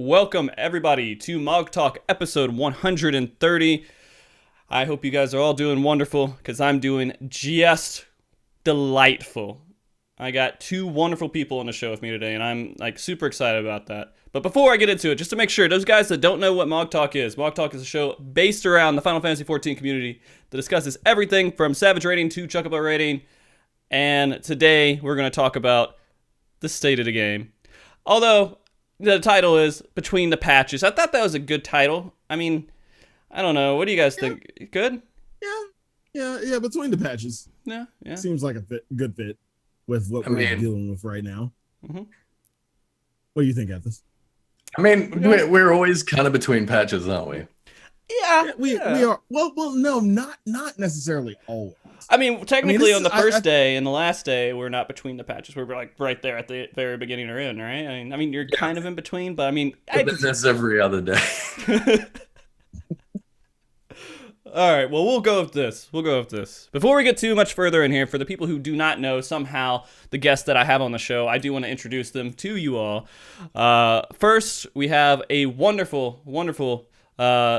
welcome everybody to MogTalk episode 130. I hope you guys are all doing wonderful, because I'm doing just delightful. I got two wonderful people on the show with me today, and I'm super excited about that. But before I get into it, just to make sure, those guys that don't know what MogTalk is a show based around the Final Fantasy XIV community that discusses everything from Savage rating to Chocobo rating. And today we're going to talk about the state of the game. Although the title is Between the Patches. I thought that was a good title. I mean, I don't know. What do you guys think? Good? Yeah. Between the Patches. Yeah. Seems like a good fit with what we're dealing with right now. Mm-hmm. What do you think, Ethys? I mean, we're always kind of between patches, aren't we? Yeah, we are. Well, no, not necessarily always. I mean, technically, on the first day and the last day, we're not between the patches. We're like right there at the very beginning or end, right? I mean, you're kind of in between, but I mean, that's every other day. All right, well, we'll go with this. Before we get too much further in here, for the people who do not know somehow the guests that I have on the show, I do want to introduce them to you all. First, we have a wonderful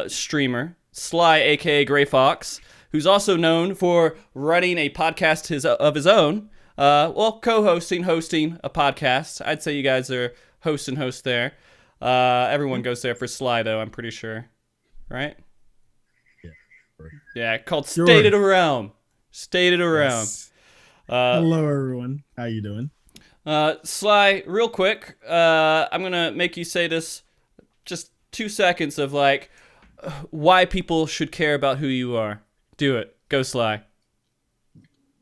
streamer, Sly, aka Greyfox, who's also known for running a podcast of his own. Co-hosting, hosting a podcast. I'd say you guys are host there. Everyone goes there for Sly, though, I'm pretty sure. Right? Yeah, called State of the Realm. Yes. Hello, everyone. How you doing? Sly, real quick, I'm going to make you say this just 2 seconds of, why people should care about who you are. Do it. Go, Sly.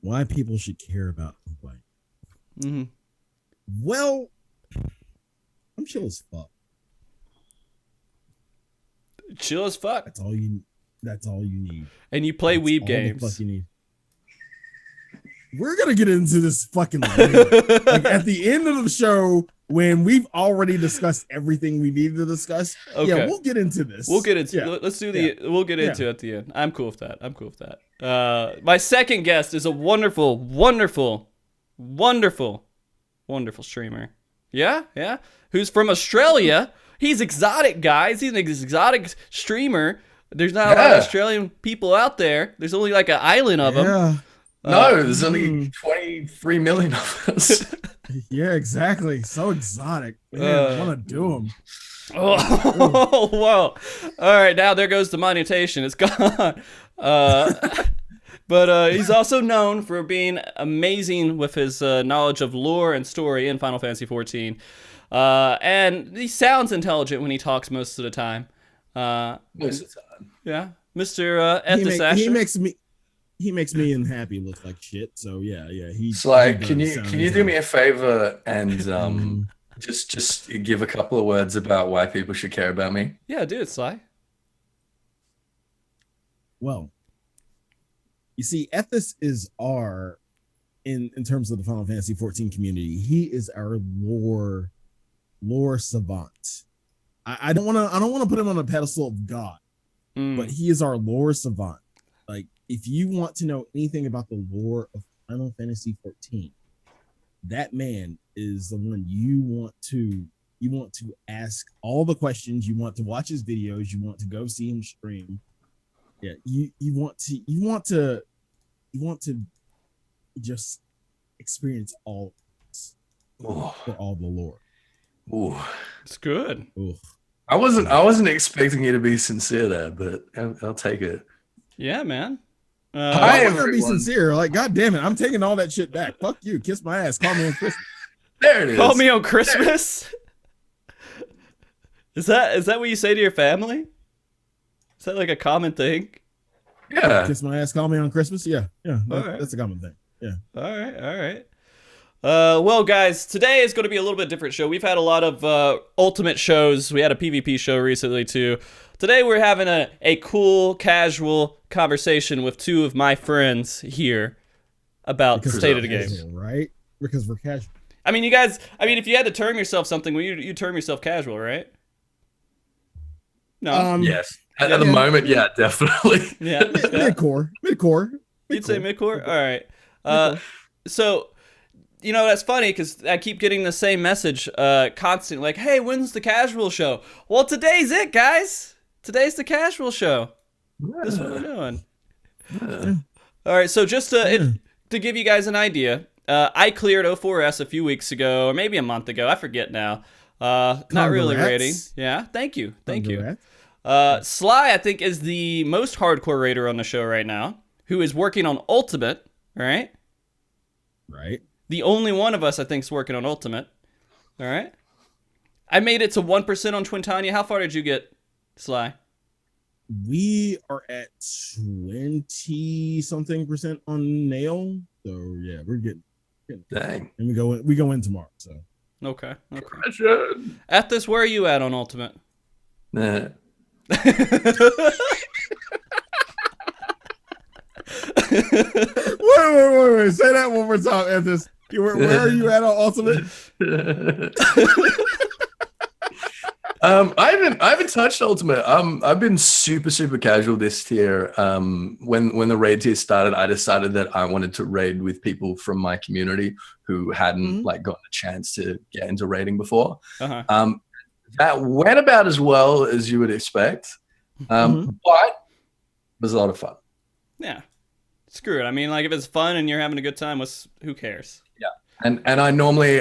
Why people should care about who I am? Mm-hmm. Well, I'm chill as fuck. Chill as fuck? That's all you need. And you play weeb games. The fuck you need. We're gonna get into this fucking later. At the end of the show, when we've already discussed everything we need to discuss. Okay. Yeah, we'll get into this. We'll get into let's do the we'll get into it at the end. I'm cool with that. My second guest is a wonderful streamer. Yeah. Who's from Australia. He's exotic, guys. He's an exotic streamer. There's not a lot of Australian people out there. There's only an island of them. No, there's only 23 million of us. Yeah, exactly. So exotic. Man, I want to do them. Oh, whoa. All right, now there goes the monetation. It's gone. But he's also known for being amazing with his knowledge of lore and story in Final Fantasy XIV. And he sounds intelligent when he talks most of the time. Most of the time. Yeah. Mr. Ethys He makes me and Happy look like shit. So yeah. Can you do me a favor and just give a couple of words about why people should care about me? Yeah, do it, Sly. Well, you see, Ethys is in terms of the Final Fantasy XIV community, he is our lore savant. I don't want to put him on a pedestal of God, but he is our lore savant. If you want to know anything about the lore of Final Fantasy XIV, that man is the one you want to ask all the questions. You want to watch his videos. You want to go see him stream. Yeah, you want to just experience all for all the lore. Ooh, it's good. Ooh. I wasn't expecting you to be sincere there, but I'll take it. Yeah, man. I am gonna be sincere. God damn it, I'm taking all that shit back. Fuck you. Kiss my ass. Call me on Christmas. There it is. Call me on Christmas. Is that what you say to your family? Is that a common thing? Yeah. Kiss my ass. Call me on Christmas. Yeah. That's a common thing. Yeah. All right. Well, guys, today is going to be a little bit different show. We've had a lot of Ultimate shows. We had a PvP show recently, too. Today, we're having a cool, casual conversation with two of my friends here about the state of the game. Right? Because we're casual. I mean, you guys, if you had to term yourself something, you term yourself casual, right? No. Yes. At the moment, yeah, definitely. Yeah. Midcore. You'd say midcore? All right. So you know, that's funny because I keep getting the same message constantly, like, hey, when's the casual show? Well, today's it, guys. Today's the casual show. This is what we're doing. All right, so just to give you guys an idea, I cleared O4S a few weeks ago, or maybe a month ago. I forget now. Not really rating. Yeah, thank you. Sly, I think, is the most hardcore raider on the show right now, who is working on Ultimate, right? Right. The only one of us, I think, is working on Ultimate. All right. I made it to 1% on Twintania. How far did you get, Sly? We are at 20-something% on Nail. So yeah, we're getting. Dang. And we go in tomorrow. So okay. Ethys, where are you at on Ultimate? Nah. wait. Say that one more time, Ethys. Where are you at on Ultimate? I haven't touched Ultimate. I've been super casual this tier. When the raid tier started, I decided that I wanted to raid with people from my community who hadn't like gotten a chance to get into raiding before. That went about as well as you would expect, but it was a lot of fun. Yeah, screw it. I mean, like, if it's fun and you're having a good time, who cares? Yeah, and I'm normally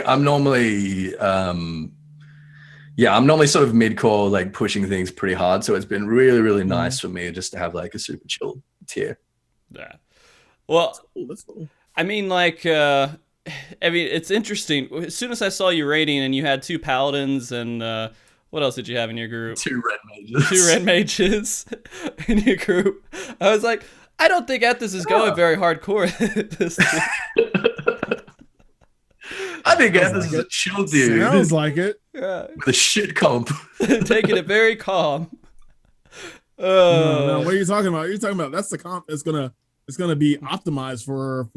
sort of mid-core, like pushing ththings pretty hard. So it's been really nice for me just to have like a super chill tier. Yeah. Well, that's cool. I mean, like, it's interesting. As soon as I saw you raiding and you had 2 paladins and what else did you have in your group? 2 red mages. 2 red mages in your group. I was like, I don't think Ethys is going very hardcore this thing. I think Ethys is a chill dude. Sounds like it. Yeah. With a shit comp. Taking it very calm. No, what are you talking about? You're talking about that's the comp that's gonna be optimized for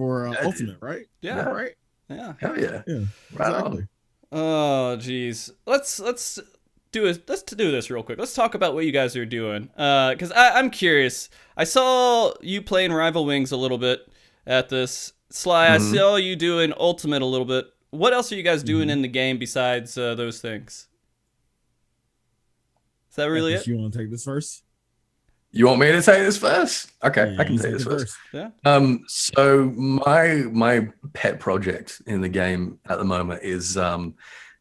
Ultimate, right? Yeah. Right. Yeah. Hell yeah. Yeah. Right Exactly. on. Oh, geez. Let's do this real quick. Let's talk about what you guys are doing. Because I'm curious. I saw you playing Rival Wings a little bit at this. Sly, I saw you doing Ultimate a little bit. What else are you guys doing in the game besides those things? Is that really it? You want to take this first? You want me to take this first? Okay, Yeah, I can you take take this it first. Yeah. So my pet project in the game at the moment is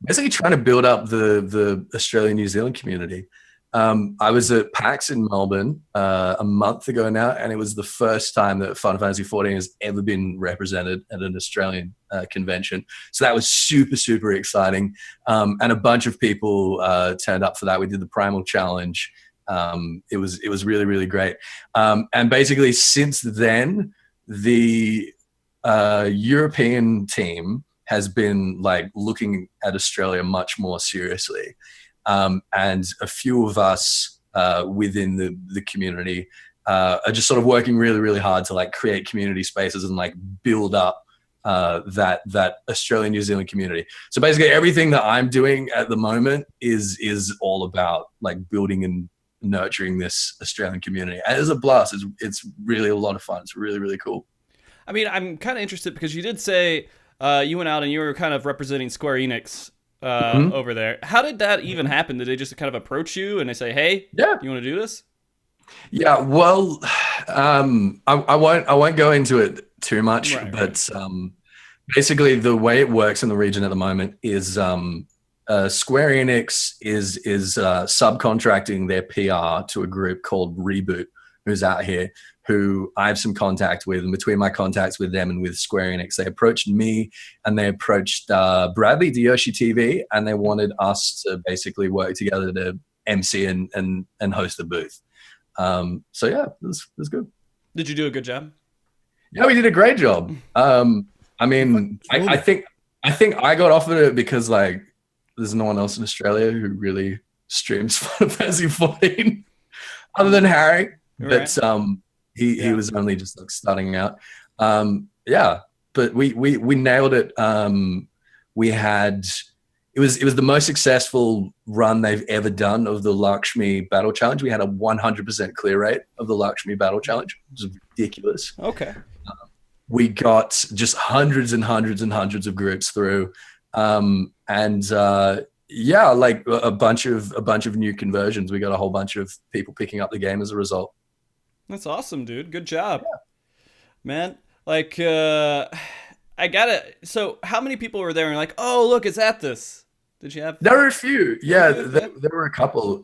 basically trying to build up the Australian New Zealand community. I was at PAX in Melbourne a month ago now, and it was the first time that Final Fantasy XIV has ever been represented at an Australian convention. So that was super exciting, and a bunch of people turned up for that. We did the Primal Challenge. It was really great, and basically since then the European team has been like looking at Australia much more seriously. And a few of us within the community are just sort of working really hard to like create community spaces and like build up that Australian New Zealand community. So basically everything that I'm doing at the moment is all about like building and nurturing this Australian community. And it's a blast. It's really a lot of fun. It's really cool. I mean, I'm kind of interested because you did say you went out and you were kind of representing Square Enix over there. How did that even happen? Did they just kind of approach you and they say, "Hey, yeah, you want to do this?" Yeah, well, I won't go into it too much, but basically the way it works in the region at the moment is Square Enix is subcontracting their PR to a group called Reboot, who's out here, who I have some contact with. And between my contacts with them and with Square Enix, they approached me and they approached Bradley, Yoshi TV, and they wanted us to basically work together to MC and host the booth. So yeah, it was good. Did you do a good job? Yeah, we did a great job. I mean, I think I got offered it because like there's no one else in Australia who really streams Final Fantasy XIV other than Harry. Right. But he was only just like starting out. Yeah, but we nailed it. We had it was the most successful run they've ever done of the Lakshmi Battle Challenge. We had a 100% clear rate of the Lakshmi Battle Challenge, which is ridiculous. Okay. we got just hundreds and hundreds and hundreds of groups through, yeah, like a bunch of new conversions. We got a whole bunch of people picking up the game as a result. That's awesome, dude. Good job, man. Like, I gotta. So, how many people were there? And like, oh, look, it's Ethys. Did you have? There were a few. Yeah, there were a couple.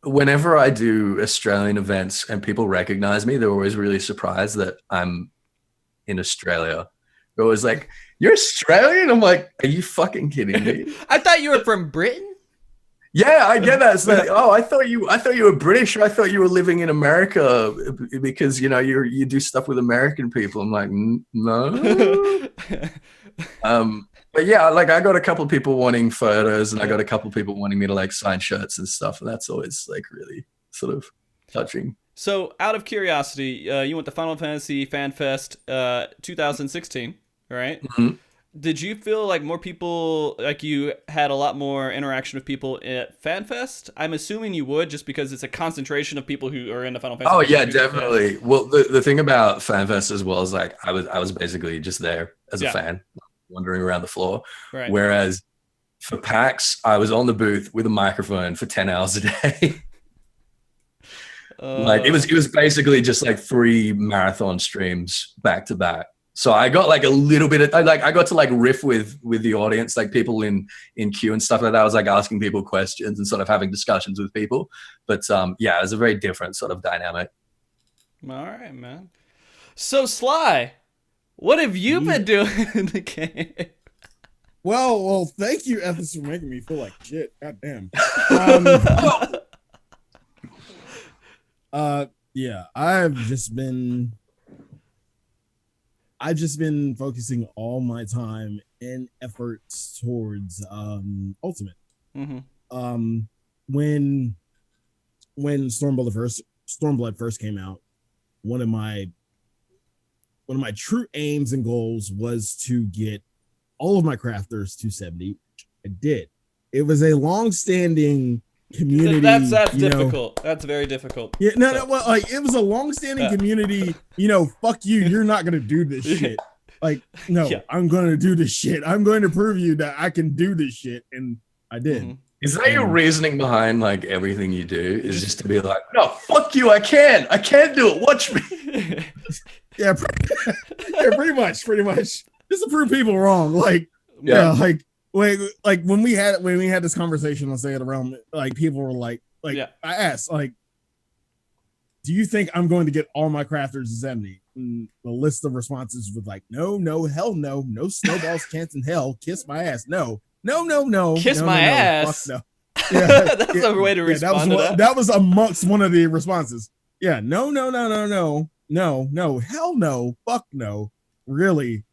Whenever I do Australian events and people recognize me, they're always really surprised that I'm in Australia. They're always like, "You're Australian?" I'm like, "Are you fucking kidding me?" I thought you were from Britain. Yeah, I get that. It's like, oh, I thought you were British. I thought you were living in America because you do stuff with American people. I'm like, no. But yeah, like I got a couple of people wanting photos, and I got a couple of people wanting me to like sign shirts and stuff, and that's always like really sort of touching. So, out of curiosity, you went to Final Fantasy Fan Fest 2016, right? Mm-hmm. Did you feel like more people, like you had a lot more interaction with people at FanFest? I'm assuming you would, just because it's a concentration of people who are into Final Fantasy. Oh yeah, definitely. Well, the thing about FanFest as well is like I was basically just there as a fan, wandering around the floor. Right. Whereas for PAX, I was on the booth with a microphone for 10 hours a day. Like it was basically just like 3 marathon streams back to back. So I got like a little bit of I got to like riff with the audience, like people in queue and stuff like that. I was like asking people questions and sort of having discussions with people. But yeah, it was a very different sort of dynamic. All right, man. So Sly, what have you been doing in the game? Well, thank you, Ethys, for making me feel like shit. God damn. Yeah, I've just been focusing all my time and efforts towards Ultimate. Mm-hmm. When Stormblood first came out, one of my true aims and goals was to get all of my crafters to 70. I did. It was a long-standing community. That's difficult. That's very difficult. Yeah, no, well, like it was a long-standing community. Fuck you. You're not gonna do this shit. Like, no, I'm gonna do this shit. I'm going to prove you that I can do this shit, and I did. Mm-hmm. Is that your reasoning behiend like everything you do? Is just to be like, no, fuck you. I can't do it. Watch me. Yeah, pretty much. Just to prove people wrong. Like, like when we had this conversation, let's say it around, like people were like I asked, like, do you think I'm going to get all my crafters to 70? And the list of responses was like, no, hell no, no snowball's chance in hell, kiss my ass, no, kiss my ass. Fuck no. Yeah, that's a way to respond to that. That was amongst one of the responses. Yeah, no, hell no, fuck no, really,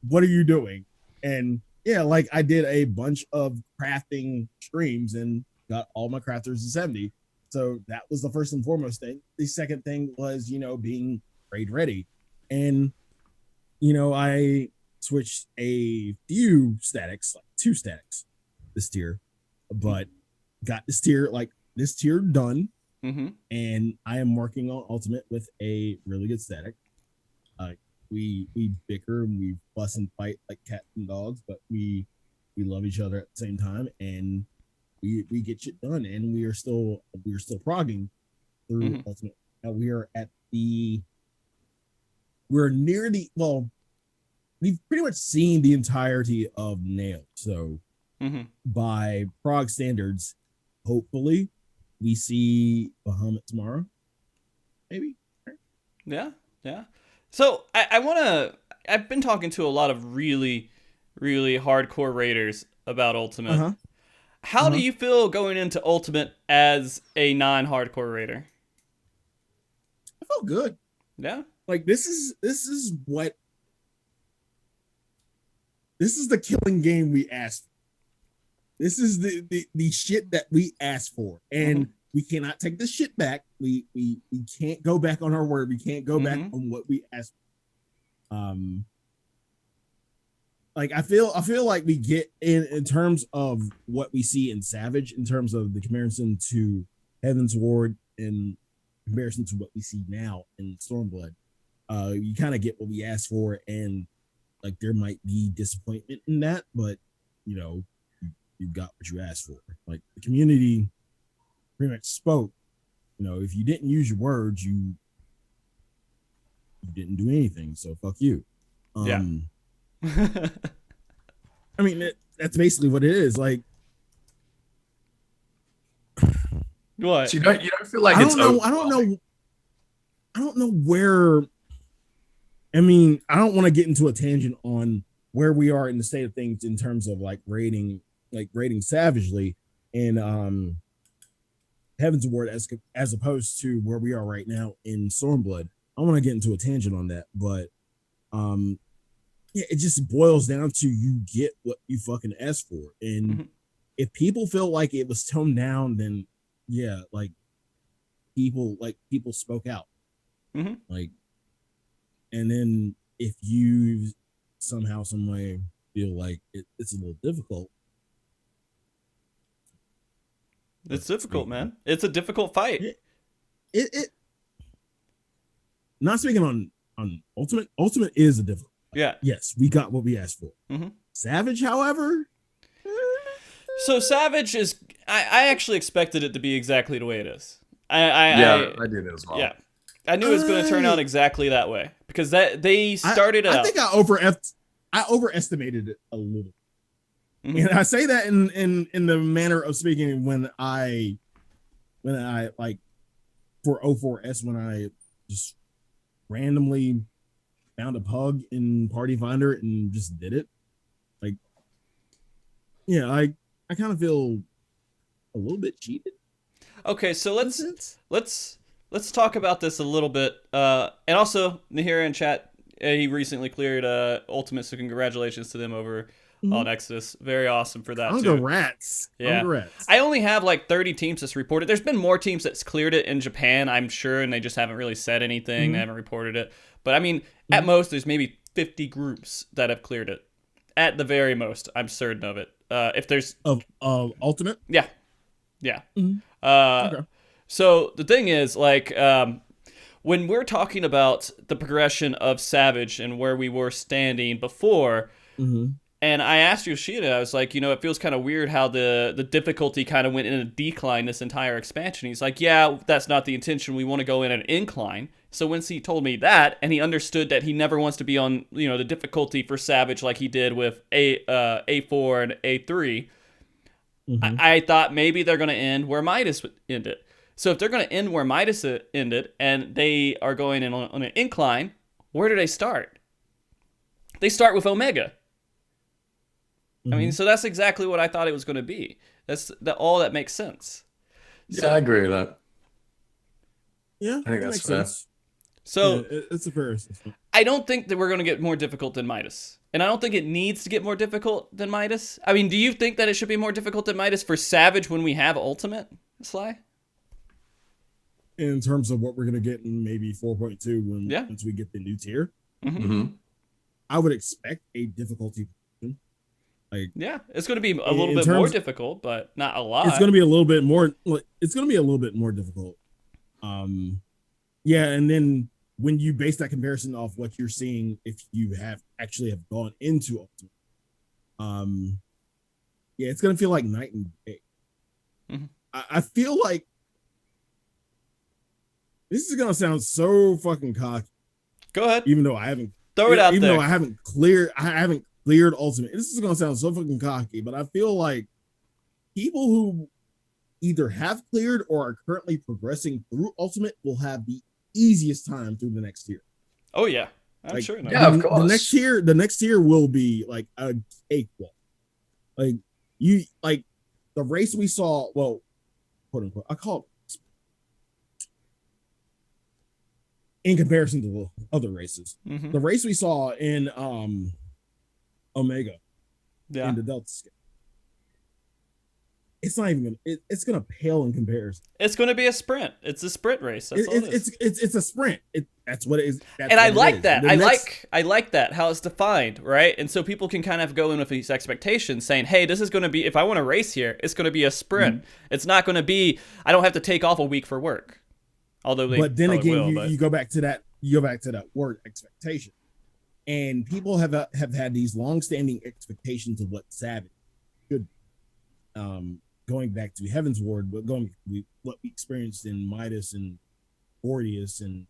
what are you doing? And yeah, like I did a bunch of crafting streams and got all my crafters to 70. So that was the first and foremost thing. The second thing was, being raid ready. And, I switched a few statics, like 2 statics this tier, but got this tier done. Mm-hmm. And I am working on Ultimate with a really good static. We bicker and we fuss and fight like cats and dogs, but we love each other at the same time, and we get shit done, and we are still progging through Ultimate. Now we're near we've pretty much seen the entirety of Nail. So by prog standards, hopefully we see Bahamut tomorrow. Maybe. Yeah. So I've been talking to a lot of really, really hardcore raiders about Ultimate. How do you feel going into Ultimate as a non-hardcore raider? I felt good. Yeah. Like this is the killing game we asked for. This is the shit that we asked for. And we cannot take this shit back. We can't go back on our word. We can't go back on what we asked for. Like I feel like we get in terms of what we see in Savage, in terms of the comparison to Heaven's Ward, in comparison to what we see now in Stormblood. You kind of get what we asked for, and like there might be disappointment in that, but you know, you got what you asked for. Like the community pretty much spoke. You know, if you didn't use your words, you didn't do anything. So fuck you. Yeah. I mean, that's basically what it is. Like, what? So you don't feel like I it's don't know where. I mean, I don't want to get into a tangent on where we are in the state of things in terms of like rating Savagely and Heaven's Award as opposed to where we are right now in Stormblood. I want to get into a tangent on that, but yeah, it just boils down to you get what you fucking asked for, and if people feel like it was toned down, then yeah, like people spoke out, like, and then if you somehow, some way feel like it's a little difficult. It's difficult, man. It's a difficult fight. It not speaking on Ultimate. Ultimate is a difficult. Yeah. Yes, we got what we asked for. Savage, however. So Savage is. I actually expected it to be exactly the way it is. I did as well. Yeah, I knew it was going to turn out exactly that way because they started out. I think I overestimated it a little. And I say that in the manner of speaking when I like for 04S when I just randomly found a pug in Party Finder and just did it. Like, yeah, I kind of feel a little bit cheated. Okay, so let's talk about this a little bit. And also Nahira in chat, he recently cleared Ultimate, so congratulations to them over on Exodus. Very awesome for that too. Congrats. Yeah. Congrats. I only have like 30 teams that's reported. There's been more teams that's cleared it in Japan, I'm sure, and they just haven't really said anything. They haven't reported it. But I mean, at most, there's maybe 50 groups that have cleared it. At the very most, I'm certain of it. If there's of Ultimate, yeah. Okay. So the thing is, like, when we're talking about the progression of Savage and where we were standing before, and I asked Yoshida, I was like, you know, it feels kind of weird how the difficulty kind of went in a decline this entire expansion. He's like, yeah, that's not the intention. We want to go in an incline. So once he told me that, and he understood that he never wants to be on, you know, the difficulty for Savage like he did with A4 and A3, I thought maybe they're going to end where Midas ended. So if they're going to end where Midas ended, and they are going in on an incline, where do they start? They start with Omega. I mean, so that's exactly what I thought it was going to be. All that makes sense. Yeah, I agree with that. Yeah, I think that's fair. Sense. So yeah, it's a fair assessment. I don't think that we're going to get more difficult than Midas. And I don't think it needs to get more difficult than Midas. I mean, do you think that it should be more difficult than Midas for Savage when we have Ultimate, Sly? In terms of what we're going to get in maybe 4.2 once we get the new tier, I would expect a difficulty. Like, yeah, it's going to be a little bit more difficult, but not a lot. It's going to be a little bit more. It's going to be a little bit more difficult. Yeah, and then when you base that comparison off what you're seeing, if you have gone into Ultimate, yeah, it's going to feel like night and day. I feel like this is going to sound so fucking cocky. Go ahead. Even though I haven't throw it out even there. though I haven't cleared Ultimate. This is gonna sound so fucking cocky, but I feel like people who either have cleared or are currently progressing through Ultimate will have the easiest time through the next tier. Oh yeah, I'm sure. Yeah, of course. The next tier will be like a cakewalk. Like the race we saw. Well, quote unquote, I call it in comparison to the other races. The race we saw in Omega, in the Delta scale, it's not even gonna. It's gonna pale in comparison. It's gonna be a sprint. It's a sprint race. That's all it is. It's a sprint. That's what it is. And I like that. I like that how it's defined, right? And so people can kind of go in with these expectations, saying, "Hey, this is gonna be. If I want to race here, it's gonna be a sprint. It's not gonna be. I don't have to take off a week for work." Although, but then again, you go back to that you go back to that word expectation, and people have had these long-standing expectations of what Savage should be. Going back to Heaven's Ward, but what we experienced in Midas and Gordius and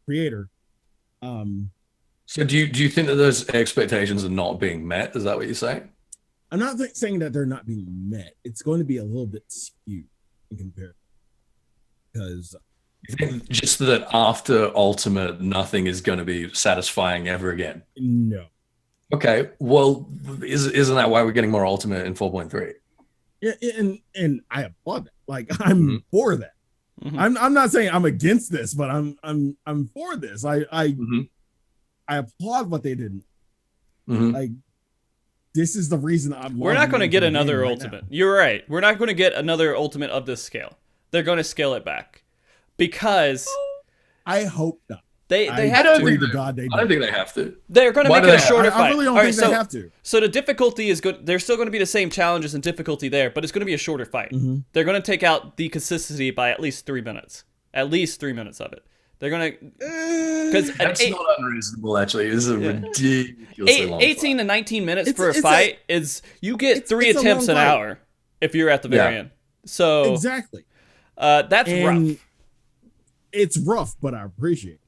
Creator. So do you think that those expectations are not being met? Is that what you're saying? I'm not saying that they're not being met. It's going to be a little bit skewed in comparison, because You think just that after Ultimate, nothing is going to be satisfying ever again? no. Okay, well, isn't that why we're getting more Ultimate in 4.3? Yeah, and I applaud that. Like, I'm for that. I'm not saying I'm against this, but I'm for this. I applaud what they did. Like, this is the reason We're not going to get another Ultimate. You're right. We're not going to get another Ultimate of this scale. They're going to scale it back. Because I hope not. They have to. I don't think they have to. They're going to make it a shorter fight. I really don't think they have to. So the difficulty is good. There's still going to be the same challenges and difficulty there, but it's going to be a shorter fight. They're going to take out the consistency by at least 3 minutes. At least 3 minutes of it. They're going to... Because that's not unreasonable, actually. This is a ridiculously long 18 to 19 minutes for a fight is... You get 3 attempts an hour if you're at the very end. So... Exactly. That's rough. It's rough, but I appreciate it.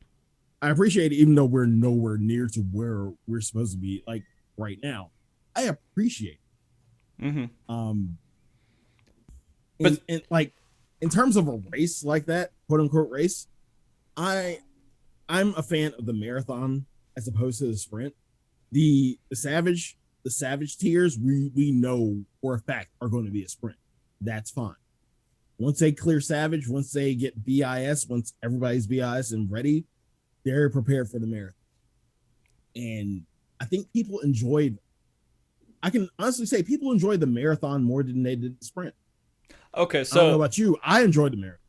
I appreciate it, even though we're nowhere near to where we're supposed to be, like, right now. I appreciate it. But like, in terms of a race like that, quote unquote race, I'm a fan of the marathon as opposed to the sprint. The savage tiers, we know for a fact are going to be a sprint. That's fine. Once they clear Savage, once they get BIS, once everybody's BIS and ready, they're prepared for the marathon. And I think I can honestly say people enjoyed the marathon more than they did the sprint. Okay, so... I don't know about you. I enjoyed the marathon.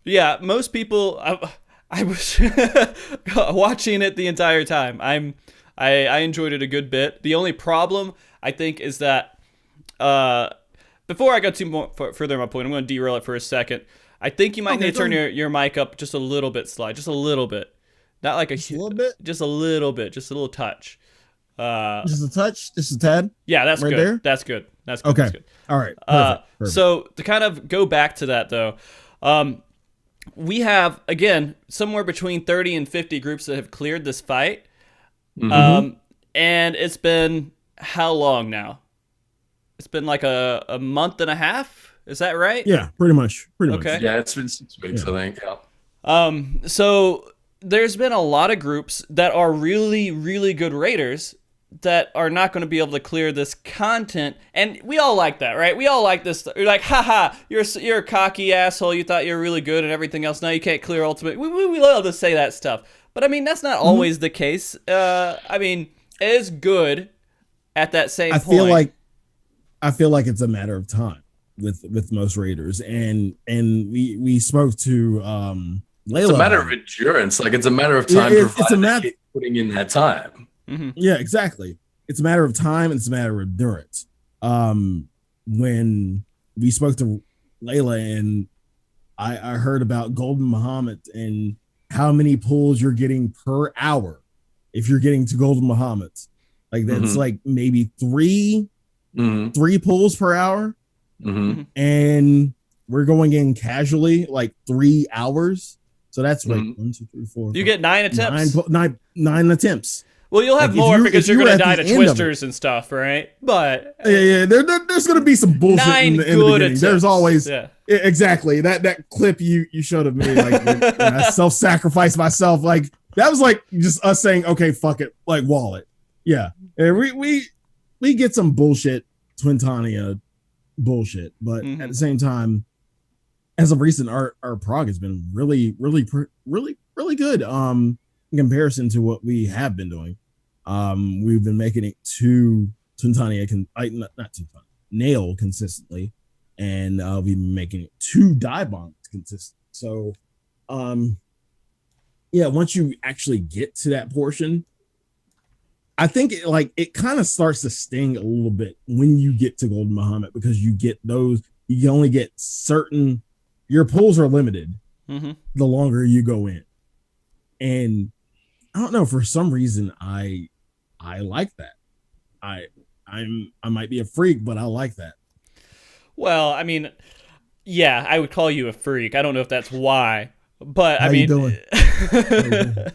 Yeah, most people... I was watching it the entire time. I enjoyed it a good bit. The only problem, I think, is that... Before I go further on my point, I'm going to derail it for a second. I think you might need to turn your mic up just a little bit, Sly. Just a little bit. Not like just a little bit? Just a little bit. Just a little touch. Just a touch? Just a tad? Yeah, that's right good. There? That's good. That's good. Okay. That's good. All right. Perfect. So to kind of go back to that, though, we have, again, somewhere between 30 and 50 groups that have cleared this fight. And it's been how long now? It's been like a month and a half. Is that right? Yeah, pretty much. Okay. Yeah, it's been 6 weeks, I think. Yeah. So there's been a lot of groups that are really, really good raiders that are not going to be able to clear this content, and we all like that, right? We all like this. You're like, haha, you're a cocky asshole. You thought you were really good and everything else. Now you can't clear Ultimate. We love to say that stuff, but I mean that's not always the case. I mean, it is good at that same point. I feel like it's a matter of time with most raiders, and we spoke to Layla. It's a matter of endurance. Like, it's a matter of time. It's a matter of putting in that time. Yeah, exactly. It's a matter of time. And it's a matter of endurance. When we spoke to Layla, and I heard about Golden Muhammad and how many pulls you're getting per hour if you're getting to Golden Muhammad's. Like, that's like maybe three pulls per hour, and we're going in casually like 3 hours. So that's like 1, 2, 3, 4. You get 9 attempts. Nine attempts. Well, you'll have more because you're going to die to twisters and stuff, right? But yeah, there's going to be some bullshit in the beginning. Attempts. There's always exactly that clip you showed of me, like when I self-sacrificed myself. Like, that was like just us saying, okay, fuck it, like wallet. Yeah, and we get some bullshit Twintania bullshit, but at the same time, as of recent, our prog has been really good. In comparison to what we have been doing, we've been making it to Twintania, not Twintania, nail consistently, and we've been making it to die bonds consistently. So, yeah, once you actually get to that portion, I think it kind of starts to sting a little bit when you get to Golden Muhammad, because you can only get certain, your pulls are limited the longer you go in. And I don't know, for some reason I like that. I might be a freak, but I like that. Well, I mean, yeah, I would call you a freak. I don't know if that's why, but How I you mean, doing?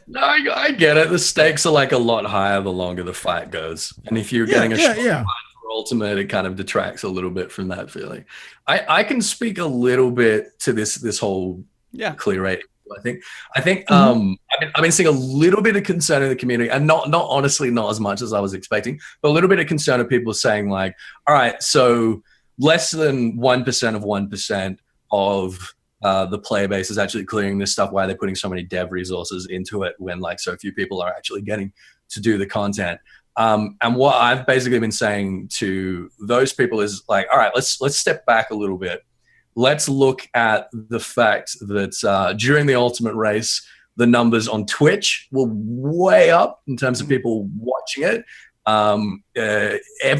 No, I get it. The stakes are like a lot higher the longer the fight goes, and if you're getting a shot for ultimate, it kind of detracts a little bit from that feeling. I can speak a little bit to this whole clear rating. I think I've been seeing a little bit of concern in the community, and not honestly not as much as I was expecting, but a little bit of concern of people saying like, all right, so less than 1% of 1% of the player base is actually clearing this stuff. Why are they putting so many dev resources into it when like so few people are actually getting to do the content? And what I've basically been saying to those people is like, all right, let's step back a little bit. Let's look at the fact that during the Ultimate race, the numbers on Twitch were way up in terms of people watching it.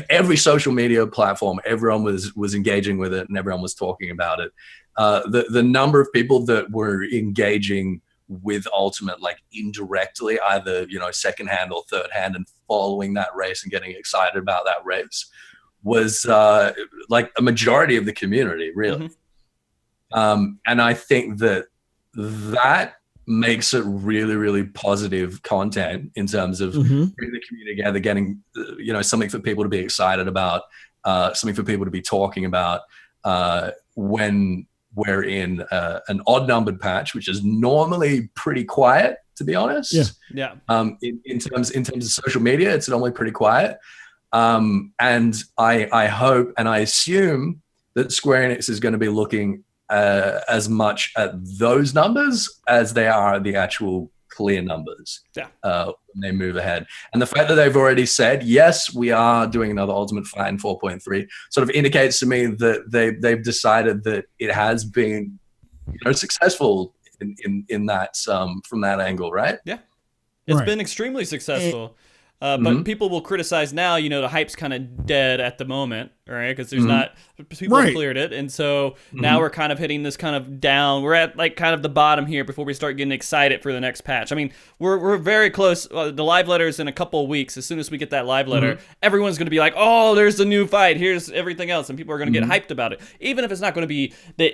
Every social media platform, everyone was engaging with it and everyone was talking about it. The number of people that were engaging with Ultimate, like indirectly, either secondhand or third hand, and following that race and getting excited about that race, was like a majority of the community, really. And I think that makes it really, really positive content in terms of bringing the community together, getting something for people to be excited about, something for people to be talking about when we're in an odd numbered patch, which is normally pretty quiet, to be honest. Yeah. In terms of social media, it's normally pretty quiet. And I hope and I assume that Square Enix is going to be looking as much at those numbers as they are the actual clear numbers when they move ahead. And the fact that they've already said, yes, we are doing another Ultimate Fight in 4.3 sort of indicates to me that they've decided that it has been successful in that from that angle, right? Yeah. It's been extremely successful. But people will criticize now, the hype's kind of dead at the moment, right? Because there's not, people have cleared it. And so now we're kind of hitting this kind of down. We're at like kind of the bottom here before we start getting excited for the next patch. I mean, we're very close. The live letter is in a couple of weeks. As soon as we get that live letter, everyone's going to be like, oh, there's the new fight. Here's everything else. And people are going to get hyped about it. Even if it's not going to be the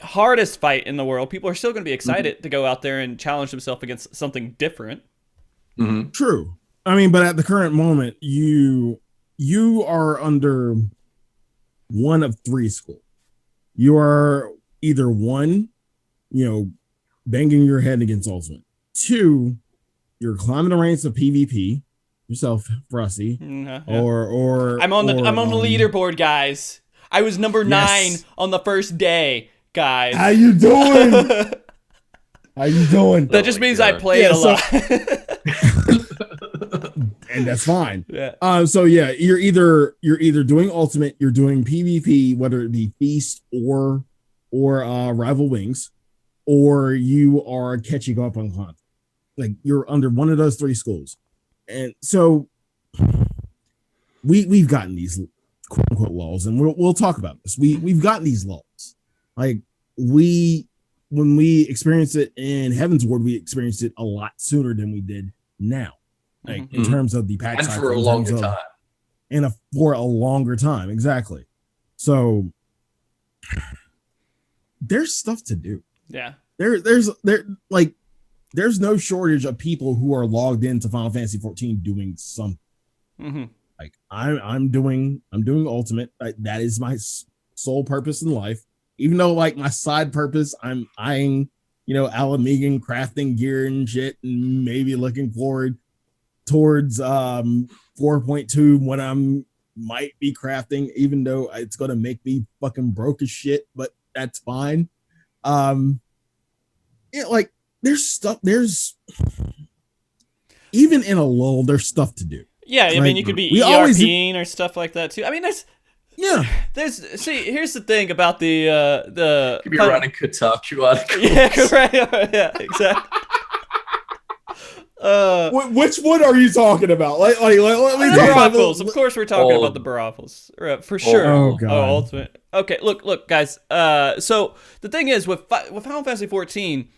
hardest fight in the world, people are still going to be excited to go out there and challenge themselves against something different. True. I mean, but at the current moment, you are under one of three schools. You are either one, banging your head against Ultimate. Two, you're climbing the ranks of PvP yourself, Frosty, or I'm on the leaderboard, guys. I was number 9 on the first day, guys. How you doing? That just means I played a lot. And that's fine. So you're either doing Ultimate, you're doing PvP, whether it be Feast or Rival Wings, or you are catching up on content. Like you're under one of those three schools. And so we've gotten these quote unquote lulls, and we'll talk about this. We've gotten these lulls. Like when we experienced it in Heaven's Ward, we experienced it a lot sooner than we did now. Like in terms of the patch and for a longer time. For a longer time, exactly. So there's stuff to do. Yeah. There's no shortage of people who are logged into Final Fantasy 14 doing something. Like I'm doing Ultimate. That is my sole purpose in life. Even though like my side purpose, I'm eyeing, Alamegan crafting gear and shit, and maybe looking forward towards 4.2 when I'm might be crafting, even though it's gonna make me fucking broke as shit, but that's fine. Like there's even in a lull, there's stuff to do. Yeah, I mean you could be ERPing or stuff like that too. I mean here's the thing about the could be running Kotaku articles. Yeah, exactly. Which one are you talking about? Like brothels. Of course, we're talking about the brothels for sure. Oh god. Ultimate. Okay, look, guys. So the thing is with Final Fantasy 14,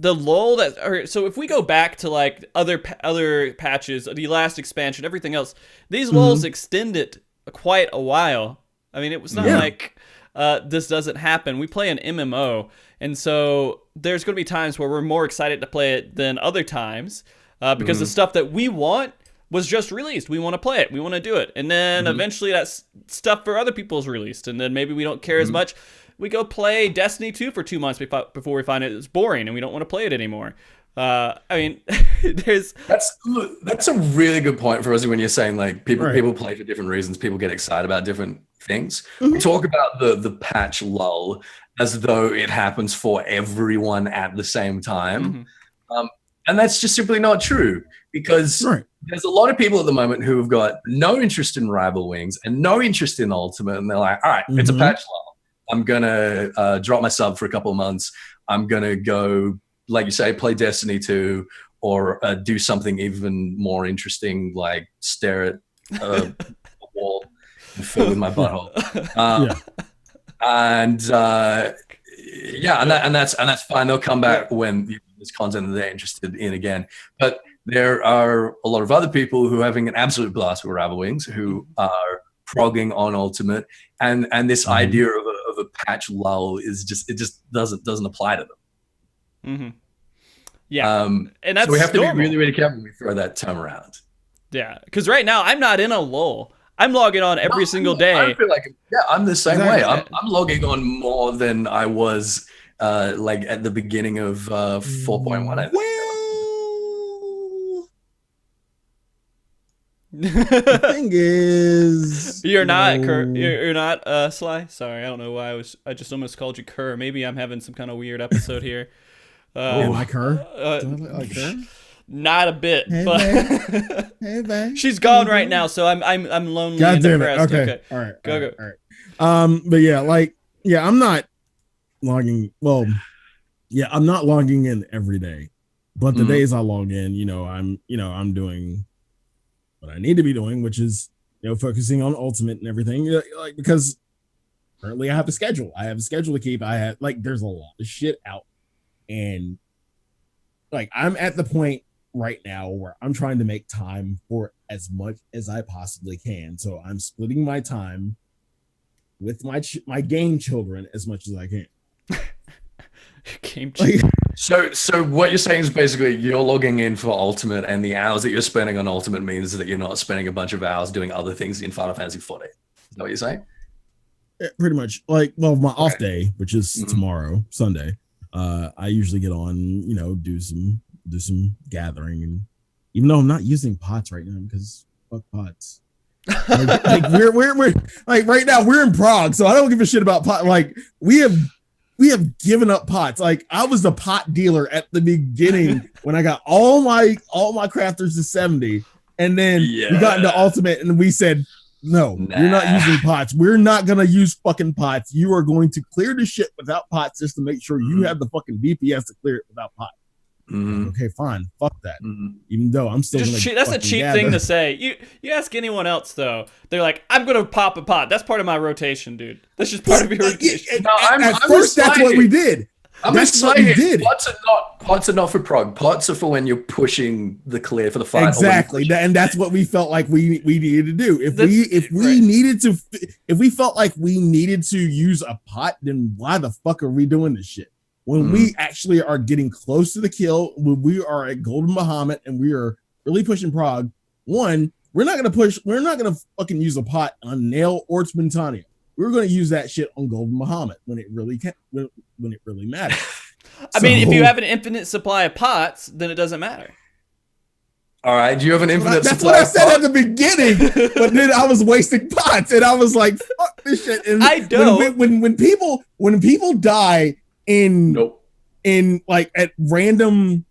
the lull so if we go back to like other patches, the last expansion, everything else, these lulls extended quite a while. I mean, it was not like this doesn't happen. We play an MMO, and so there's going to be times where we're more excited to play it than other times because the stuff that we want was just released. We want to play it. We want to do it. And then eventually that stuff for other people is released, and then maybe we don't care as much. We go play Destiny 2 for 2 months before we find it's boring and we don't want to play it anymore. I mean, that's a really good point, Ferozy, when you're saying like people play for different reasons. People get excited about different things. We talk about the patch lull as though it happens for everyone at the same time. And that's just simply not true, because there's a lot of people at the moment who have got no interest in Rival Wings and no interest in Ultimate. And they're like, all right, it's a patch lull. I'm going to drop my sub for a couple of months. I'm going to go, like you say, play Destiny 2 or do something even more interesting, like stare at a wall and fill with my butthole. And that's fine. They'll come back when there's content that they're interested in again. But there are a lot of other people who are having an absolute blast with Rival Wings, who are progging on Ultimate, and this idea of a patch lull is just doesn't apply to them. And that's so we have to be really, really careful when we throw that term around. Yeah, because right now I'm not in a lull. I'm logging on every single day. I feel like I'm the same way. I'm logging on more than I was like at the beginning of 4.1. I think. The thing is, you're not Sly. Sorry, I don't know why I just almost called you Kerr. Maybe I'm having some kind of weird episode here. Like her? Like her? Not a bit, hey, but hey, babe. She's gone right now, so I'm lonely and depressed. Okay. All right. Go. All right. But I'm not logging. Well, I'm not logging in every day, but the days I log in, I'm doing what I need to be doing, which is focusing on Ultimate and everything, like, because currently I have a schedule to keep. There's a lot of shit out, and like I'm at the point right now where I'm trying to make time for as much as I possibly can. So I'm splitting my time with my game children as much as I can. Game children. So what you're saying is basically you're logging in for Ultimate, and the hours that you're spending on Ultimate means that you're not spending a bunch of hours doing other things in Final Fantasy 40. Is that what you're saying? Yeah, pretty much. My off day, which is tomorrow, Sunday, I usually get on, do some gathering, and even though I'm not using pots right now because fuck pots. We're like right now we're in Prague, so I don't give a shit about pot. Like we have given up pots. Like I was the pot dealer at the beginning when I got all my crafters to 70, and then we got into Ultimate and we said, no, you're not using pots. We're not gonna use fucking pots. You are going to clear the shit without pots just to make sure you have the fucking DPS to clear it without pots. Okay, fine. Fuck that. Even though I'm still that's a cheap thing to say. You ask anyone else though, they're like, I'm gonna pop a pot. That's part of my rotation, dude. That's just part of your rotation. At first, that's what we did. That's what we did. Pots are not for prog. Pots are for when you're pushing the clear for the fight. Exactly, and that's what we felt like we needed to do. If we felt like we needed to use a pot, then why the fuck are we doing this shit? When we actually are getting close to the kill, when we are at Golden Bahamut and we are really pushing Prague, we're not gonna fucking use a pot on Nail or Twintania. We're gonna use that shit on Golden Bahamut when it really matters. I mean, if you have an infinite supply of pots, then it doesn't matter. All right, do you have an infinite That's supply? That's what I said at the beginning, but then I was wasting pots, and I was like, "Fuck this shit." And I don't. When people die in like at random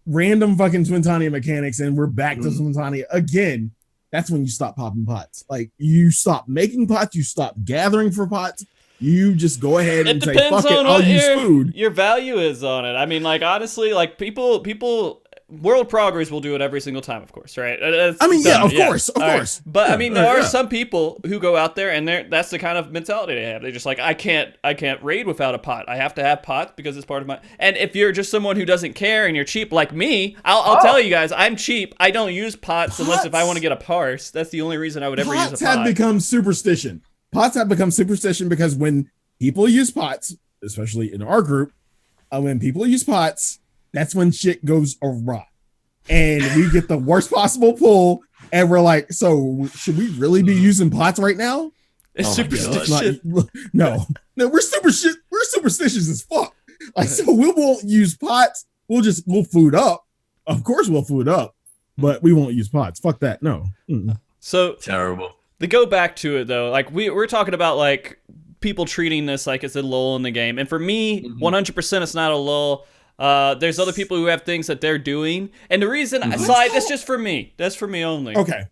fucking Twintania mechanics, and we're back to Twintania again, that's when you stop popping pots. Like you stop making pots, you stop gathering for pots. You just go ahead and say, "Fuck it, I'll use food." Your value is on it. I mean, like honestly, like people world progress will do it every single time, of course, right? That's I mean, yeah, done, of course. Right. But Yeah, I mean, there are yeah. some people who go out there and that's the kind of mentality they have. They're just like, I can't raid without a pot. I have to have pots because it's part of my. And if you're just someone who doesn't care and you're cheap like me, I'll tell you guys, I'm cheap. I don't use pots unless if I want to get a parse. That's the only reason I would ever use a pot. Pots have become superstition. Pots have become superstition because when people use pots, especially in our group, when people use pots, that's when shit goes awry. And we get the worst possible pull, and we're like, so should we really be using pots right now? It's superstition. No, we're superstitious as fuck. Like, so we won't use pots. We'll food up. Of course we'll food up, but we won't use pots. Fuck that. No. Mm-mm. So terrible. To go back to it though, like we're talking about like people treating this like it's a lull in the game, and for me, 100% it's not a lull. There's other people who have things that they're doing, and the reason Sly, that's just for me. That's for me only. Okay.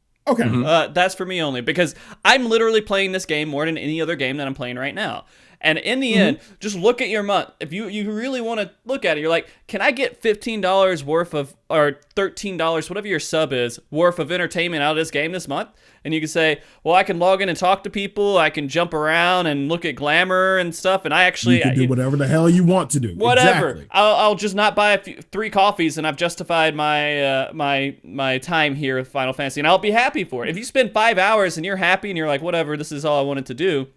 That's for me only because I'm literally playing this game more than any other game that I'm playing right now. And in the end, just look at your month. If you really want to look at it, you're like, can I get $15 worth of, or $13, whatever your sub is, worth of entertainment out of this game this month? And you can say, well, I can log in and talk to people. I can jump around and look at glamour and stuff. And I actually you can do whatever the hell you want to do. Whatever. Exactly. I'll just not buy 3 coffees, and I've justified my my time here with Final Fantasy, and I'll be happy for it. If you spend 5 hours and you're happy and you're like, whatever, this is all I wanted to do,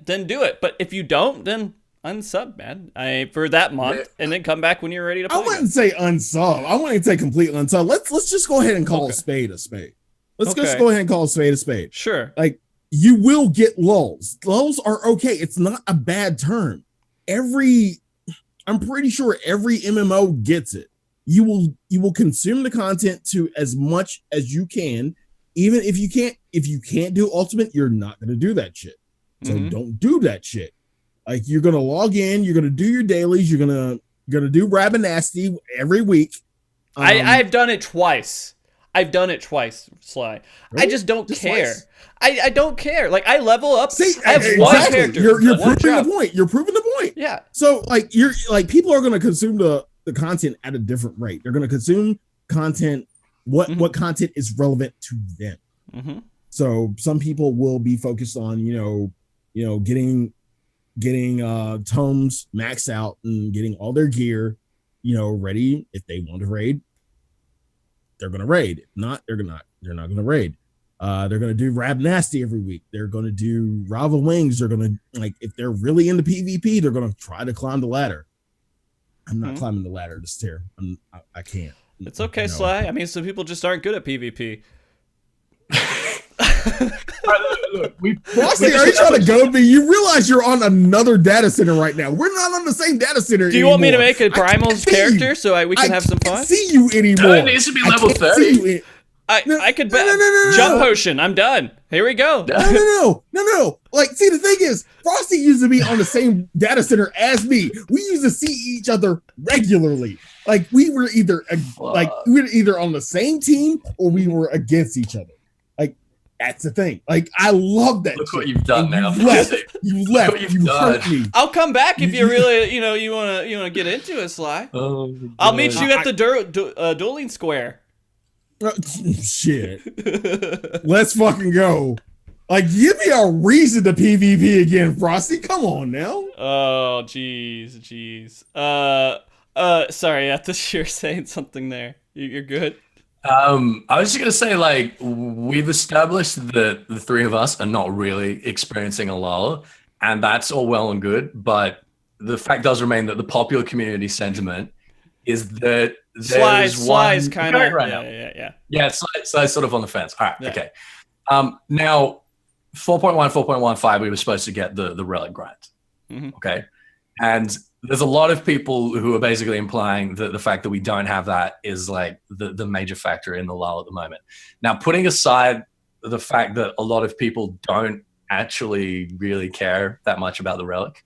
then do it. But if you don't, then unsub, man. For that month, and then come back when you're ready to play. I wouldn't say unsub. I wouldn't say complete unsub. Let's just go ahead and call a spade a spade. Let's just go ahead and call a spade a spade. Sure. Like, you will get lulls. Lulls are okay. It's not a bad term. I'm pretty sure every MMO gets it. You will consume the content to as much as you can. Even if you can't do ultimate, you're not gonna do that shit. So don't do that shit. Like, you're gonna log in, you're gonna do your dailies, you're gonna do Rabinasty every week. I've done it twice. Sly. Really? I just don't care. I don't care. Like, I level up. See, I have one character. You're proving the point. You're proving the point. Yeah. So you're people are going to consume the content at a different rate. They're going to consume content. What content is relevant to them. Mm-hmm. So some people will be focused on getting tomes maxed out and getting all their gear ready if they want to raid. They're gonna raid. If not, they're not gonna raid. They're gonna do Rab Nasty every week. They're gonna do Rava Wings. They're gonna, like, if they're really into PvP, they're gonna try to climb the ladder. I'm not climbing the ladder this tier. I can't. It's okay, Sly. I mean, some people just aren't good at PvP. Frosty, are you trying to goad me? You realize you're on another data center right now. We're not on the same data center. Do you want me to make a Primal's character so we can have some fun? I can't see you anymore. It needs to be level 30. I could bet. Jump potion. I'm done. Here we go. No. Like, see, the thing is, Frosty used to be on the same data center as me. We used to see each other regularly. Like, we were either on the same team or we were against each other. Like, that's the thing. Like, I love that. Look what you've done now. You left. You hurt me. I'll come back if you really, you wanna get into it, Sly. Oh, I'll meet you at the dueling square. Shit. Let's fucking go. Like, give me a reason to PvP again, Frosty. Come on now. Oh, jeez. Sorry, Ethys, you're saying something there. You're good. I was just gonna say, like, we've established that the three of us are not really experiencing a lull, and that's all well and good. But the fact does remain that the popular community sentiment is that Sly's kind of yeah. Sly's sort of on the fence. All right, okay. Now 4.1, 4.15, we were supposed to get the relic grant. Okay, and there's a lot of people who are basically implying that the fact that we don't have that is like the major factor in the lull at the moment. Now, putting aside the fact that a lot of people don't actually really care that much about the relic,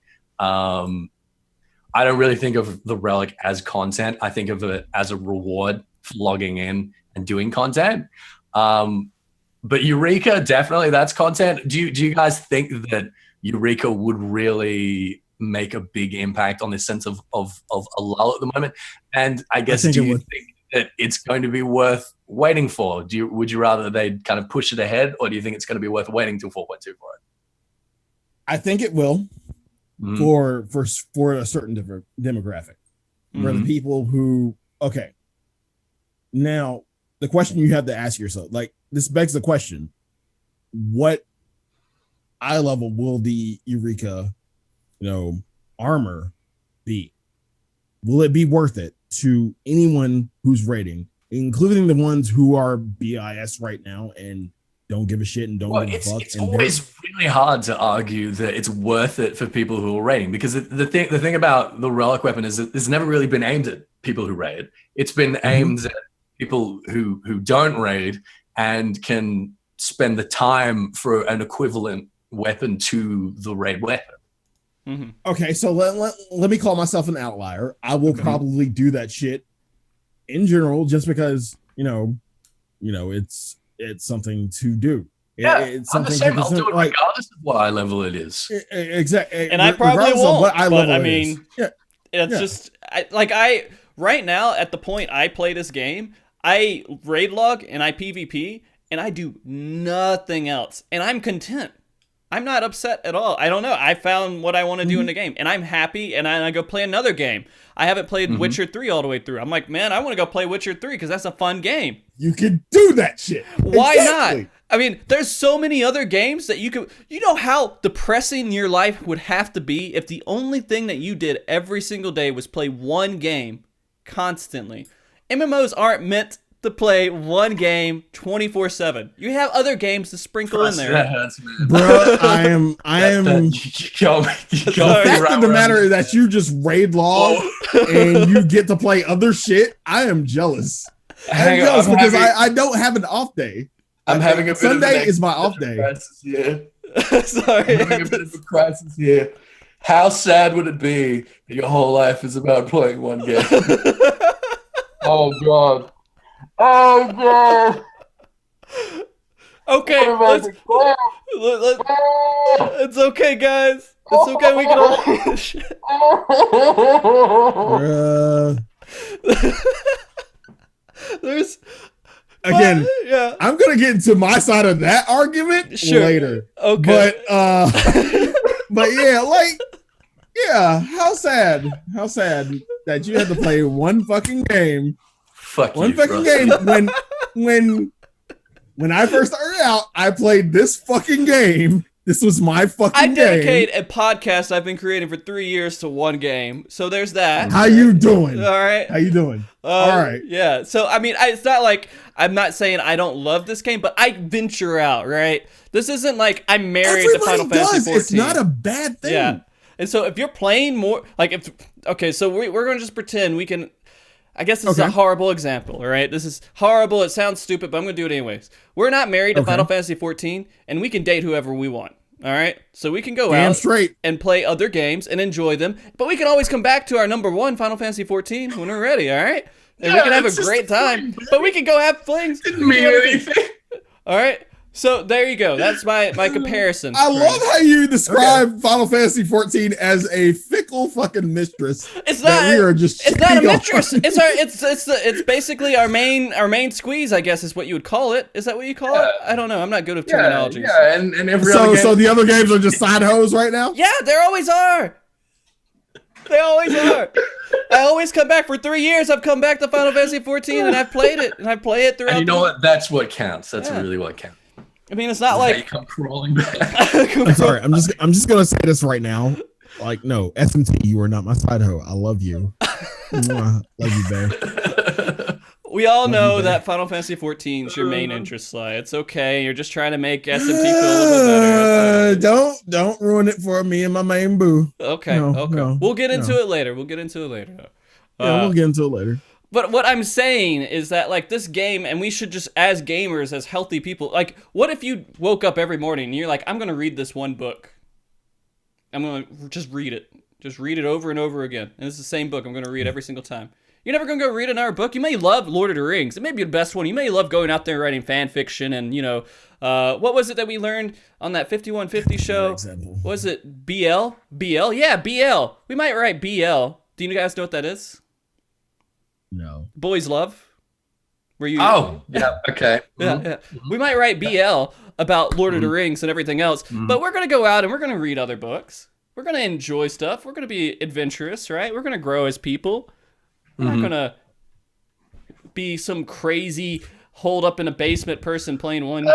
I don't really think of the relic as content. I think of it as a reward for logging in and doing content. But Eureka, definitely that's content. Do you guys think that Eureka would really make a big impact on this sense of a lull at the moment? And I guess, do you think that it's going to be worth waiting for? Would you rather they kind of push it ahead, or do you think it's going to be worth waiting till 4.2 for it? I think it will for a certain different demographic. For the people who, okay. Now, the question you have to ask yourself, like, this begs the question, what eye level will the Eureka, armor be? Will it be worth it to anyone who's raiding, including the ones who are BIS right now and don't give a shit and don't give a fuck? It's always really hard to argue that it's worth it for people who are raiding, because the thing about the relic weapon is that it's never really been aimed at people who raid. It's been aimed at people who don't raid and can spend the time for an equivalent weapon to the raid weapon. Okay, so let me call myself an outlier. I will probably do that shit in general, just because it's something to do. It's something I'm the same. I'll do it regardless of what eye level it is. Exactly, and I probably won't. But I mean, it's just right now at the point I play this game, I raid log and I PvP and I do nothing else, and I'm content. I'm not upset at all. I don't know. I found what I want to do in the game, and I'm happy, and I go play another game. I haven't played Witcher 3 all the way through. I'm like, man, I want to go play Witcher 3 because that's a fun game. You can do that shit. Why not? I mean, there's so many other games that you could... You know how depressing your life would have to be if the only thing that you did every single day was play one game constantly? MMOs aren't meant to play one game 24/7. You have other games to sprinkle in there. That hurts, man. Bro, I am. The fact of the matter is that you just raid log and you get to play other shit. I am jealous. I'm jealous because I don't have an off day. I'm having a bit Sunday is my off day. Sorry, I'm having a bit of a crisis here. How sad would it be that your whole life is about playing one game? Oh god. Oh god. Okay, it's okay, guys. It's okay. We can all. There's again. Yeah, I'm gonna get into my side of that argument later. Okay, but yeah, how sad that you had to play one fucking game. Game when I first started out, I played this fucking game. This was my fucking game. I dedicate a podcast I've been creating for 3 years to one game. So there's that. How you doing? All right. How you doing? All right. Yeah. So, I mean, it's not like I'm not saying I don't love this game, but I venture out, right? This isn't like I'm married to Final Fantasy 14. It's not a bad thing. Yeah. And so if you're playing more, so we're going to just pretend we can... I guess this is a horrible example, all right? This is horrible. It sounds stupid, but I'm going to do it anyways. We're not married to Final Fantasy 14, and we can date whoever we want, all right? So we can go out and play other games and enjoy them, but we can always come back to our number one, Final Fantasy 14, when we're ready, all right? And we can have a great time, but we can go have flings. Didn't mean anything. All right? So there you go. That's my comparison. I love how you describe Final Fantasy 14 as a fickle fucking mistress. It's not. It's not a mistress. It's basically our main squeeze, I guess, is what you would call it. Is that what you call it? I don't know. I'm not good with terminology. Yeah, and every other game. So the other games are just side hoes right now? Yeah, there always are. They always are. I always come back for 3 years. I've come back to Final Fantasy 14 and I've played it and I play it throughout. And you know what? That's what counts. That's really what counts. I mean, it's not like you come crawling back. I'm sorry. I'm just gonna say this right now. Like, no, SMT, you are not my side hoe. I love you. Love you, babe. We all know that Final Fantasy 14 is your main interest, Sly. It's okay. You're just trying to make SMT feel a little bit better. Don't ruin it for me and my main boo. Okay. No, we'll get into it later. We'll get into it later. We'll get into it later. But what I'm saying is that, like, this game, and we should just, as gamers, as healthy people, like, what if you woke up every morning and you're like, I'm going to read this one book. I'm going to just read it. Just read it over and over again. And it's the same book I'm going to read every single time. You're never going to go read another book. You may love Lord of the Rings. It may be the best one. You may love going out there and writing fan fiction and, what was it that we learned on that 5150 show? Was it BL? BL? Yeah, BL. We might write BL. Do you guys know what that is? No. Boys Love? Where you? Oh, yeah. Okay. Yeah. We might write BL about Lord of the Rings and everything else, but we're gonna go out and we're gonna read other books. We're gonna enjoy stuff. We're gonna be adventurous, right? We're gonna grow as people. We're not gonna be some crazy holed up in a basement person playing one.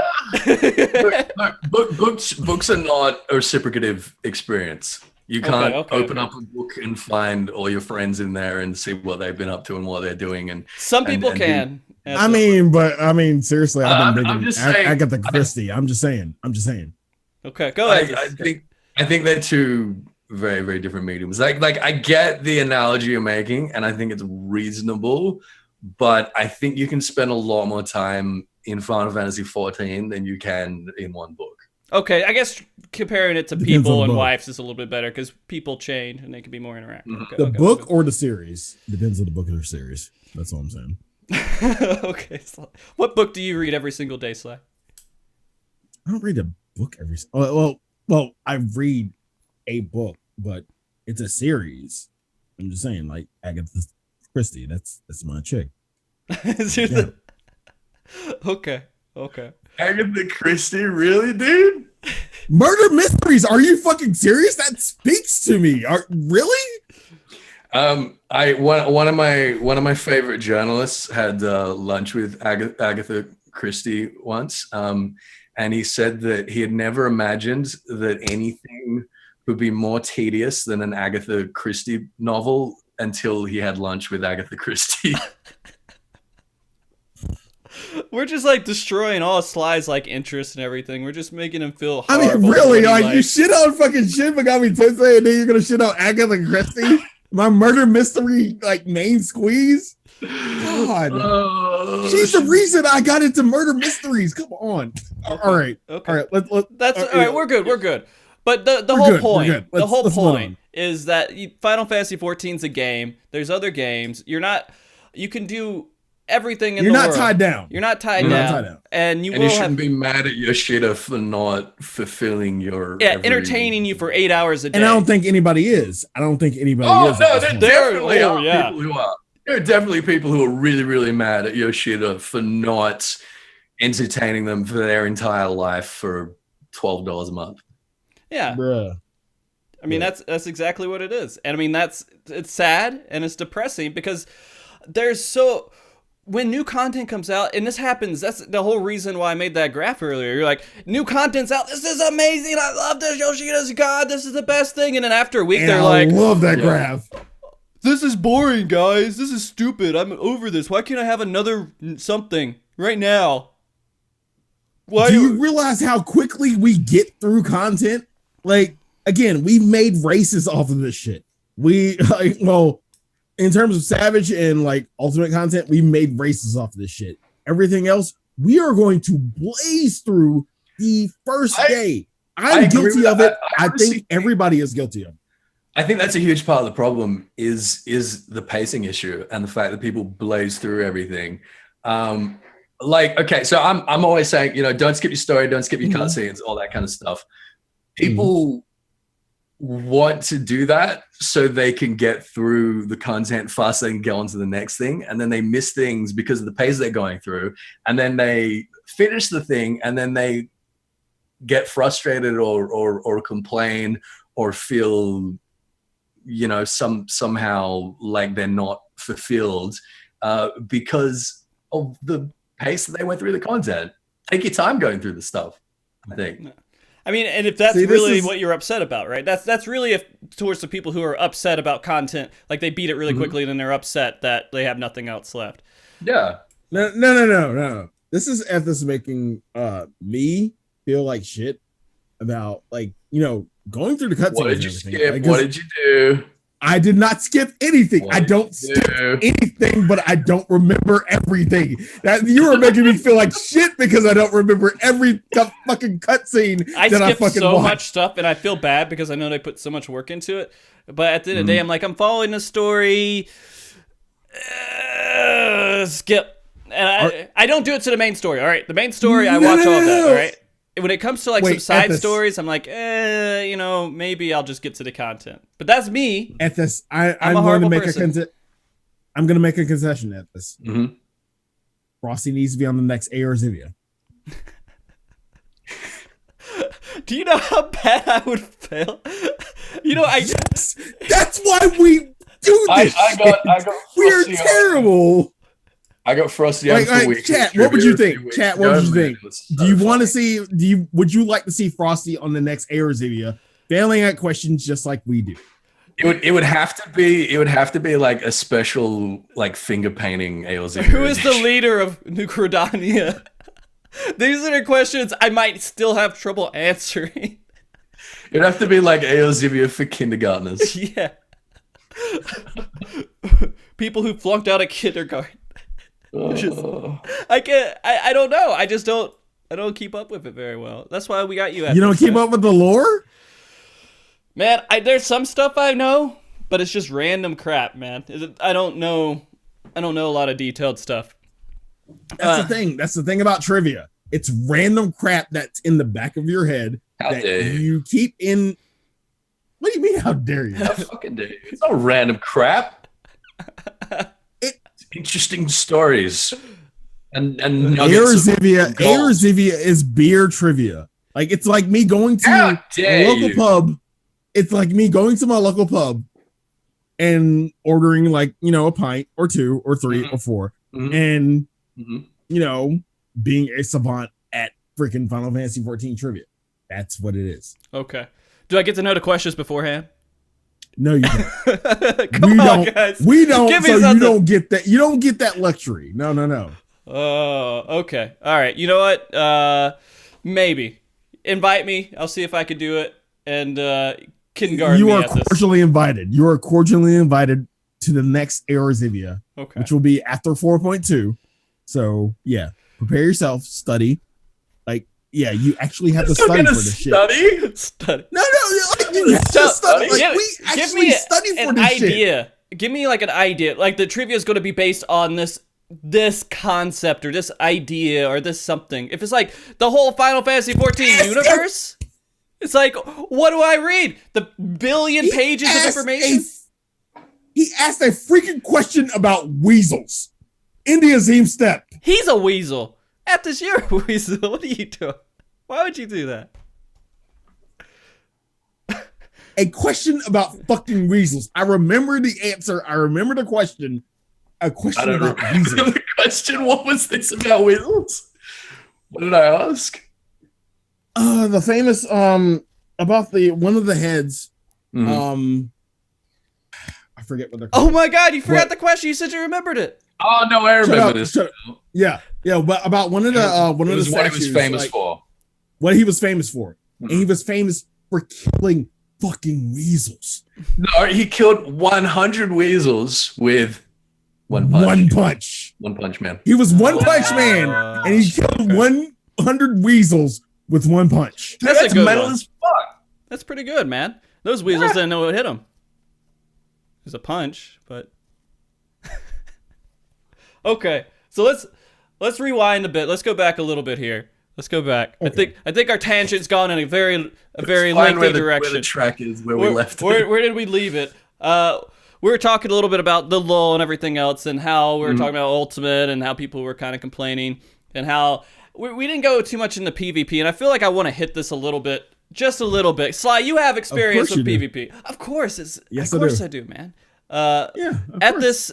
Books are not a reciprocative experience. You can't open up a book and find all your friends in there and see what they've been up to and what they're doing. And some people can. I mean, seriously, I've been thinking Agatha Christie. I'm just saying. Okay, go ahead. I think they're two very, very different mediums. Like I get the analogy you're making, and I think it's reasonable, but I think you can spend a lot more time in Final Fantasy 14 than you can in one book. Okay, I guess comparing it to people and wives is a little bit better because people change and they can be more interactive. Okay, the book or the series depends on the book or the series. That's all I'm saying. Okay, so what book do you read every single day, Sly? I don't read a book every. Well, I read a book, but it's a series. I'm just saying, like Agatha Christie. That's my chick. Yeah. Okay. Agatha Christie, really, dude? Murder mysteries? Are you fucking serious? That speaks to me. Really? One of my favorite journalists had lunch with Agatha Christie once, and he said that he had never imagined that anything would be more tedious than an Agatha Christie novel until he had lunch with Agatha Christie. We're just like destroying all Sly's like interest and everything. We're just making him feel horrible. I mean, really, like you shit on fucking shit Megami Tensei, and then you're gonna shit on Agatha Christie, my murder mystery like main squeeze. God, she's the reason I got into murder mysteries. Come on. Okay. All right. Let's. That's all right. We're good. But the whole point, the whole point is that Final Fantasy 14 is a game. There's other games. You can do everything in the world. You're not tied down. And you shouldn't be mad at Yoshida for not fulfilling your entertaining you for 8 hours a day. And I don't think anybody is. No, there definitely are people who are. There are definitely people who are really, really mad at Yoshida for not entertaining them for their entire life for $12 a month. Yeah. Bruh. I mean, that's exactly what it is. And I mean, it's sad and it's depressing because when new content comes out, and this happens, that's the whole reason why I made that graph earlier. You're like, new content's out. This is amazing. I love this. Yoshida's God. This is the best thing. And then after a week, they're like, I love that graph. This is boring, guys. This is stupid. I'm over this. Why can't I have another something right now? Do you realize how quickly we get through content? Like, again, we made races off of this shit. In terms of Savage and like Ultimate content, we made races off of this shit. Everything else, we are going to blaze through the first day. I'm guilty of it. I think everybody is guilty of it. I think that's a huge part of the problem is the pacing issue and the fact that people blaze through everything. So I'm always saying, don't skip your story, don't skip your cutscenes, all that kind of stuff. People want to do that so they can get through the content faster and go on to the next thing, and then they miss things because of the pace they're going through, and then they finish the thing and then they get frustrated or complain or feel somehow like they're not fulfilled because of the pace that they went through the content. Take your time going through the stuff, I think. I mean, and if that's really what you're upset about, right? That's really towards the people who are upset about content, like they beat it really quickly and then they're upset that they have nothing else left. Yeah. No. This is Ethys making me feel like shit about going through the cutscenes. What did you skip? What did you do? I did not skip anything. I don't skip anything, but I don't remember everything. That you were making me feel like shit because I don't remember every fucking cutscene. I skip so much stuff, and I feel bad because I know they put so much work into it. But at the end of the day, I'm like, I'm following the story. Skip. And I don't do it to the main story. All right, the main story, I watch all of that. All right. When it comes to some side stories, I'm like, maybe I'll just get to the content. But that's me. I'm going to make I'm going to make a concession at this. Frosty needs to be on the next Aerzivia. Do you know how bad I would fail? You know, Yes, that's why we do this. I got We're Frosty terrible. I got Frosty on for week. Chat, what would you think? Chat, what would you think? Do you want to see? Would you like to see Frosty on the next Aerzivia, failing at questions just like we do? It would have to be like a special like finger painting Aerzivia. Who is the leader of New Caledonia? These are the questions I might still have trouble answering. It'd have to be like Aerzivia for kindergartners. Yeah. People who flunked out of kindergarten. I don't know. I don't keep up with it very well. That's why we got you at You don't keep up with the lore? Man, there's some stuff I know, but it's just random crap, man. I don't know a lot of detailed stuff. That's the thing. That's the thing about trivia. It's random crap that's in the back of your head that you keep in. What do you mean? How dare you? How fucking dare you? It's not random crap. Interesting stories. And Aerzivia is beer trivia. Like it's like me going to a local pub. It's like me going to my local pub and ordering like, a pint or two or three or four and being a savant at freaking Final Fantasy 14 trivia. That's what it is. Okay. Do I get to know the questions beforehand? No, you don't. Come on, guys. We don't. So something. You don't get that. You don't get that luxury. No. Oh, okay. All right. You know what? Maybe invite me. I'll see if I can do it. And kindergarten. You are cordially invited. You are cordially invited to the next Aerzivia, which will be after 4.2. So yeah, prepare yourself. Study. Yeah, you actually have to study for this shit. Study. No, you have to study. We actually study for this idea. Shit. Give me like an idea. Like the trivia is going to be based on this concept or this idea or this something. If it's like the whole Final Fantasy 14 universe, it's like, what do I read? The billion pages of information? He asked a freaking question about weasels. India's Zim Step. He's a weasel. Ethys, you're a weasel. What are you doing? Why would you do that? A question about fucking weasels. I remember the answer. I remember the question. A question about weasels. The question, what was this about weasels? What did I ask? The famous about one of the heads. I forget what they're called. Oh my god, you forgot the question. You said you remembered it. Oh no, I remember this. Yeah, but about one of the statues, what he was famous for. What he was famous for, and he was famous for killing fucking weasels. No, he killed 100 weasels with one punch. One punch man. He was One Punch Man, and he killed 100 weasels with one punch. That's a good metal one. as fuck. That's pretty good, man. Those weasels didn't know what hit them. It was a punch, but okay. So let's rewind a bit. Let's go back a little bit here. Let's go back. Okay. I think our tangent's gone in a very lengthy direction. Where the track is, where we left it. Where did we leave it? We were talking a little bit about the lull and everything else, and how we were talking about Ultimate, and how people were kind of complaining, and how we didn't go too much into PvP. And I feel like I want to hit this a little bit, just a little bit. Sly, you have experience with PvP. Of course, I do, man. Ethys,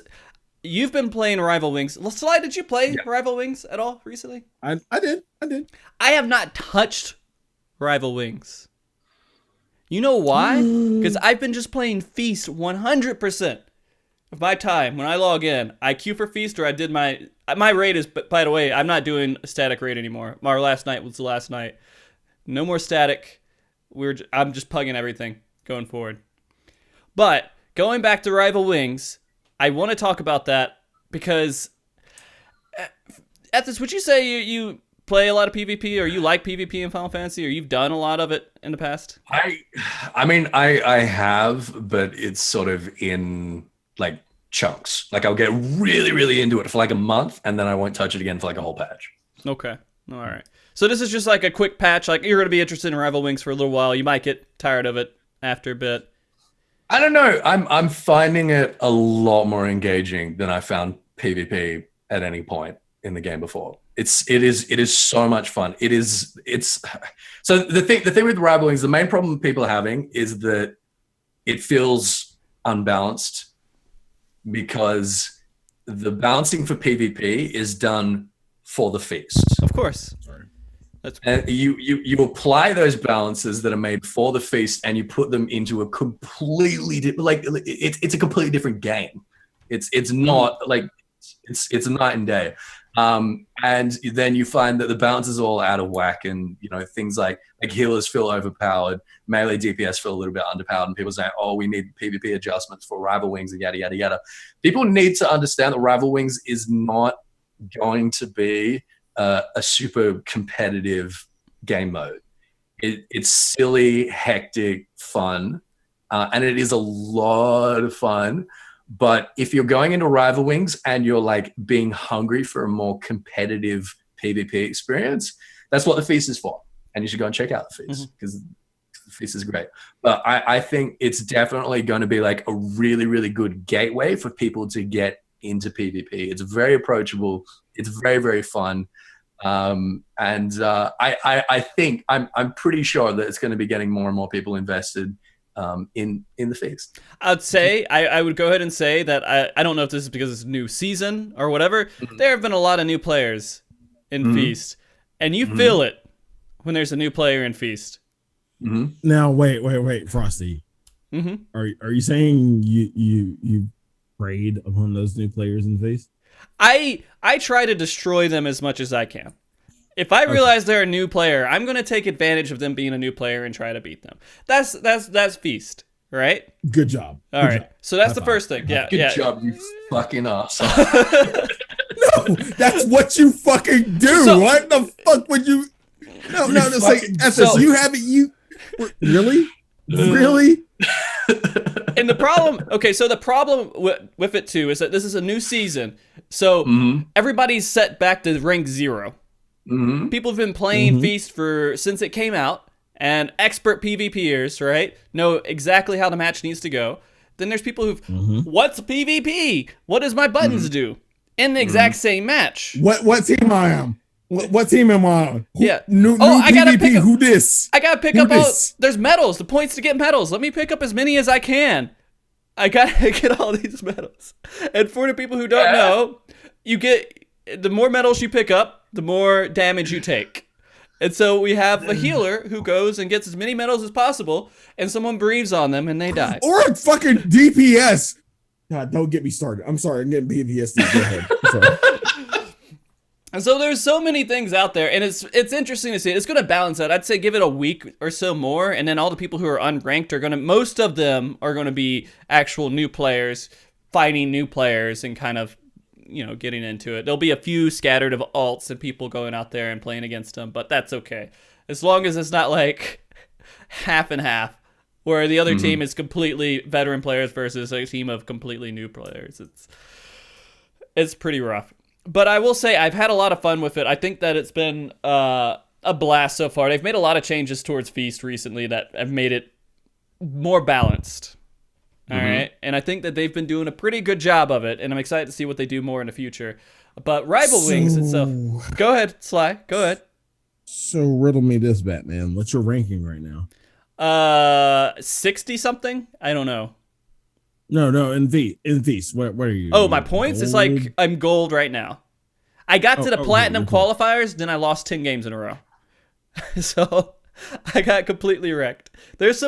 you've been playing Rival Wings. Sly, did you play Rival Wings at all recently? I did. I have not touched Rival Wings. You know why? Because I've been just playing Feast 100% of my time. When I log in, I queue for Feast, or I did my raid is, by the way, I'm not doing a static raid anymore. Our last night was the last night. No more static. I'm just pugging everything going forward. But going back to Rival Wings, I want to talk about that because, Ethys, would you say you play a lot of PvP, or you like PvP in Final Fantasy, or you've done a lot of it in the past? I mean, I have, but it's sort of in like chunks. Like I'll get really, really into it for like a month, and then I won't touch it again for like a whole patch. Okay. All right. So this is just like a quick patch. Like you're going to be interested in Rival Wings for a little while. You might get tired of it after a bit. I don't know. I'm finding it a lot more engaging than I found PvP at any point. in the game before. It is so much fun. It's so the thing with Rival Wings, the main problem people are having is that it feels unbalanced because the balancing for PvP is done for the feast. Of course. Sorry. And you apply those balances that are made for the feast, and you put them into a completely it's a completely different game. It's not like it's night and day. And then you find that the balance is all out of whack, and things like healers feel overpowered, melee DPS feel a little bit underpowered, and people say, "Oh, we need PvP adjustments for Rival Wings," and yada yada yada. People need to understand that Rival Wings is not going to be a super competitive game mode. It's silly, hectic fun, and it is a lot of fun. But if you're going into Rival Wings and you're like being hungry for a more competitive PvP experience, that's what the Feast is for. And you should go and check out the Feast because the Feast is great. But I think it's definitely going to be like a really, really good gateway for people to get into PvP. It's very approachable. It's very, very fun. I think I'm pretty sure that it's going to be getting more and more people invested in the Feast. I'd say I would go ahead and say that I don't know if this is because it's a new season or whatever. There have been a lot of new players in Feast, and you feel it when there's a new player in Feast. Now wait, Frosty. Are you saying you preyed upon those new players in Feast? I try to destroy them as much as I can. If I realize they're a new player, I'm going to take advantage of them being a new player and try to beat them. That's Feast, right? Good job. All right. So that's the first thing. Yeah. Good job, you fucking asshole. No, that's what you fucking do. So, what the fuck would you? No. Say, Ethys, you haven't. You really? And the problem, so the problem with it too is that this is a new season. So everybody's set back to rank 0. People have been playing Feast since it came out, and expert PvPers, right, know exactly how the match needs to go. Then there's people who've, what's PvP? What does my buttons do? In the exact same match. What team I am? What team am I on? New I gotta PvP, pick up. Who this? I gotta pick up all. There's medals. The points to get medals. Let me pick up as many as I can. I gotta get all these medals. And for the people who don't know, you get the more medals you pick up, the more damage you take. And so we have a healer who goes and gets as many medals as possible, and someone breathes on them and they die. Or a fucking DPS. God, don't get me started. I'm sorry, I'm getting PTSD. Go ahead. I'm sorry. And so there's so many things out there, and it's interesting to see. It's going to balance out. I'd say give it a week or so more, and then all the people who are unranked most of them are going to be actual new players fighting new players and kind of, getting into it. There'll be a few scattered of alts and people going out there and playing against them, but that's okay. As long as it's not like half and half, where the other team is completely veteran players versus a team of completely new players. It's pretty rough. But I will say I've had a lot of fun with it. I think that it's been a blast so far. They've made a lot of changes towards Feast recently that have made it more balanced. All right. And I think that they've been doing a pretty good job of it, and I'm excited to see what they do more in the future. But Rival Wings itself. Go ahead, Sly. Go ahead. So riddle me this, Batman. What's your ranking right now? 60 something? I don't know. No, in Feast. What are you? Oh, my points is like I'm gold right now. I got to the platinum qualifiers, then I lost 10 games in a row. So I got completely wrecked. There's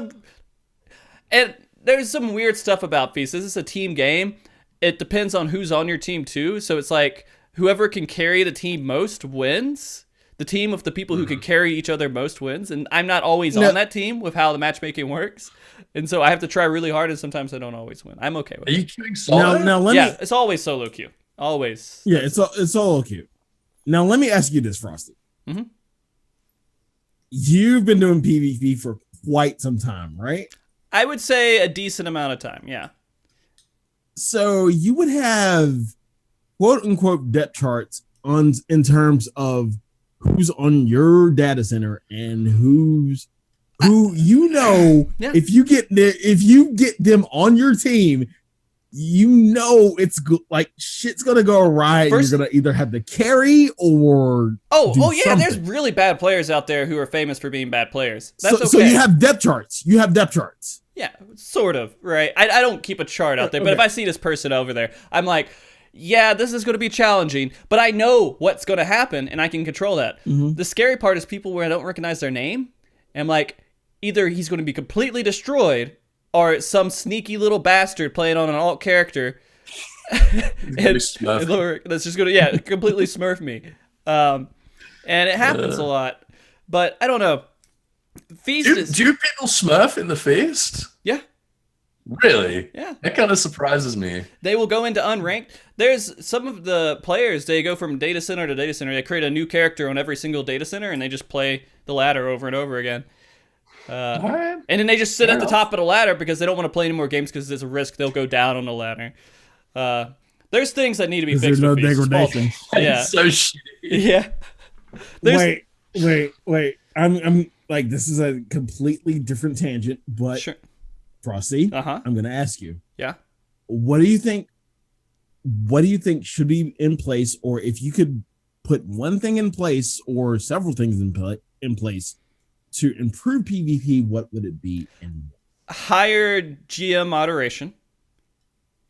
some weird stuff about Feast. This is a team game. It depends on who's on your team too. So it's like whoever can carry the team most wins. The team of the people who can carry each other most wins. And I'm not always on that team with how the matchmatching works. And so I have to try really hard, and sometimes I don't always win. I'm okay with it. Are you queuing solo? Now it's always solo queue. Always. Yeah, it's solo queue. Now let me ask you this, Frosty. You've been doing PvP for quite some time, right? I would say a decent amount of time, yeah. So you would have quote unquote depth charts in terms of who's on your data center and who if you get them on your team, you know it's like shit's gonna go awry. First, you're gonna either have to carry or do yeah. something. There's really bad players out there who are famous for being bad players. That's okay. So you have depth charts. Yeah, sort of, right? I don't keep a chart out there, but if I see this person over there, I'm like, yeah, this is going to be challenging, but I know what's going to happen, and I can control that. Mm-hmm. The scary part is people where I don't recognize their name, and I'm like, either he's going to be completely destroyed, or some sneaky little bastard playing on an alt character that's just going to, completely smurf me. And it happens a lot, but I don't know. Feast do people smurf in the Feast? Yeah. Really? Yeah. That kind of surprises me. They will go into unranked. There's some of the players, they go from data center to data center. They create a new character on every single data center, and they just play the ladder over and over again. And then they just sit at the top of the ladder because they don't want to play any more games because there's a risk they'll go down on the ladder. There's things that need to be fixed. There's no with degradation. Yeah. So shitty. Yeah. Wait. I'm like, this is a completely different tangent, but sure. Frosty, I'm going to ask you. Yeah. What do you think should be in place, or if you could put one thing in place or several things in place to improve PvP, what would it be? And higher GM moderation.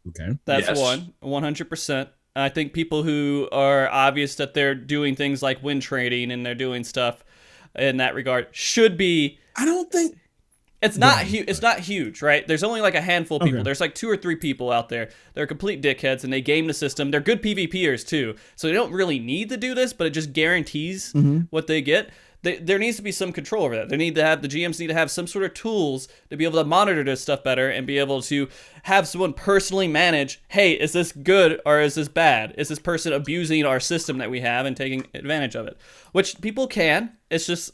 Okay. That's one, 100%. I think people who are obvious that they're doing things like win trading and they're doing stuff in that regard should be. I don't think it's not it's not huge, right? There's only like a handful of people. Okay. There's like 2 or 3 people out there. They're complete dickheads and they game the system. They're good PvPers too, so they don't really need to do this, but it just guarantees what they get. There needs to be some control over that. The GMs need to have some sort of tools to be able to monitor this stuff better and be able to have someone personally manage, hey, is this good or is this bad? Is this person abusing our system that we have and taking advantage of it? Which people can. It's just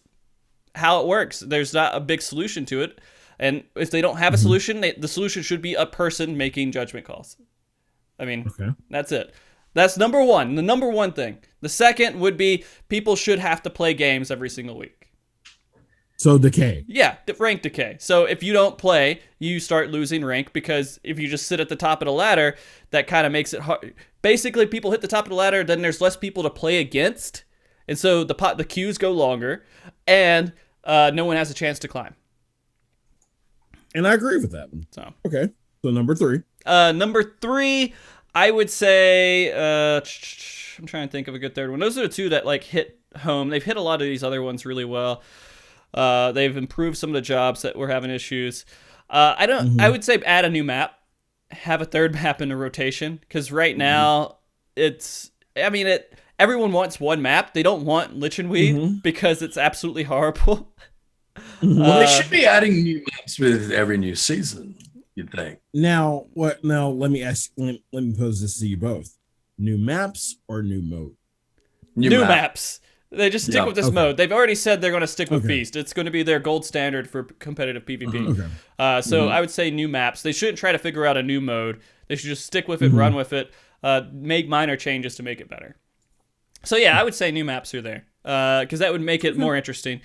how it works. There's not a big solution to it. And if they don't have a solution, the solution should be a person making judgment calls. I mean, That's it. That's number one, the number one thing. The second would be people should have to play games every single week. So decay. Yeah, rank decay. So if you don't play, you start losing rank because if you just sit at the top of the ladder, that kind of makes it hard. Basically, people hit the top of the ladder, then there's less people to play against. And so the queues go longer, and no one has a chance to climb. And I agree with that one. So okay. So number 3. Number 3, I would say, I'm trying to think of a good third one. Those are the 2 that like hit home. They've hit a lot of these other ones really well. They've improved some of the jobs that were having issues. I would say add a new map, have a third map in the rotation, because right now everyone wants one map. They don't want Lich and Weed because it's absolutely horrible. Well, they should be adding new maps with every new season, you'd think. Now, let me ask. Let me pose this to you both: new maps or new mode? New maps. They just stick with this mode. They've already said they're going to stick with Feast. It's going to be their gold standard for competitive PvP. I would say new maps. They shouldn't try to figure out a new mode. They should just stick with it, run with it, make minor changes to make it better. So yeah, I would say new maps are there because that would make it more interesting.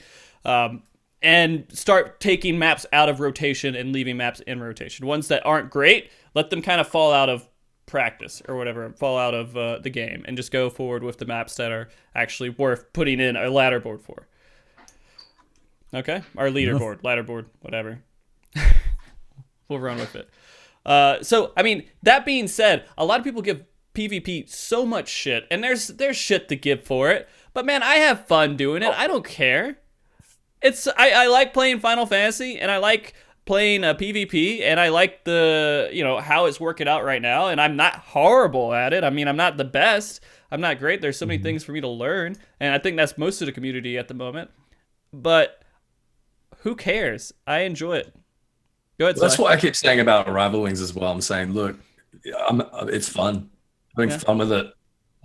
And start taking maps out of rotation and leaving maps in rotation. Ones that aren't great, let them kind of fall out of practice or whatever, fall out of the game, and just go forward with the maps that are actually worth putting in a ladder board for. Okay? Our leaderboard, ladder board, whatever. We'll run with it. That being said, a lot of people give PvP so much shit, and there's shit to give for it, but man, I have fun doing it. I don't care. I like playing Final Fantasy, and I like playing PvP, and I like how it's working out right now, and I'm not horrible at it. I mean, I'm not the best. I'm not great. There's so many things for me to learn, and I think that's most of the community at the moment. But who cares? I enjoy it. Go ahead, That's what I keep saying about Rival Wings as well. I'm saying, look, it's fun. Having fun with it.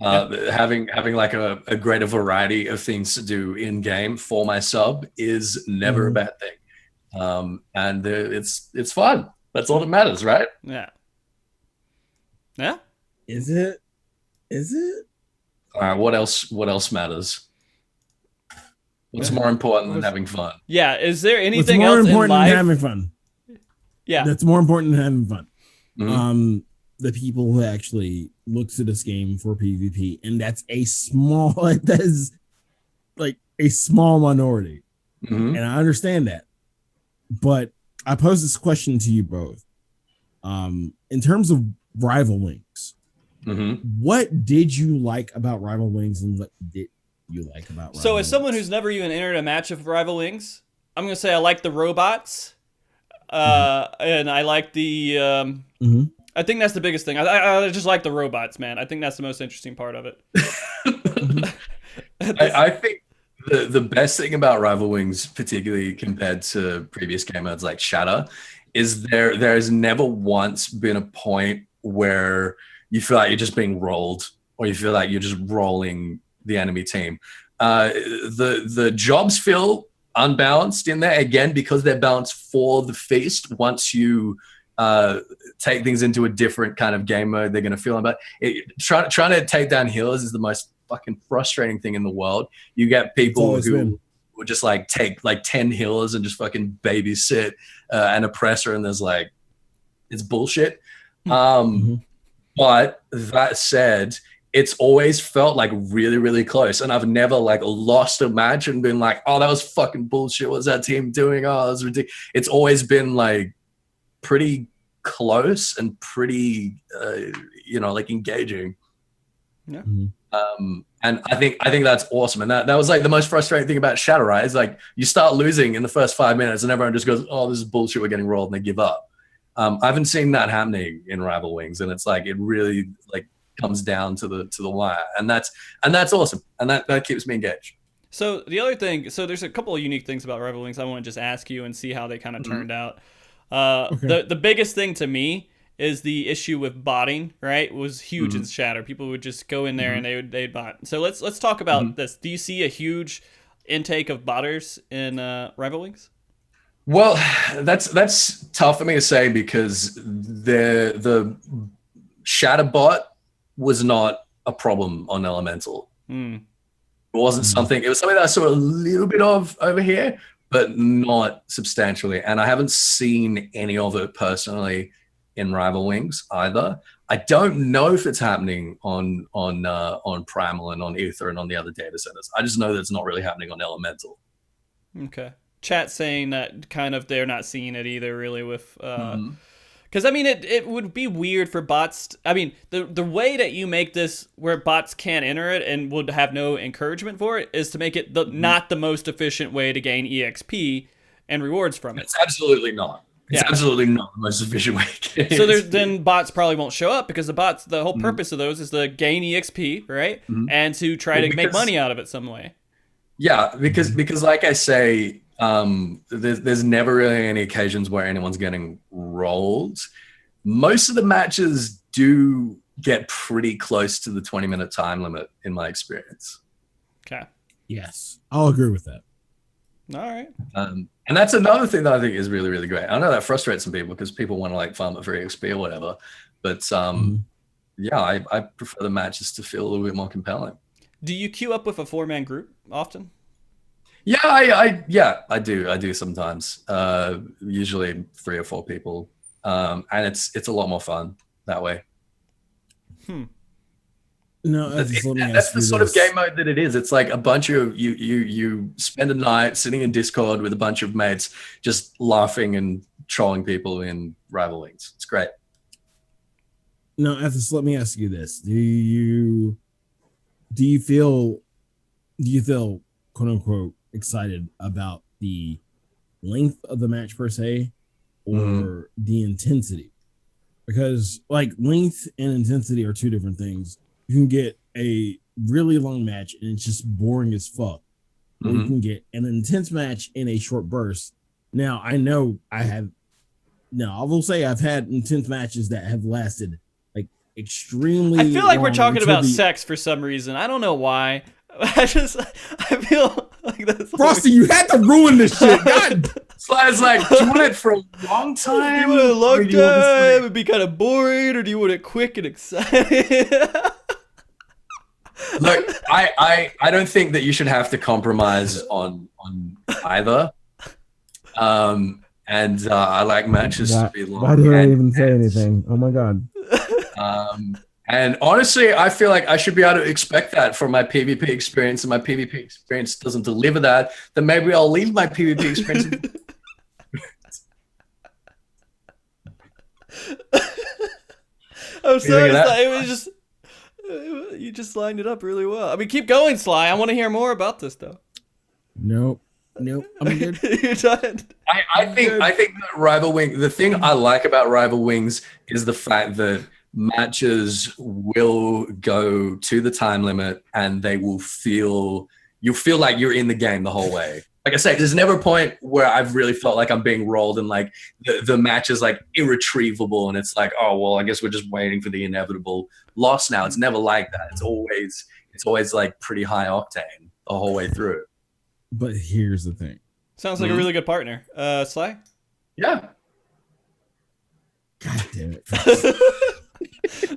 Having like a greater variety of things to do in game for my sub is never a bad thing, and it's fun. That's all that matters, right? Yeah. Is it? All right. What else matters? What's more important than having fun? Yeah. Is there anything else in life? Than having fun? Yeah. That's more important than having fun. the people who actually look to this game for PvP, and that's a small that is like a small minority. Mhm. And I understand that. But I pose this question to you both. In terms of Rival Wings, Mhm. what did you like about Rival Wings and what did you like about Rival So, as Wings? someone who's never even entered a match of Rival Wings, I'm gonna say I like the robots, and I like the. Mhm. I think that's the biggest thing. I just like the robots, man. I think that's the most interesting part of it. I think the best thing about Rival Wings, particularly compared to previous game modes like Shatter, is there has never once been a point where you feel like you're just being rolled or you feel like you're just rolling the enemy team. The jobs feel unbalanced in there, again, because they're balanced for the feast. Once you take things into a different kind of game mode, they're going to feel unbalanced. Trying to take down healers is the most fucking frustrating thing in the world. You get people who would just like take like 10 healers and just fucking babysit an oppressor, and there's like, it's bullshit. But that said, it's always felt like really, really close. And I've never like lost a match and been like, oh, that was fucking bullshit. What's that team doing? Oh, that was ridiculous. It's always been like pretty close and pretty, like engaging. Yeah. And I think that's awesome. And that was like the most frustrating thing about Shadow, right? It's like you start losing in the first 5 minutes and everyone just goes, oh, this is bullshit, we're getting rolled, and they give up. I haven't seen that happening in Rival Wings, and it's like it really like comes down to the wire, and that's awesome, and that keeps me engaged. So the other thing, so there's a couple of unique things about Rival Wings. I want to just ask you and see how they kind of turned out. The biggest thing to me is the issue with botting. Right, it was huge in Shatter. People would just go in there and they'd bot. So let's talk about this. Do you see a huge intake of botters in Rival Wings? Well, that's tough for me to say because the Shatter bot was not a problem on Elemental. It wasn't something. It was something that I saw a little bit of over here, but not substantially. And I haven't seen any of it personally in Rival Wings either. I don't know if it's happening on Primal and on Ether and on the other data centers. I just know that it's not really happening on Elemental. Okay. Chat saying that kind of they're not seeing it either, really, with because I mean it would be weird for bots. I mean the way that you make this where bots can't enter it and would have no encouragement for it is to make it not the most efficient way to gain EXP and rewards from it. It's absolutely not. It's absolutely not the most efficient way to get So then bots probably won't show up because the whole purpose of those is to gain EXP, right? And to try to make money out of it some way. Yeah, because like I say, there's never really any occasions where anyone's getting rolled. Most of the matches do get pretty close to the 20-minute time limit in my experience. Okay. Yes, I'll agree with that. All right. And that's another thing that I think is really, really great. I know that frustrates some people because people want to like farm it for EXP or whatever. But I prefer the matches to feel a little bit more compelling. Do you queue up with a 4-man group often? Yeah, I do sometimes. Usually 3 or 4 people, and it's a lot more fun that way. No, that's the sort of game mode that it is. It's like a bunch of you spend a night sitting in Discord with a bunch of mates, just laughing and trolling people in Rival Wings. It's great. No, Ethys, let me ask you this: Do you feel quote unquote excited about the length of the match per se, or the intensity? Because like length and intensity are two different things. You can get a really long match and it's just boring as fuck, or you can get an intense match in a short burst. Now I will say I've had intense matches that have lasted like extremely. I feel like we're long talking until about sex for some reason. I don't know why. I feel like that's Frosty, you had to ruin this shit. God. Sly's like, do you want it for a long time? Do you want it a long time? It would be kind of boring, or do you want it quick and exciting? Look, I don't think that you should have to compromise on either. And I like matches to be long. Why did I even say anything? Oh my god. And honestly, I feel like I should be able to expect that from my PvP experience, and my PvP experience doesn't deliver that, then maybe I'll leave my PvP experience. I'm sorry, Sly. It was just you just lined it up really well. I mean, keep going, Sly. I want to hear more about this, though. Nope. I'm good. You're done. I think that Rival Wing. The thing I like about Rival Wings is the fact that matches will go to the time limit, and you'll feel like you're in the game the whole way. Like I say, there's never a point where I've really felt like I'm being rolled and like the match is like irretrievable and it's like, oh, well, I guess we're just waiting for the inevitable loss now. It's never like that. It's always like pretty high octane the whole way through. But here's the thing. Sounds like a really good partner. Sly? Yeah. God damn it.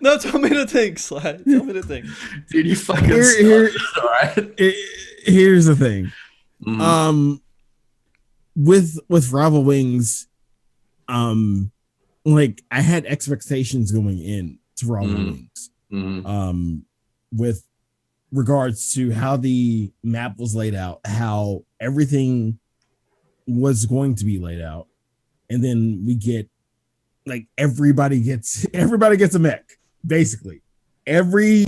No, tell me to think, Sly. Tell me to think. Dude, you fucking all right. Here's the thing. With Rival Wings, like I had expectations going in to Rival Wings, with regards to how the map was laid out, how everything was going to be laid out, and then we get like everybody gets a mech, basically. Every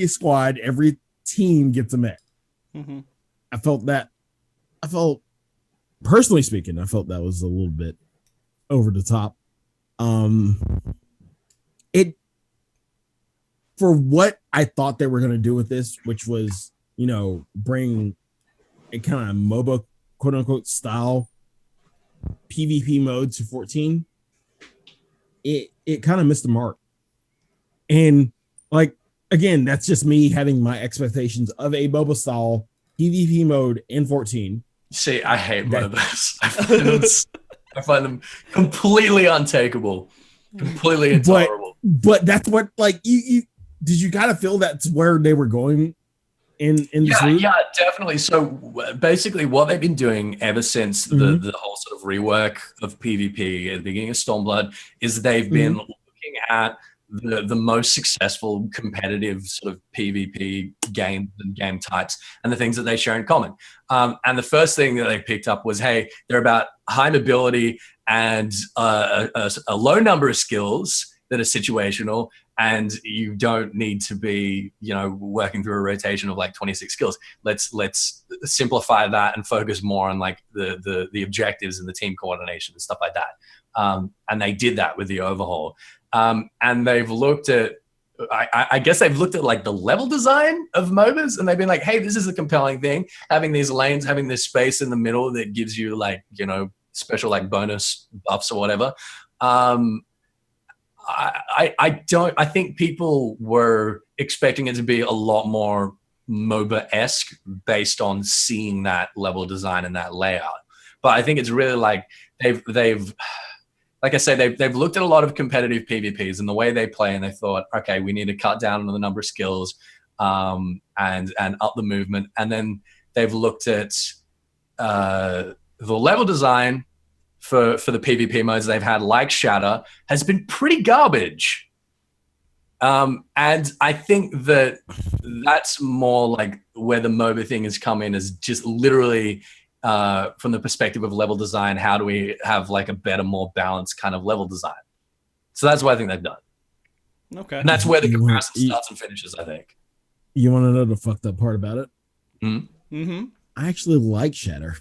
squad, every team gets a mech. I felt, personally speaking, I felt that was a little bit over the top. It, for what I thought they were going to do with this, which was, bring a kind of MOBA quote unquote style PvP mode to 14, it kind of missed the mark. And like, again, that's just me having my expectations of a MOBA style PvP mode in 14. See, I hate MOBAs. I find them completely untakeable, completely intolerable. But that's what, like, you gotta feel that's where they were going in this route? Yeah, definitely. So basically what they've been doing ever since the whole sort of rework of PvP at the beginning of Stormblood is they've been looking at the most successful competitive sort of PvP games and game types and the things that they share in common. And the first thing that they picked up was, hey, they're about high mobility and a low number of skills that are situational, and you don't need to be, working through a rotation of like 26 skills. Let's simplify that and focus more on like the objectives and the team coordination and stuff like that. And they did that with the overhaul. And they've looked at, I guess they've looked at like the level design of MOBAs, and they've been like, hey, this is a compelling thing. Having these lanes, having this space in the middle that gives you like, special like bonus buffs or whatever. I think people were expecting it to be a lot more MOBA-esque based on seeing that level design and that layout. But I think it's really like they've like I said, they've looked at a lot of competitive PvPs and the way they play, and they thought, okay, we need to cut down on the number of skills and up the movement. And then they've looked at the level design for the PvP modes they've had, like Shatter, has been pretty garbage. And I think that's more like where the MOBA thing has come in, is just literally from the perspective of level design, how do we have like a better, more balanced kind of level design? So that's what I think they've done. Okay. And that's where the comparison starts and finishes, I think. You want to know the fucked up part about it? Mm-hmm. I actually like Shatter.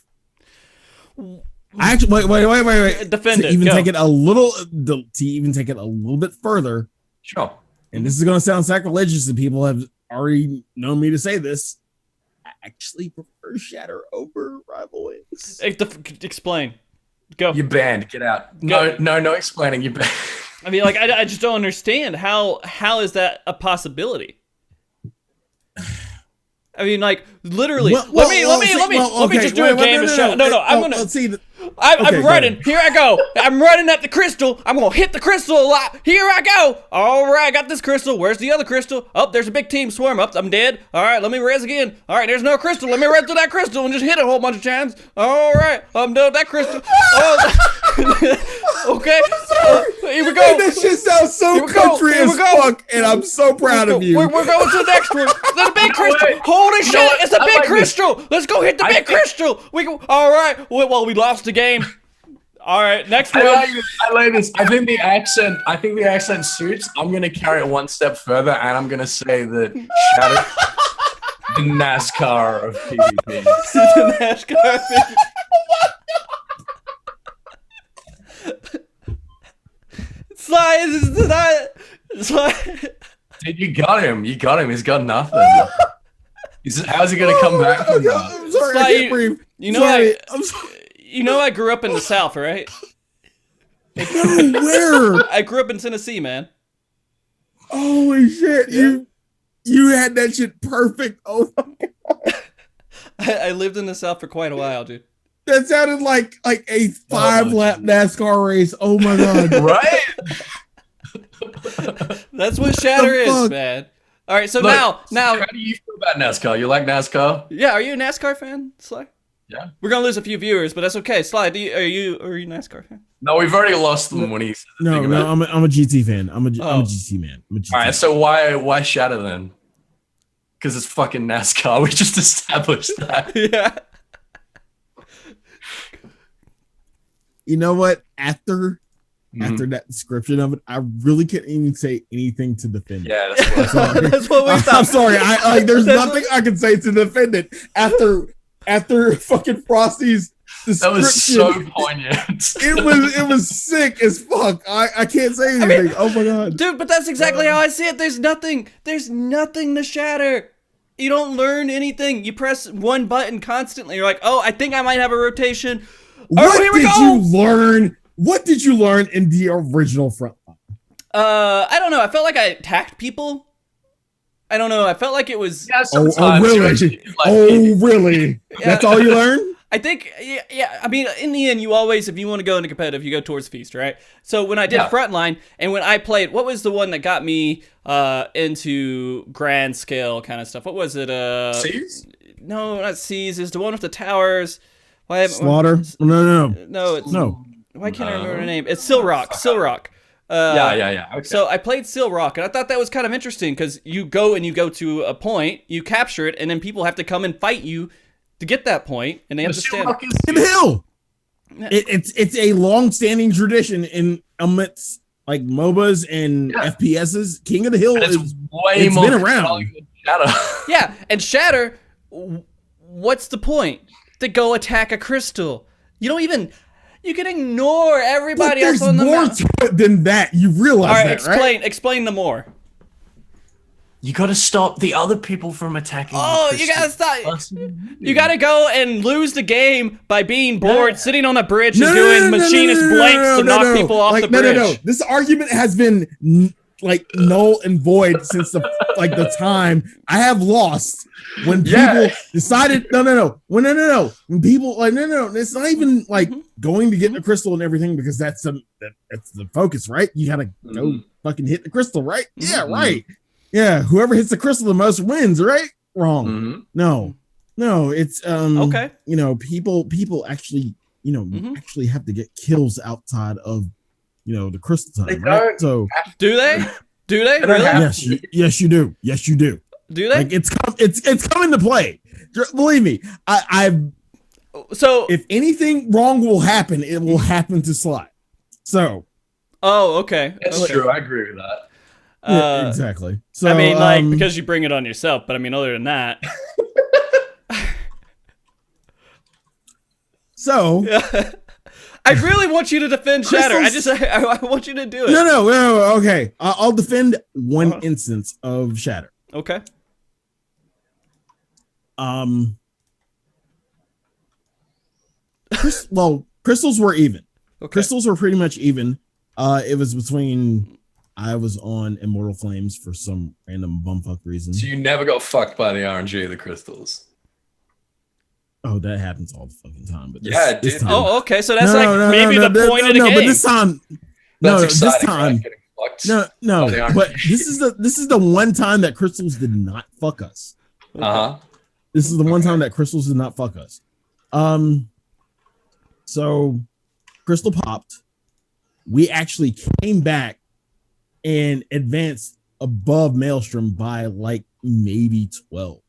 I actually wait. Defend to it. Even Go. take it a little bit further. Sure. And this is going to sound sacrilegious, and people have already known me to say this. I actually prefer Shatter over Rival Wings. Explain. Go. You're banned. Get out. No explaining. You're banned. I mean, like, I just don't understand how is that a possibility? I mean, like, literally. Let me just do a game of Shatter. No, I'm gonna. I'm running. Here I go. I'm running at the crystal. I'm going to hit the crystal a lot. Here I go. All right, I got this crystal. Where's the other crystal? Oh, there's a big team swarm. Up, I'm dead. All right, let me res again. All right, there's no crystal. Let me res to that crystal and just hit it a whole bunch of times. All right, I'm done with that crystal. Oh, okay. Here we go. Hey, that shit sounds so country as fuck, and I'm so proud of you. We're going to the next one. The big crystal. Holy shit, it's a big crystal. Let's go hit the big crystal. All right. Well, we lost the game. All right, next one. I like this. I think the accent suits. I'm gonna carry it one step further, and I'm gonna say that Shadow, the NASCAR of PvP. The NASCAR of PvP. Sly. Dude, you got him. He's got nothing. How's he gonna come back from that? I'm sorry, Sly, I can't breathe. I'm sorry. You know I grew up in the South, right? No, where? I grew up in Tennessee, man. Holy shit! Yeah. You had that shit perfect. Oh my god! I lived in the South for quite a while, dude. That sounded like a 5-lap NASCAR race. Oh my god! Right? That's what Shatter is, man. All right, so Look, now. How do you feel about NASCAR? You like NASCAR? Yeah, are you a NASCAR fan, Sly? Yeah. We're gonna lose a few viewers, but that's okay. Sly, are you a NASCAR fan? No, we've already lost them when he said the thing about I'm a GT fan. I'm a GT man. All right, so why Shatter then? Because it's fucking NASCAR. We just established that. Yeah. You know what? After that description of it, I really couldn't even say anything to defend it. Yeah, that's what That's what we thought. I'm sorry. There's nothing I can say to defend it after fucking Frosty's description. That was so poignant. It was sick as fuck. I can't say anything. I mean, oh my god, dude! But that's exactly how I see it. There's nothing to shatter. You don't learn anything. You press one button constantly. You're like, oh, I think I might have a rotation. What did you learn? What did you learn in the original Frontline? I don't know. I felt like I attacked people. I don't know. I felt like it was. Yeah, really? Really? Yeah. That's all you learned? I think, yeah. I mean, in the end, you always, if you want to go into competitive, you go towards Feast, right? So when I did Frontline, and when I played, what was the one that got me into grand scale kind of stuff? What was it? Seas? No, not Seas. It's the one with the towers. Slaughter? No. No, it's no. Why can't I remember the name? It's Silrock. Silrock. Yeah. Okay. So I played Silrock, and I thought that was kind of interesting because you go to a point, you capture it, and then people have to come and fight you to get that point, and they have to stand. King of the Hill. It's a long-standing tradition in amidst like MOBAs and FPSs. King of the Hill is way more been around. Shatter. Yeah, and Shatter. What's the point? To go attack a crystal? You can ignore everybody else on the map. There's more to it than that. You realize right? Explain the more. You gotta stop the other people from attacking. Oh, you gotta stop. You gotta go and lose the game by being bored, sitting on a bridge and doing machinist blanks to knock people off the bridge. No. This argument has been like null and void since the time I have lost. When people decided, no. When people it's not even like going to get the crystal and everything because that's the focus, right? You gotta go fucking hit the crystal, right? Yeah, right. Yeah, whoever hits the crystal the most wins, right? Wrong. No, it's okay. People actually actually have to get kills outside of the crystal time, right? So do they? Do they? Really? Yes, you do. Yes, you do. Do they? Like it's coming to play. Believe me, So if anything wrong will happen, it will happen to Sly. So. Oh, okay. That's true. I agree with that. Yeah, exactly. So I mean, because you bring it on yourself, but I mean, other than that. So. I really want you to defend Shatter. I want you to do it. No. Okay, I'll defend one instance of Shatter. Okay. Crystals were even. Okay. Crystals were pretty much even. It was between. I was on Immortal Flames for some random bumfuck reason. So you never got fucked by the RNG of the crystals. Oh, that happens all the fucking time. But Yeah, this dude. time, Oh, okay. So that's maybe the point of the game. But this time, That's this exciting, time, right? Getting fucked. no. They aren't. But this is the one time that crystals did not fuck us. Uh-huh. This is the one time that crystals did not fuck us. So crystal popped. We actually came back and advanced above Maelstrom by like maybe 12.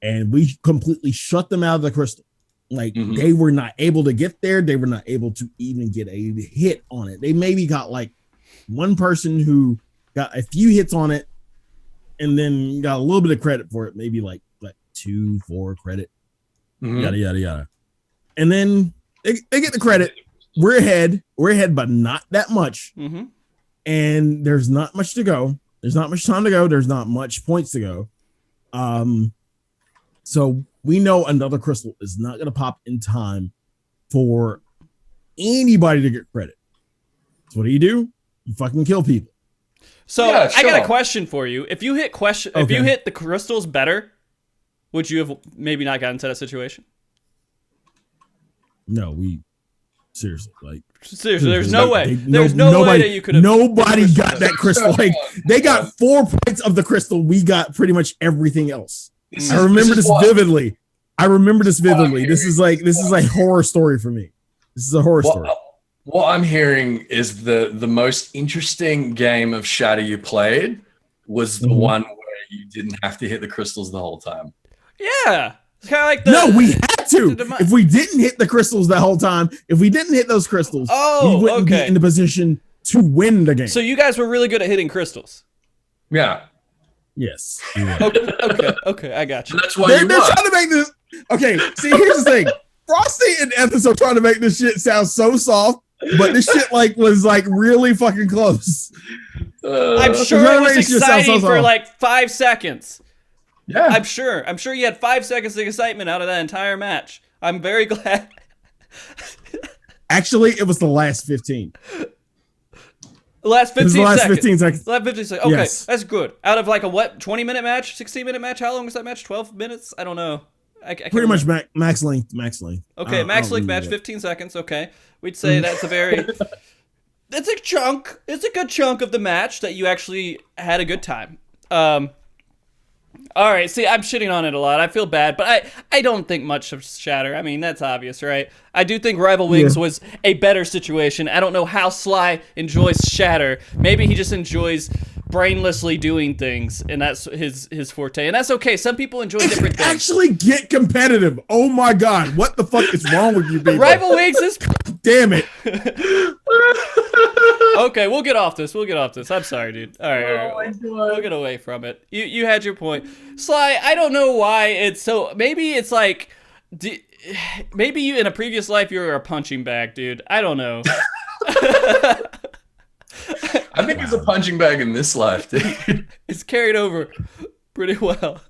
And we completely shut them out of the crystal. Like they were not able to get there. They were not able to even get a hit on it. They maybe got like one person who got a few hits on it and then got a little bit of credit for it. Maybe like 2-4 credit. Yada, yada, yada. And then they get the credit. We're ahead, but not that much. And there's not much to go. There's not much time to go. There's not much points to go. So we know another crystal is not going to pop in time for anybody to get credit. So what do? You fucking kill people. So Yeah, I got sure. a question for you. If you hit if you hit the crystals better, would you have maybe not gotten into that situation? No, seriously, there's no way. There's no way that you could have. Nobody got that crystal. Like they got 4 points of the crystal. We got pretty much everything else. I remember this vividly. This is a horror story for me. This is a horror story. What I'm hearing is the most interesting game of Shatter you played was the one where you didn't have to hit the crystals the whole time. Yeah. It's kind of like no, we had to. If we didn't hit the crystals the whole time, if we didn't hit those crystals, we wouldn't be in the position to win the game. So you guys were really good at hitting crystals. Yeah. Yes. Okay, I got you. And that's why they're trying to make this. Okay, see, here's the thing. Frosty and Ethys are trying to make this shit sound so soft, but this shit was really fucking close. I'm sure it was exciting for like 5 seconds. Yeah. I'm sure you had 5 seconds of excitement out of that entire match. I'm very glad. Actually, it was the last 15. The last 15 seconds. 15 seconds. The last 15 seconds. Okay, yes. That's good. Out of like a 20-minute match, 16-minute match? How long was that match? 12 minutes? I don't know. I pretty much max length. Okay, max length match, 15 seconds. Okay, we'd say that's a very. It's a chunk. It's a good chunk of the match that you actually had a good time. All right, see, I'm shitting on it a lot. I feel bad, but I don't think much of Shatter. I mean, that's obvious, right? I do think Rival Wings was a better situation. I don't know how Sly enjoys Shatter. Maybe he just enjoys brainlessly doing things, and that's his forte. And that's okay. Some people enjoy different things. Actually get competitive. Oh my god, what the fuck is wrong with you people? Rival Wings is... Damn it. Okay, we'll get off this. I'm sorry, dude. All right. We'll get away from it. You had your point. Sly, I don't know why it's so... Maybe it's like... Maybe you in a previous life you were a punching bag, dude. I don't know. I think it's a punching bag in this life, dude. It's carried over pretty well.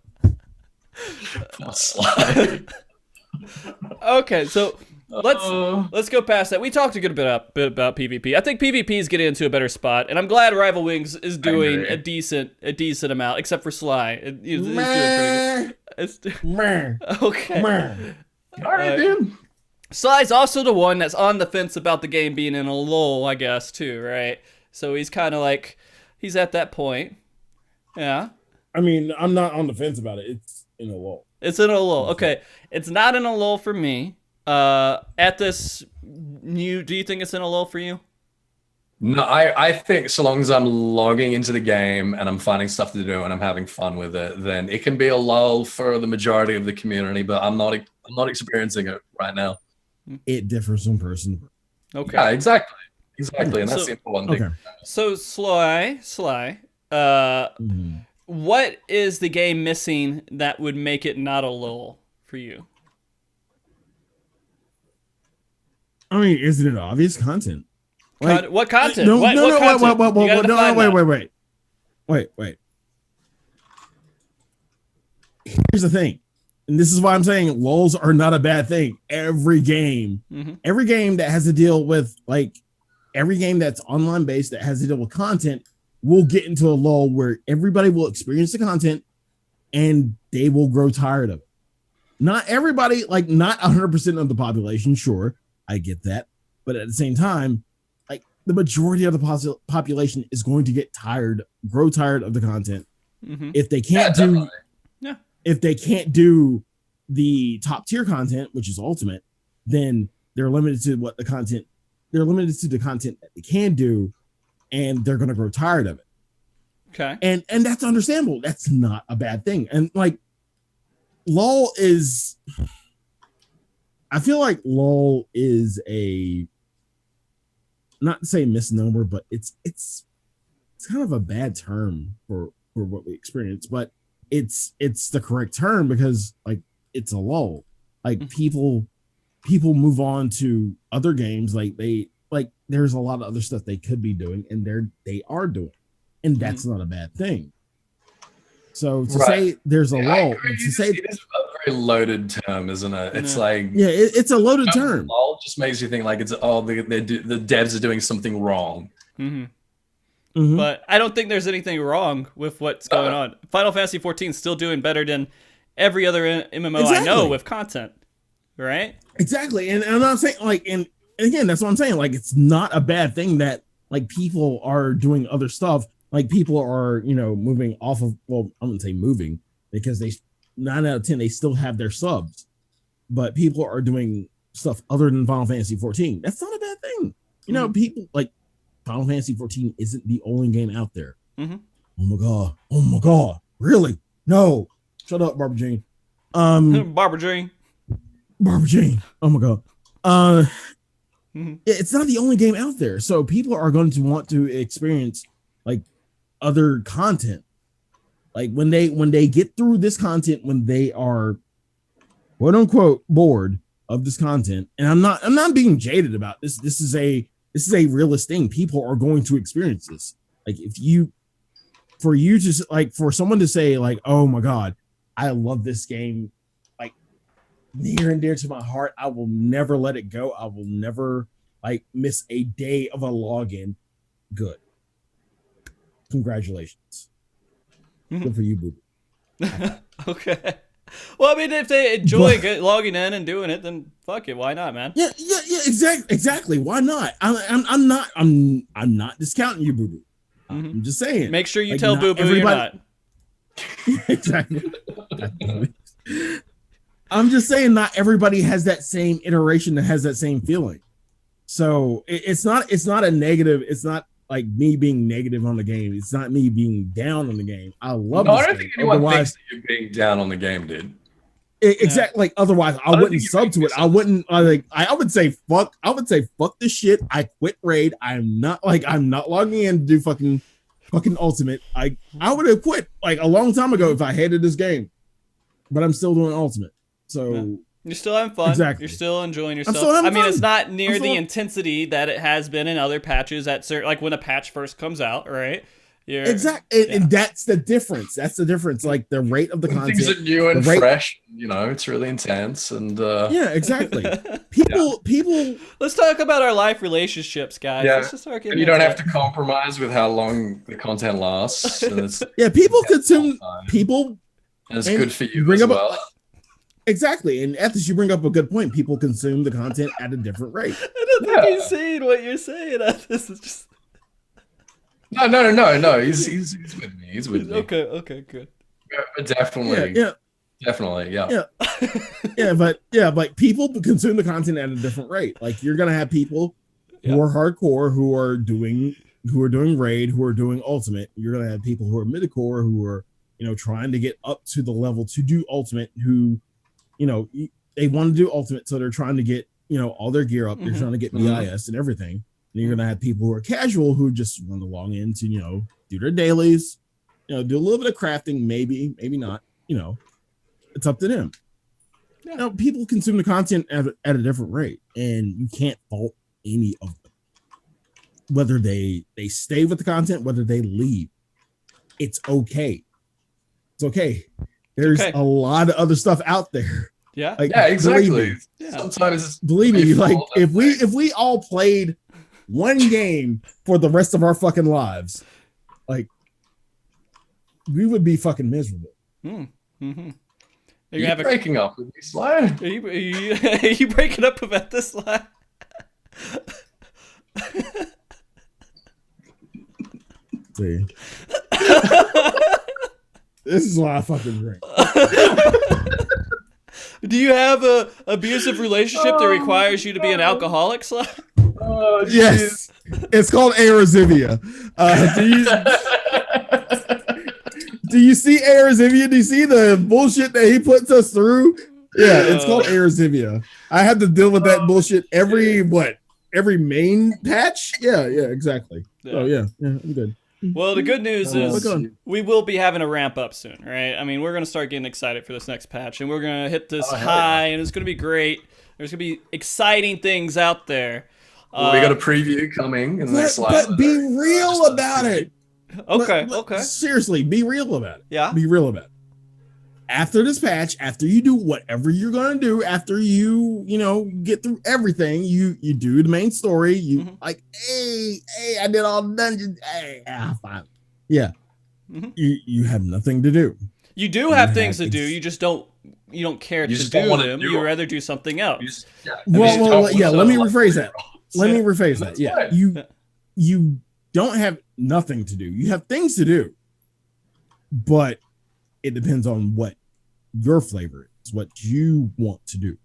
Sly. Okay, so let's go past that. We talked a good bit about PvP. I think PvP is getting into a better spot, and I'm glad Rival Wings is doing a decent amount, except for Sly. He's doing pretty good. Okay. All right, dude. Sly's also the one that's on the fence about the game being in a lull, I guess, too, right? So he's kind of like, he's at that point. Yeah. I mean, I'm not on the fence about it. It's in a lull. It's in a lull. Okay. It's not in a lull for me. Do you think it's in a lull for you? No, I think so long as I'm logging into the game and I'm finding stuff to do and I'm having fun with it, then it can be a lull for the majority of the community, but I'm not experiencing it right now. It differs from person. Okay. Yeah, exactly. And that's the important thing. Okay. So Sly, what is the game missing that would make it not a lull for you? I mean, isn't it obvious? Content. Like, what content? No, what content? Wait. Here's the thing, and this is why I'm saying lulls are not a bad thing. Every game that has to deal with every game that's online based that has to deal with content will get into a lull where everybody will experience the content and they will grow tired of it. not everybody, like not 100% of the population. Sure, I get that, but at the same time, like the majority of the population is going to grow tired of the content. If they can't if they can't do the top tier content, which is ultimate, then they're limited to the content that they can do, and they're going to grow tired of it. Okay. And that's understandable. That's not a bad thing. And like lull is, I feel like lull is a, not to say misnomer, but it's kind of a bad term for what we experience, but it's the correct term because like it's a lull. Like people move on to other games. Like there's a lot of other stuff they could be doing, and they are doing, and that's not a bad thing. So to say there's a lull, to say it is a very loaded term, isn't it? It's like it's a loaded term. Lull just makes you think like it's the devs are doing something wrong. But I don't think there's anything wrong with what's going on. Final Fantasy 14 is still doing better than every other MMO I know with content, right? Exactly, and I'm saying like, and again, that's what I'm saying. Like, it's not a bad thing that like people are doing other stuff. Like people are, moving off of. Well, I'm gonna say moving because 9 out of 10 they still have their subs, but people are doing stuff other than Final Fantasy 14. That's not a bad thing. People like. Final Fantasy 14 isn't the only game out there. Oh my god, really? No, shut up, Barbara Jean. Barbara Jean. Oh my god. It's not the only game out there, so people are going to want to experience like other content. Like when they get through this content, when they are quote unquote bored of this content, and I'm not being jaded about this. This is a realist thing. People are going to experience this. Like for someone to say like, oh my god, I love this game, like near and dear to my heart. I will never let it go. I will never like miss a day of a login. Good. Congratulations. Good for you, boo. Okay. Well, I mean, if they enjoy logging in and doing it, then fuck it. Why not, man? Yeah, exactly. Why not? I'm not discounting you, boo boo. I'm just saying. Make sure you tell boo boo you're not. Exactly. I'm just saying, not everybody has that same iteration that has that same feeling. So it's not a negative. It's not like me being negative on the game. It's not me being down on the game. I love. No, I don't think anyone thinks that you're being down on the game, dude. Exactly. Like otherwise, I wouldn't sub to it. I wouldn't. I would say fuck. I would say fuck this shit. I quit raid. I'm not logging in to do fucking ultimate. I would have quit like a long time ago if I hated this game. But I'm still doing ultimate. So. You're still having fun. Exactly. You're still enjoying yourself. I mean, it's not near the intensity that it has been in other patches. Like when a patch first comes out, right? Exactly, and that's the difference. Like the rate of the content. Things are new and fresh. It's really intense, and yeah, exactly. People. Let's talk about our life relationships, guys. Yeah, let's just start and you don't have to compromise with how long the content lasts. People consume people. And it's good for you as well. Exactly, and Ethys, you bring up a good point. People consume the content at a different rate. I don't think he's saying what you're saying. Ethys is just no. He's with me. He's with me. Okay, good. But definitely, definitely, but people consume the content at a different rate. Like you're gonna have people who are hardcore, who are doing raid, who are doing ultimate. You're gonna have people who are midcore, who are trying to get up to the level to do ultimate, who they want to do ultimate, so they're trying to get all their gear up. They're trying to get BIS and everything. And you're gonna have people who are casual, who just want to log in to do their dailies, do a little bit of crafting, maybe not. It's up to them. People consume the content at a different rate, and you can't fault any of them. Whether they stay with the content, whether they leave, it's okay. It's okay. There's a lot of other stuff out there. Yeah. Exactly. Sometimes believe me, like if we all played one game for the rest of our fucking lives, like we would be fucking miserable. You're You're breaking up with me, Sly. are you breaking up with Ethys, Sly? See. This is why I fucking drink. Do you have a abusive relationship that requires you to be an alcoholic, Sly? Oh, Yes, it's called Arizivia. Do you see Arizivia? Do you see the bullshit that he puts us through? Yeah, it's called Arizivia. I have to deal with that bullshit every main patch. Yeah, exactly. Yeah. Oh yeah, I'm good. Well, the good news is look on. we will be having a ramp up soon, right? I mean, we're going to start getting excited for this next patch, and we're going to hit this high, and it's going to be great. There's going to be exciting things out there. Well, we got a preview coming in the next slide. But be real about it. Okay. Seriously, be real about it. Yeah. Be real about it. After this patch, after you do whatever you're gonna do, after you get through everything, you do the main story. You like, hey, I did all the dungeons. Hey, fine. Yeah. You have nothing to do. You do have things to do. You just don't care to do them. You'd rather do something else. Let me rephrase that. Let me rephrase that. Yeah. You don't have nothing to do. You have things to do. But it depends on what your flavor is, what you want to do.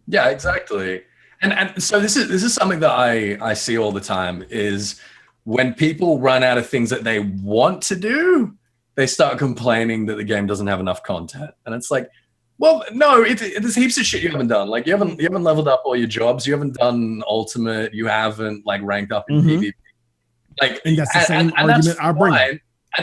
Yeah, exactly. And so this is something that I see all the time is when people run out of things that they want to do, they start complaining that the game doesn't have enough content. And it's like, well, no, there's heaps of shit you haven't done. Like you haven't leveled up all your jobs. You haven't done ultimate. You haven't like ranked up in PvP. Like, and that's the same argument I bring up.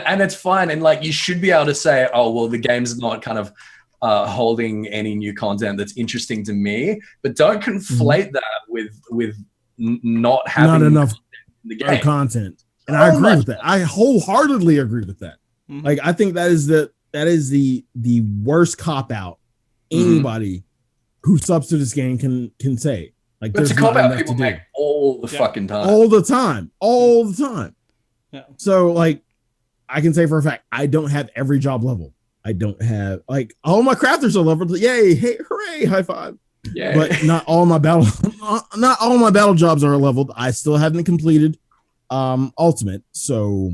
And it's fine. And like, you should be able to say, oh, well, the game's not kind of holding any new content that's interesting to me, but don't conflate that with not having enough in the game. Content. And I agree with that. I wholeheartedly agree with that. Like, I think that is the worst cop out anybody who subs to this game can say. Like, but it's a cop out people make all the fucking time. All the time. Yeah. So like, I can say for a fact, I don't have every job level. I don't have like all my crafters are leveled. Yay! Hey! Hooray! High five! Yeah. But not all my battle jobs are leveled. I still haven't completed ultimate. So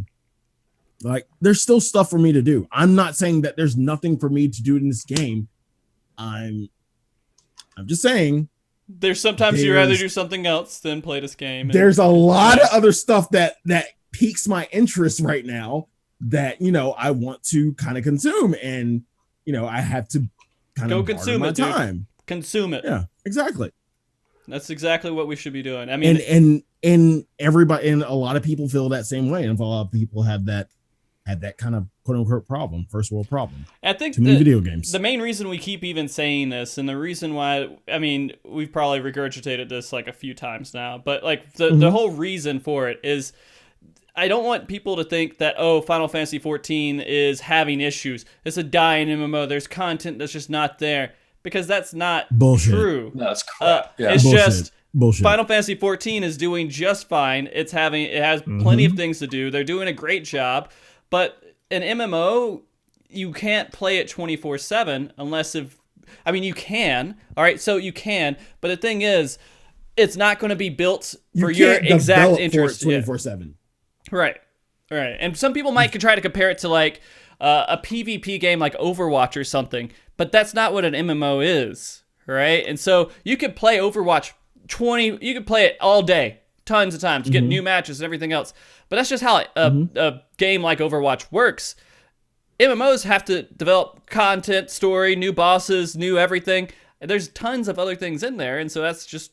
like, there's still stuff for me to do. I'm not saying that there's nothing for me to do in this game. I'm just saying there's sometimes you'd rather do something else than play this game. There's a lot of other stuff that piques my interest right now that I want to kind of consume, and I have to kind go of consume it, time. Dude. Consume it. Yeah, exactly. That's exactly what we should be doing. I mean, and everybody, and a lot of people feel that same way, and a lot of people have that kind of quote unquote problem, first world problem. I think too many video games. The main reason we keep even saying this, and the reason why, I mean, we've probably regurgitated this like a few times now, but like the whole reason for it is, I don't want people to think that, oh, Final Fantasy 14 is having issues. It's a dying MMO. There's content that's just not there, because that's not true. No, that's crap. It's bullshit. just bullshit. Final Fantasy 14 is doing just fine. It has plenty of things to do. They're doing a great job, but an MMO, you can't play it 24/7 unless you can. All right, so you can, but the thing is, it's not going to be built for your exact interest 24/7. Right. And some people might try to compare it to like a PvP game like Overwatch or something, but that's not what an MMO is, right? And so you could play Overwatch you could play it all day, tons of times, get new matches and everything else. But that's just how a game like Overwatch works. MMOs have to develop content, story, new bosses, new everything. And there's tons of other things in there, and so that's just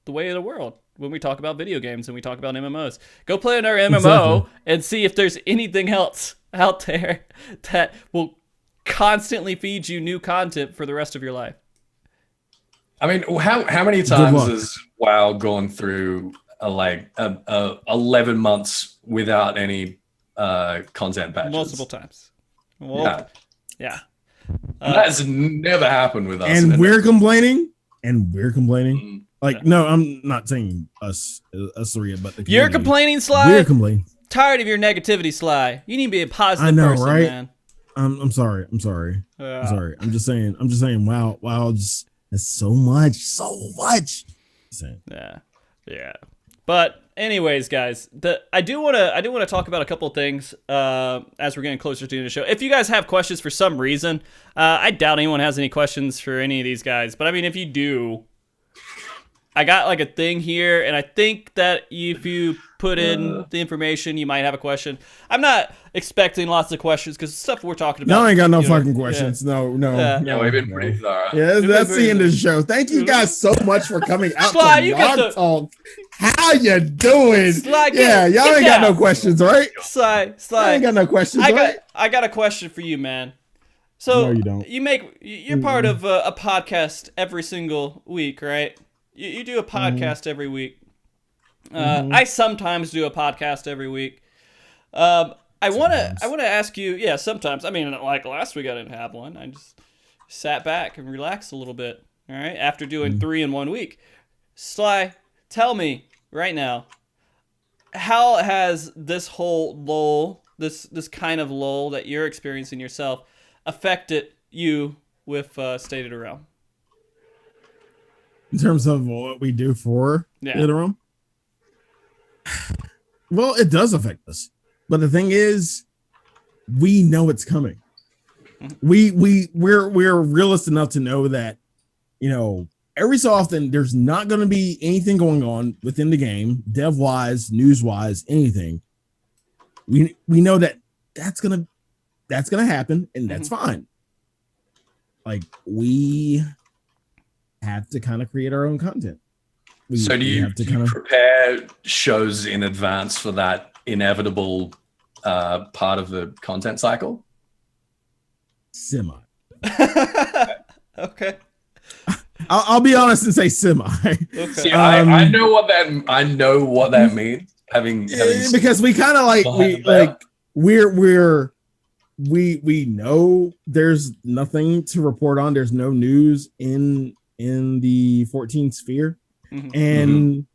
the way of the world. When we talk about video games and we talk about MMOs, go play another MMO and see if there's anything else out there that will constantly feed you new content for the rest of your life. I mean, how many times has WoW gone through 11 months without any content patches? Multiple times. Well, yeah. That has never happened with us. And we're complaining. Like, no, I'm not saying us three, but the community. You're complaining, Sly? We're complaining. Tired of your negativity, Sly. You need to be a positive I know, person, right? man. I'm sorry. I'm sorry. Yeah. I'm sorry. I'm just saying. Wow. Just that's so much. Yeah. But anyways, guys, I do want to talk about a couple of things as we're getting closer to the end of the show. If you guys have questions for some reason, I doubt anyone has any questions for any of these guys. But I mean, if you do, I got like a thing here, and I think that if you put in the information, you might have a question. I'm not expecting lots of questions because the stuff we're talking about. No, I ain't got no fucking questions. Yeah. No. We've been pretty thorough. Yeah, that's the end of the show. Thank you guys so much for coming out Sly, to you get the- MogTalk. How you doing? Sly, y'all ain't got no questions, right? Sly, I ain't got no questions, right? I got a question for you, man. So No, you don't. You're part of a podcast every single week, right? You do a podcast every week. I sometimes do a podcast every week. I want to ask you. Yeah, sometimes. I mean, like last week I didn't have one. I just sat back and relaxed a little bit. All right, after doing 3 in 1 week. Sly, tell me right now, how has this whole lull, this kind of lull that you're experiencing yourself, affected you with State of the Realm? In terms of what we do for the room, well, it does affect us. But the thing is, we know it's coming. We're realist enough to know that, every so often there's not going to be anything going on within the game, dev wise, news wise, anything. We know that's gonna happen, and that's fine. Like, we have to kind of create our own content. So do you prepare shows in advance for that inevitable part of the content cycle? Semi. Okay. I'll be honest and say semi. Okay. See, I know what that means. Having because we kind of we know there's nothing to report on. There's no news in the 14 sphere, and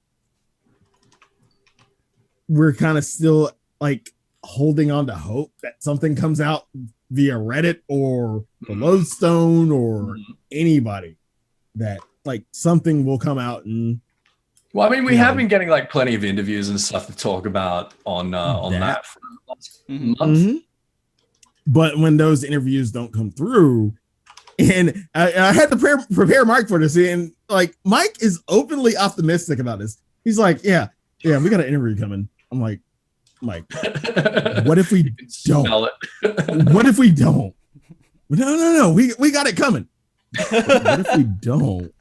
we're kind of still like holding on to hope that something comes out via Reddit or the Lodestone or anybody, that like something will come out. And well, I mean, we have been getting like plenty of interviews and stuff to talk about on that for the last month. But when those interviews don't come through, and I had to prepare Mike for this, and like Mike is openly optimistic about this. He's like, yeah, we got an interview coming. I'm like, Mike, what if we don't? What if we don't? No, we got it coming. What if we don't?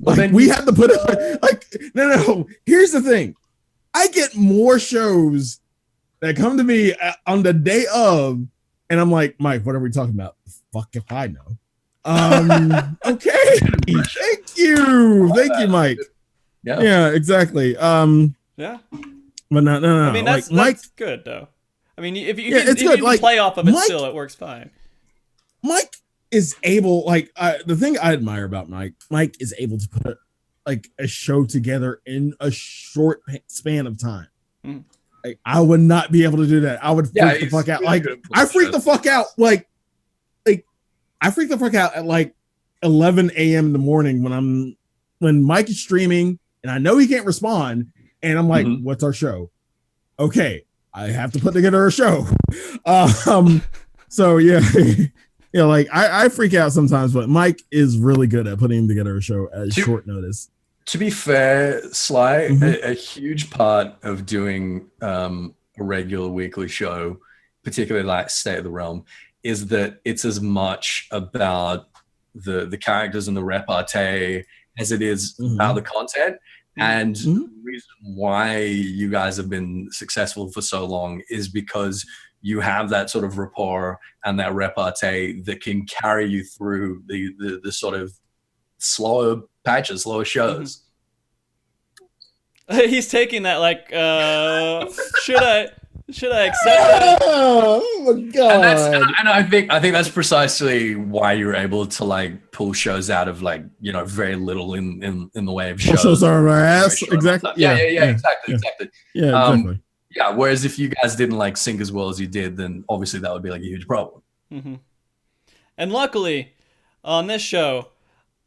Like, we have to put it like, no. Here's the thing. I get more shows that come to me on the day of, and I'm like, Mike, what are we talking about? Fuck if I know. Okay. Thank you, Mike. Yeah, exactly. Yeah. But no. I mean, that's good though. I mean, if you can play off of it, Mike, still, it works fine. Mike is able, the thing I admire about Mike is able to put like a show together in a short span of time. Like, I would not be able to do that. I would freak the fuck out. Like, I freak the fuck out. I freak the fuck out at like 11 a.m. in the morning when Mike is streaming and I know he can't respond. And I'm like, what's our show? Okay, I have to put together a show. So yeah, like I freak out sometimes, but Mike is really good at putting together a show at short notice. To be fair, Sly, a huge part of doing a regular weekly show, particularly like State of the Realm, is that it's as much about the characters and the repartee as it is about the content. And the reason why you guys have been successful for so long is because you have that sort of rapport and that repartee that can carry you through the sort of slower patches, slower shows. He's taking that like, should I accept that? Oh my god! And I think that's precisely why you're able to like pull shows out of like very little in the way of shows. Shows are our ass. Exactly. Yeah, exactly. Yeah, exactly. Yeah. Whereas if you guys didn't like sync as well as you did, then obviously that would be like a huge problem. Mm-hmm. And luckily, on this show,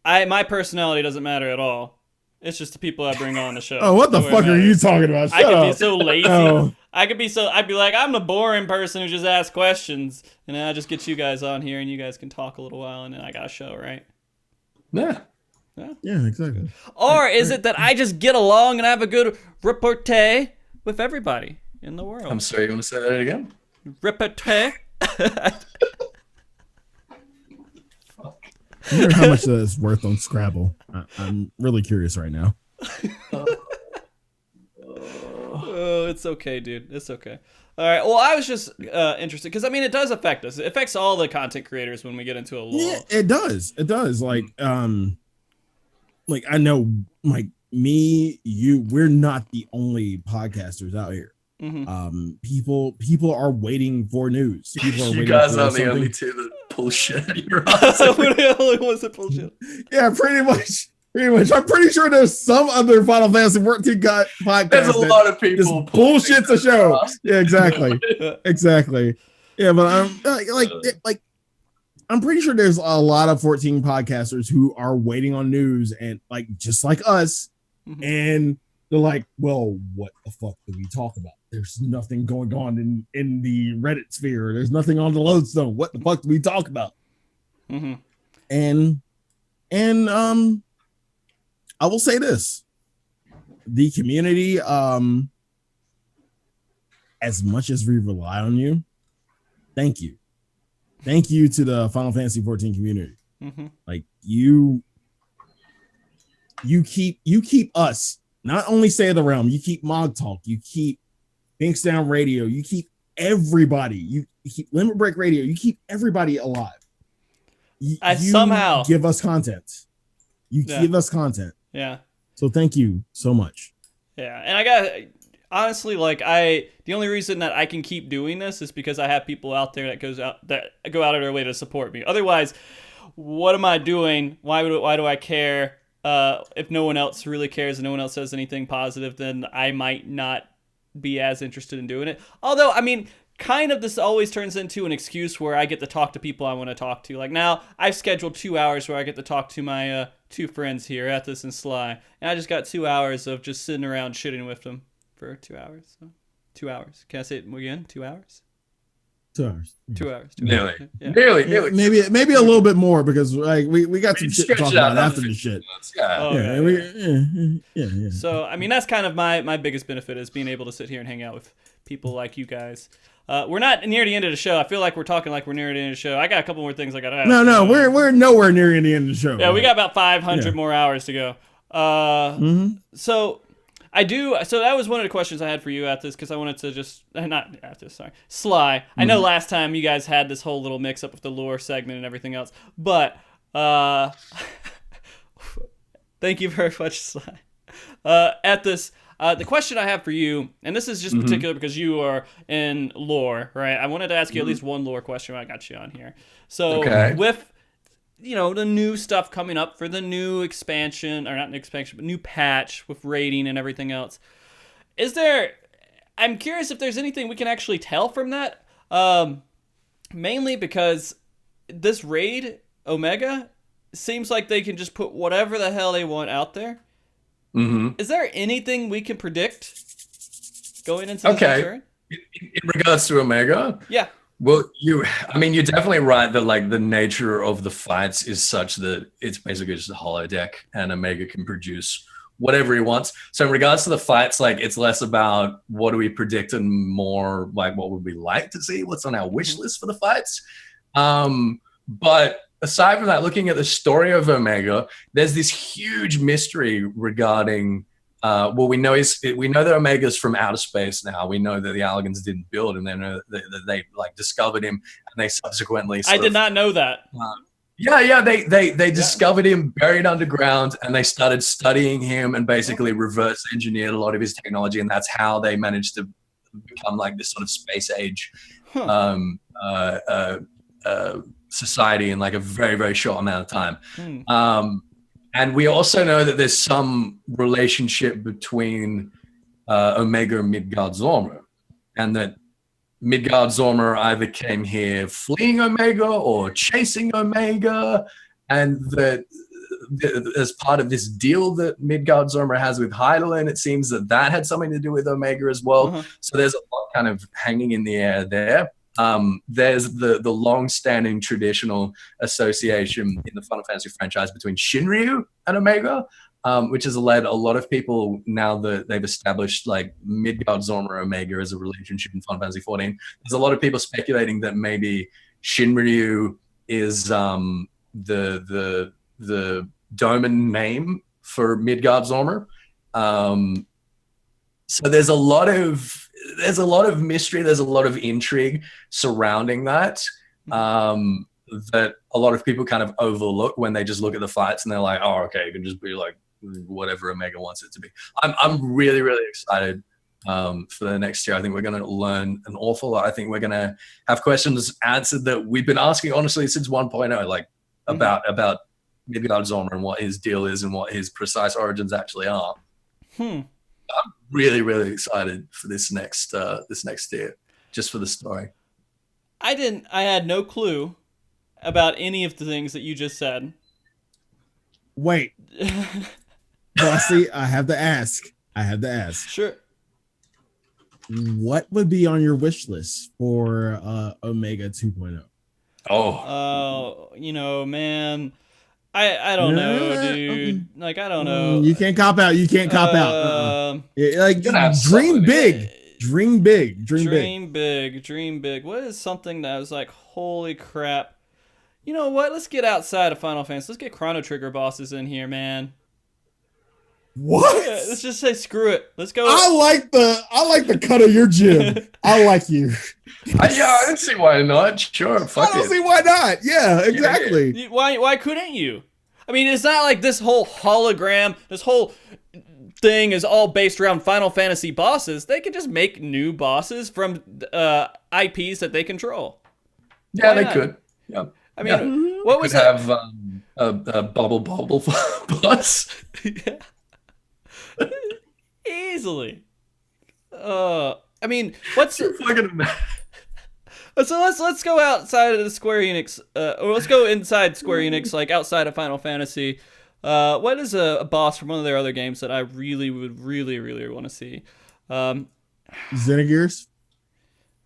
my personality doesn't matter at all. It's just the people I bring on the show. Oh, what the fuck are you talking about? I Shut could up. be so lazy. Oh. I'd be like, I'm the boring person who just asks questions, and then I just get you guys on here, and you guys can talk a little while, and then I got a show, right? Yeah. Yeah, exactly. Or is it that I just get along and have a good repartee with everybody in the world? I'm sorry, you want to say that again? Repartee. I wonder how much that's worth on Scrabble. I'm really curious right now. Oh, it's okay, dude. It's okay. All right. Well, I was just interested because I mean, it does affect us. It affects all the content creators when we get into a lull. Yeah, it does. It does. Like I know, like me, you, we're not the only podcasters out here. Mm-hmm. People are waiting for news. People are You waiting guys for are the something. only two that pull shit out of your We're ass. the only ones that pull shit. Yeah, pretty much. I'm pretty sure there's some other Final Fantasy 14 podcast. There's a lot of just people bullshit the show. ass. Yeah, exactly. Exactly. Yeah, but I'm pretty sure there's a lot of 14 podcasters who are waiting on news and like just like us, Mhm. and they're like, well, what the fuck do we talk about? There's nothing going on in the Reddit sphere. There's nothing on the Lodestone. What the fuck do we talk about? Mm-hmm. And I will say this: the community, as much as we rely on you, thank you to the Final Fantasy 14 community. Mm-hmm. Like you keep us, not only Say the Realm, you keep MogTalk, you keep Binkstown Radio, you keep everybody, you keep Limit Break Radio, you keep everybody alive. You somehow give us content. Give us content. Yeah. So thank you so much. Yeah, and I got honestly, like the only reason that I can keep doing this is because I have people out there that go out of their way to support me. Otherwise, what am I doing? Why do I care? If no one else really cares and no one else says anything positive, then I might not be as interested in doing it. Although, I mean, kind of this always turns into an excuse where I get to talk to people I want to talk to. Like now, I've scheduled 2 hours where I get to talk to my two friends here, Ethys and Sly, and I just got 2 hours of just sitting around shitting with them for 2 hours. So 2 hours. Can I say it again? 2 hours. 2 hours. 2 hours. Nearly. Yeah. Nearly. Maybe a little bit more because like we got some shit to talk Stretch it out about after another the shit. 15 minutes. Yeah. Oh, Yeah. So, I mean, that's kind of my biggest benefit is being able to sit here and hang out with people like you guys. We're not near the end of the show. I feel like we're talking like we're near the end of the show. I got a couple more things I got to ask. No, we're nowhere near the end of the show. Yeah, we got about 500 more hours to go. So so that was one of the questions I had for you at this, because I wanted to just, not at this, sorry, Sly. I know last time you guys had this whole little mix up with the lore segment and everything else, but thank you very much, Sly. At this, the question I have for you, and this is just particular because you are in lore, right? I wanted to ask you at least one lore question when I got you on here. So with, the new stuff coming up for the new expansion, or not new expansion, but new patch with raiding and everything else, I'm curious if there's anything we can actually tell from that, mainly because this raid, Omega, seems like they can just put whatever the hell they want out there. Is there anything we can predict going into this turn? In regards to Omega? Yeah. Well, you're definitely right that like the nature of the fights is such that it's basically just a hollow deck and Omega can produce whatever he wants. So in regards to the fights, like it's less about what do we predict and more like what would we like to see, what's on our wish list for the fights. But aside from that, looking at the story of Omega, there's this huge mystery regarding we know that Omega's from outer space now. We know that the Allagans didn't build him. They know that they like discovered him, and they subsequently. I did not know that. They discovered him buried underground, and they started studying him and basically reverse engineered a lot of his technology, and that's how they managed to become like this sort of space age society in like a very, very short amount of time. And we also know that there's some relationship between Omega and Midgardsormr. and that Midgard-Zorma either came here fleeing Omega or chasing Omega, and that as part of this deal that Midgard-Zorma has with Heidelin, it seems that had something to do with Omega as well. So there's a lot kind of hanging in the air there. There's the long-standing traditional association in the Final Fantasy franchise between Shinryu and Omega, which has led a lot of people, now that they've established like Midgard-Zorma Omega as a relationship in Final Fantasy 14. There's a lot of people speculating that maybe Shinryu is the domain name for Midgard-Zorma. So there's a lot of mystery, there's a lot of intrigue surrounding that, that a lot of people kind of overlook when they just look at the fights and they're like, oh, okay, it can just be like whatever Omega wants it to be. I'm really, really excited for the next year. I think we're going to learn an awful lot. I think we're going to have questions answered that we've been asking, honestly, since 1.0, like about Midgard-Zorma and what his deal is and what his precise origins actually are. I'm really, really excited for this next year, just for the story. I had no clue about any of the things that you just said. Wait. Frosty, I have to ask. Sure. What would be on your wish list for Omega 2.0? Oh, man. I don't know, dude. Like, I don't know. You can't cop out. Like, dream big. Dream big. What is something that was like, holy crap? You know what? Let's get outside of Final Fantasy. Let's get Chrono Trigger bosses in here, man. What? Yeah, let's just say screw it. Let's go. I like the cut of your jib. I like you. I don't see why not. Sure, fuck I don't see why not. Yeah, exactly. Yeah. Why couldn't you? I mean, it's not like this whole hologram, this whole thing is all based around Final Fantasy bosses. They could just make new bosses from IPs that they control. Yeah, they could. Yeah. I mean, what was that? Have a bubble boss. Yeah. Easily. I mean, what's so let's go outside of the Square Enix, or let's go inside Square Enix, like outside of Final Fantasy. What is a boss from one of their other games that I really would really want to see? Xenogears.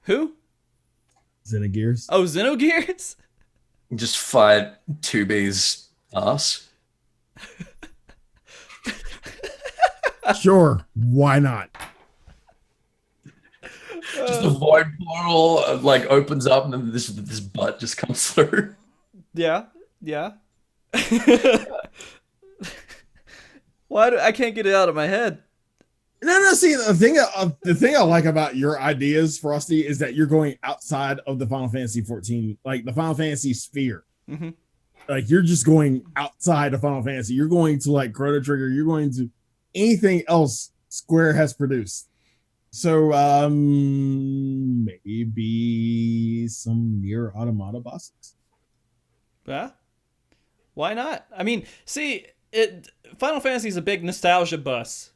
Who? Xenogears. Oh, Xenogears. Just fight 2B's ass. Sure, why not? Just a void portal like opens up and then this butt just comes through. Yeah. Why I can't get it out of my head? No. See, the thing I like about your ideas, Frosty, is that you're going outside of the Final Fantasy 14, like the Final Fantasy sphere. Mm-hmm. Like you're just going outside of Final Fantasy. You're going to like Chrono Trigger. You're going to anything else Square has produced. So maybe some Nier Automata bosses. Yeah. Why not? I mean, see, Final Fantasy is a big nostalgia bus.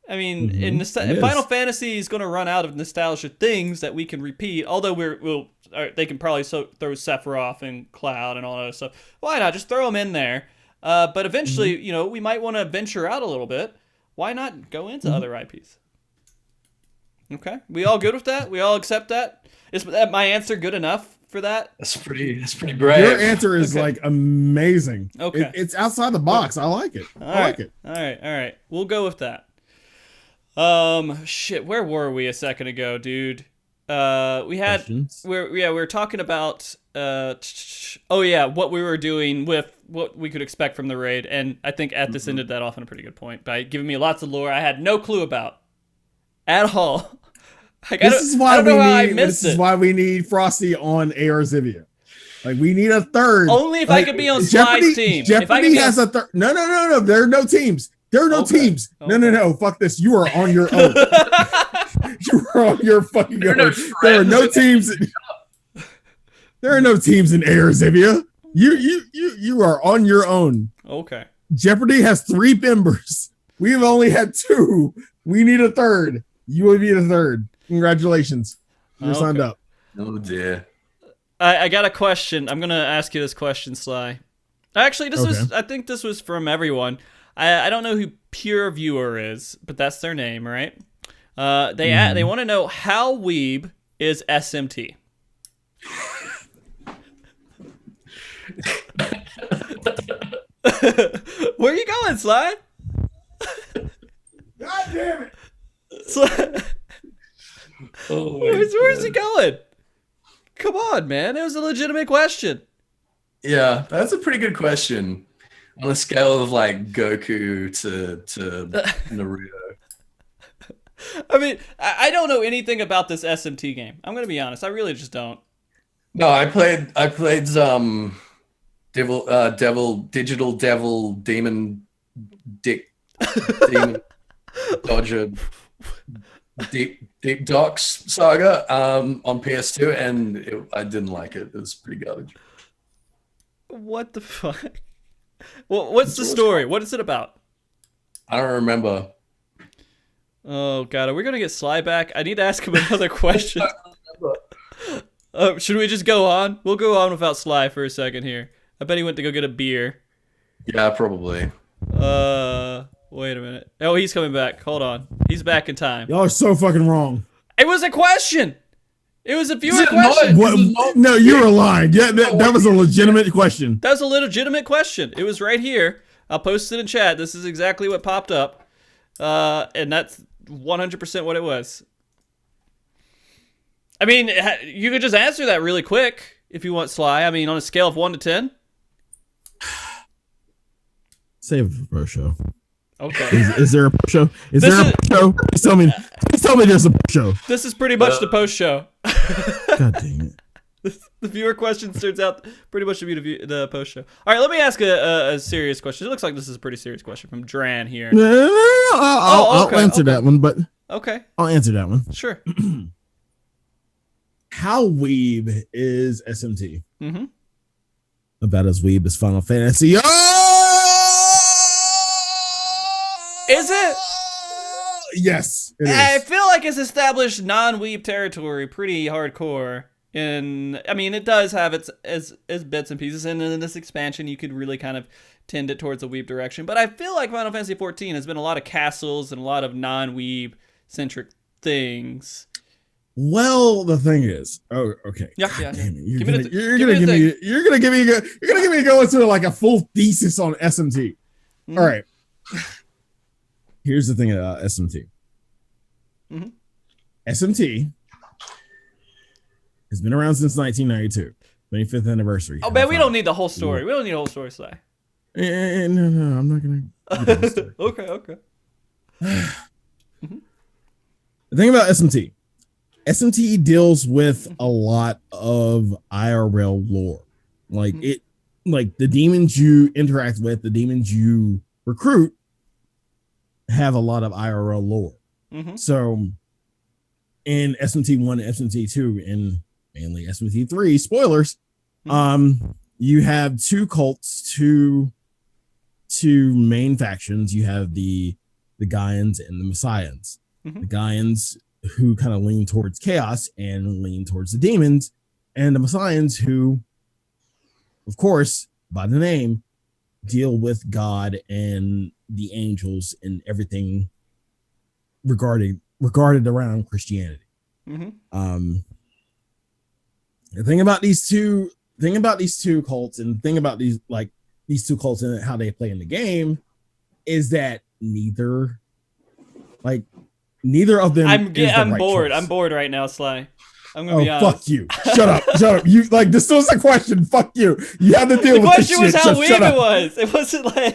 I mean, Final Fantasy is going to run out of nostalgia things that we can repeat. Although they can probably throw Sephiroth and Cloud and all that stuff. Why not just throw them in there? But eventually, we might want to venture out a little bit. Why not go into other IPs? Okay, we all good with that? We all accept that? Is my answer good enough for that? That's pretty brave. Your answer is like amazing. Okay, it's outside the box. I like it. All right. We'll go with that. Shit, where were we a second ago, dude? We were talking about what we were doing with what we could expect from the raid, and I think Ethys ended that off on a pretty good point by giving me lots of lore I had no clue about at all. Like, this is why we need Frosty on AR Zivia. Like, we need a third. Only if I could be on Sly's team. Jeopardy has a third. No. There are no teams. There are no teams. Okay. No. Fuck this. You are on your own. You are on your fucking own. There are no teams. There are no teams in AR Zivia. You are on your own. Okay. Jeopardy has 3 members. We've only had 2. We need a third. You would be the third. Congratulations. You're signed up. Oh dear. I got a question. I'm gonna ask you this question, Sly. Actually, I think this was from everyone. I don't know who Pure Viewer is, but that's their name, right? They want to know how weeb is SMT. Where are you going, Sly? God damn it! Sly. Where's he going? Come on, man. It was a legitimate question. Yeah, that's a pretty good question. On a scale of like Goku to Naruto. I mean, I don't know anything about this SMT game. I'm gonna be honest. I really just don't. No, I played Digital Devil Demon Demon Dodger Deep Docks Saga on PS2, and I didn't like it. It was pretty garbage. What the fuck? Well, what's the story? What is it about? I don't remember. Oh god, are we gonna get Sly back? I need to ask him another question. Should we just go on? We'll go on without Sly for a second here. I bet he went to go get a beer. Yeah, probably. Wait a minute. Oh, he's coming back. Hold on. He's back in time. Y'all are so fucking wrong. It was a question. It was a viewer question. What? No, you were lying. Yeah, that was a legitimate question. That was a legitimate question. It was right here. I'll post it in chat. This is exactly what popped up. And that's 100% what it was. I mean, you could just answer that really quick if you want, Sly. I mean, on a scale of 1 to 10. Save it for a show. Okay. Is there a show? Is there a show? Please tell me there's a show. This is pretty much the post show. God dang it. The viewer questions turns out pretty much to be the post show. All right, let me ask a serious question. It looks like this is a pretty serious question from Dran here. No, I'll answer that one, but okay, I'll answer that one. Sure. How weeb is SMT? Mm-hmm. About as weeb as Final Fantasy. Is it? Yes, it is. I feel like it's established non-weeb territory pretty hardcore. And I mean, it does have its as bits and pieces, and in this expansion, you could really kind of tend it towards the weeb direction. But I feel like Final Fantasy 14 has been a lot of castles and a lot of non-weeb centric things. Well, the thing is, okay. Yeah. Damn it. You're gonna give me go into like a full thesis on SMT. Mm-hmm. All right. Here's the thing about SMT. Mm-hmm. SMT has been around since 1992, 25th anniversary. Oh, man, we don't need the whole story. Yeah. We don't need the whole story, Sly. No, I'm not gonna. Okay. Mm-hmm. The thing about SMT deals with a lot of IRL lore, like the demons you interact with, the demons you recruit, have a lot of IRL lore. Mm-hmm. So in SMT 1 and SMT 2 and mainly SMT 3, spoilers, you have two cults, two main factions. You have the Gaians and the Messiahs. Mm-hmm. The Gaians who kind of lean towards chaos and lean towards the demons, and the Messiahs who, of course, by the name, deal with God and the angels and everything regarded around Christianity. Mm-hmm. The thing about these two cults, and the thing about these two cults and how they play in the game, is that neither of them. I'm bored. Choice. I'm bored right now, Sly. I'm gonna be honest. Fuck you. Shut up. You this was a question. Fuck you. You have to deal with this shit. The question was how weeb it was. It wasn't like.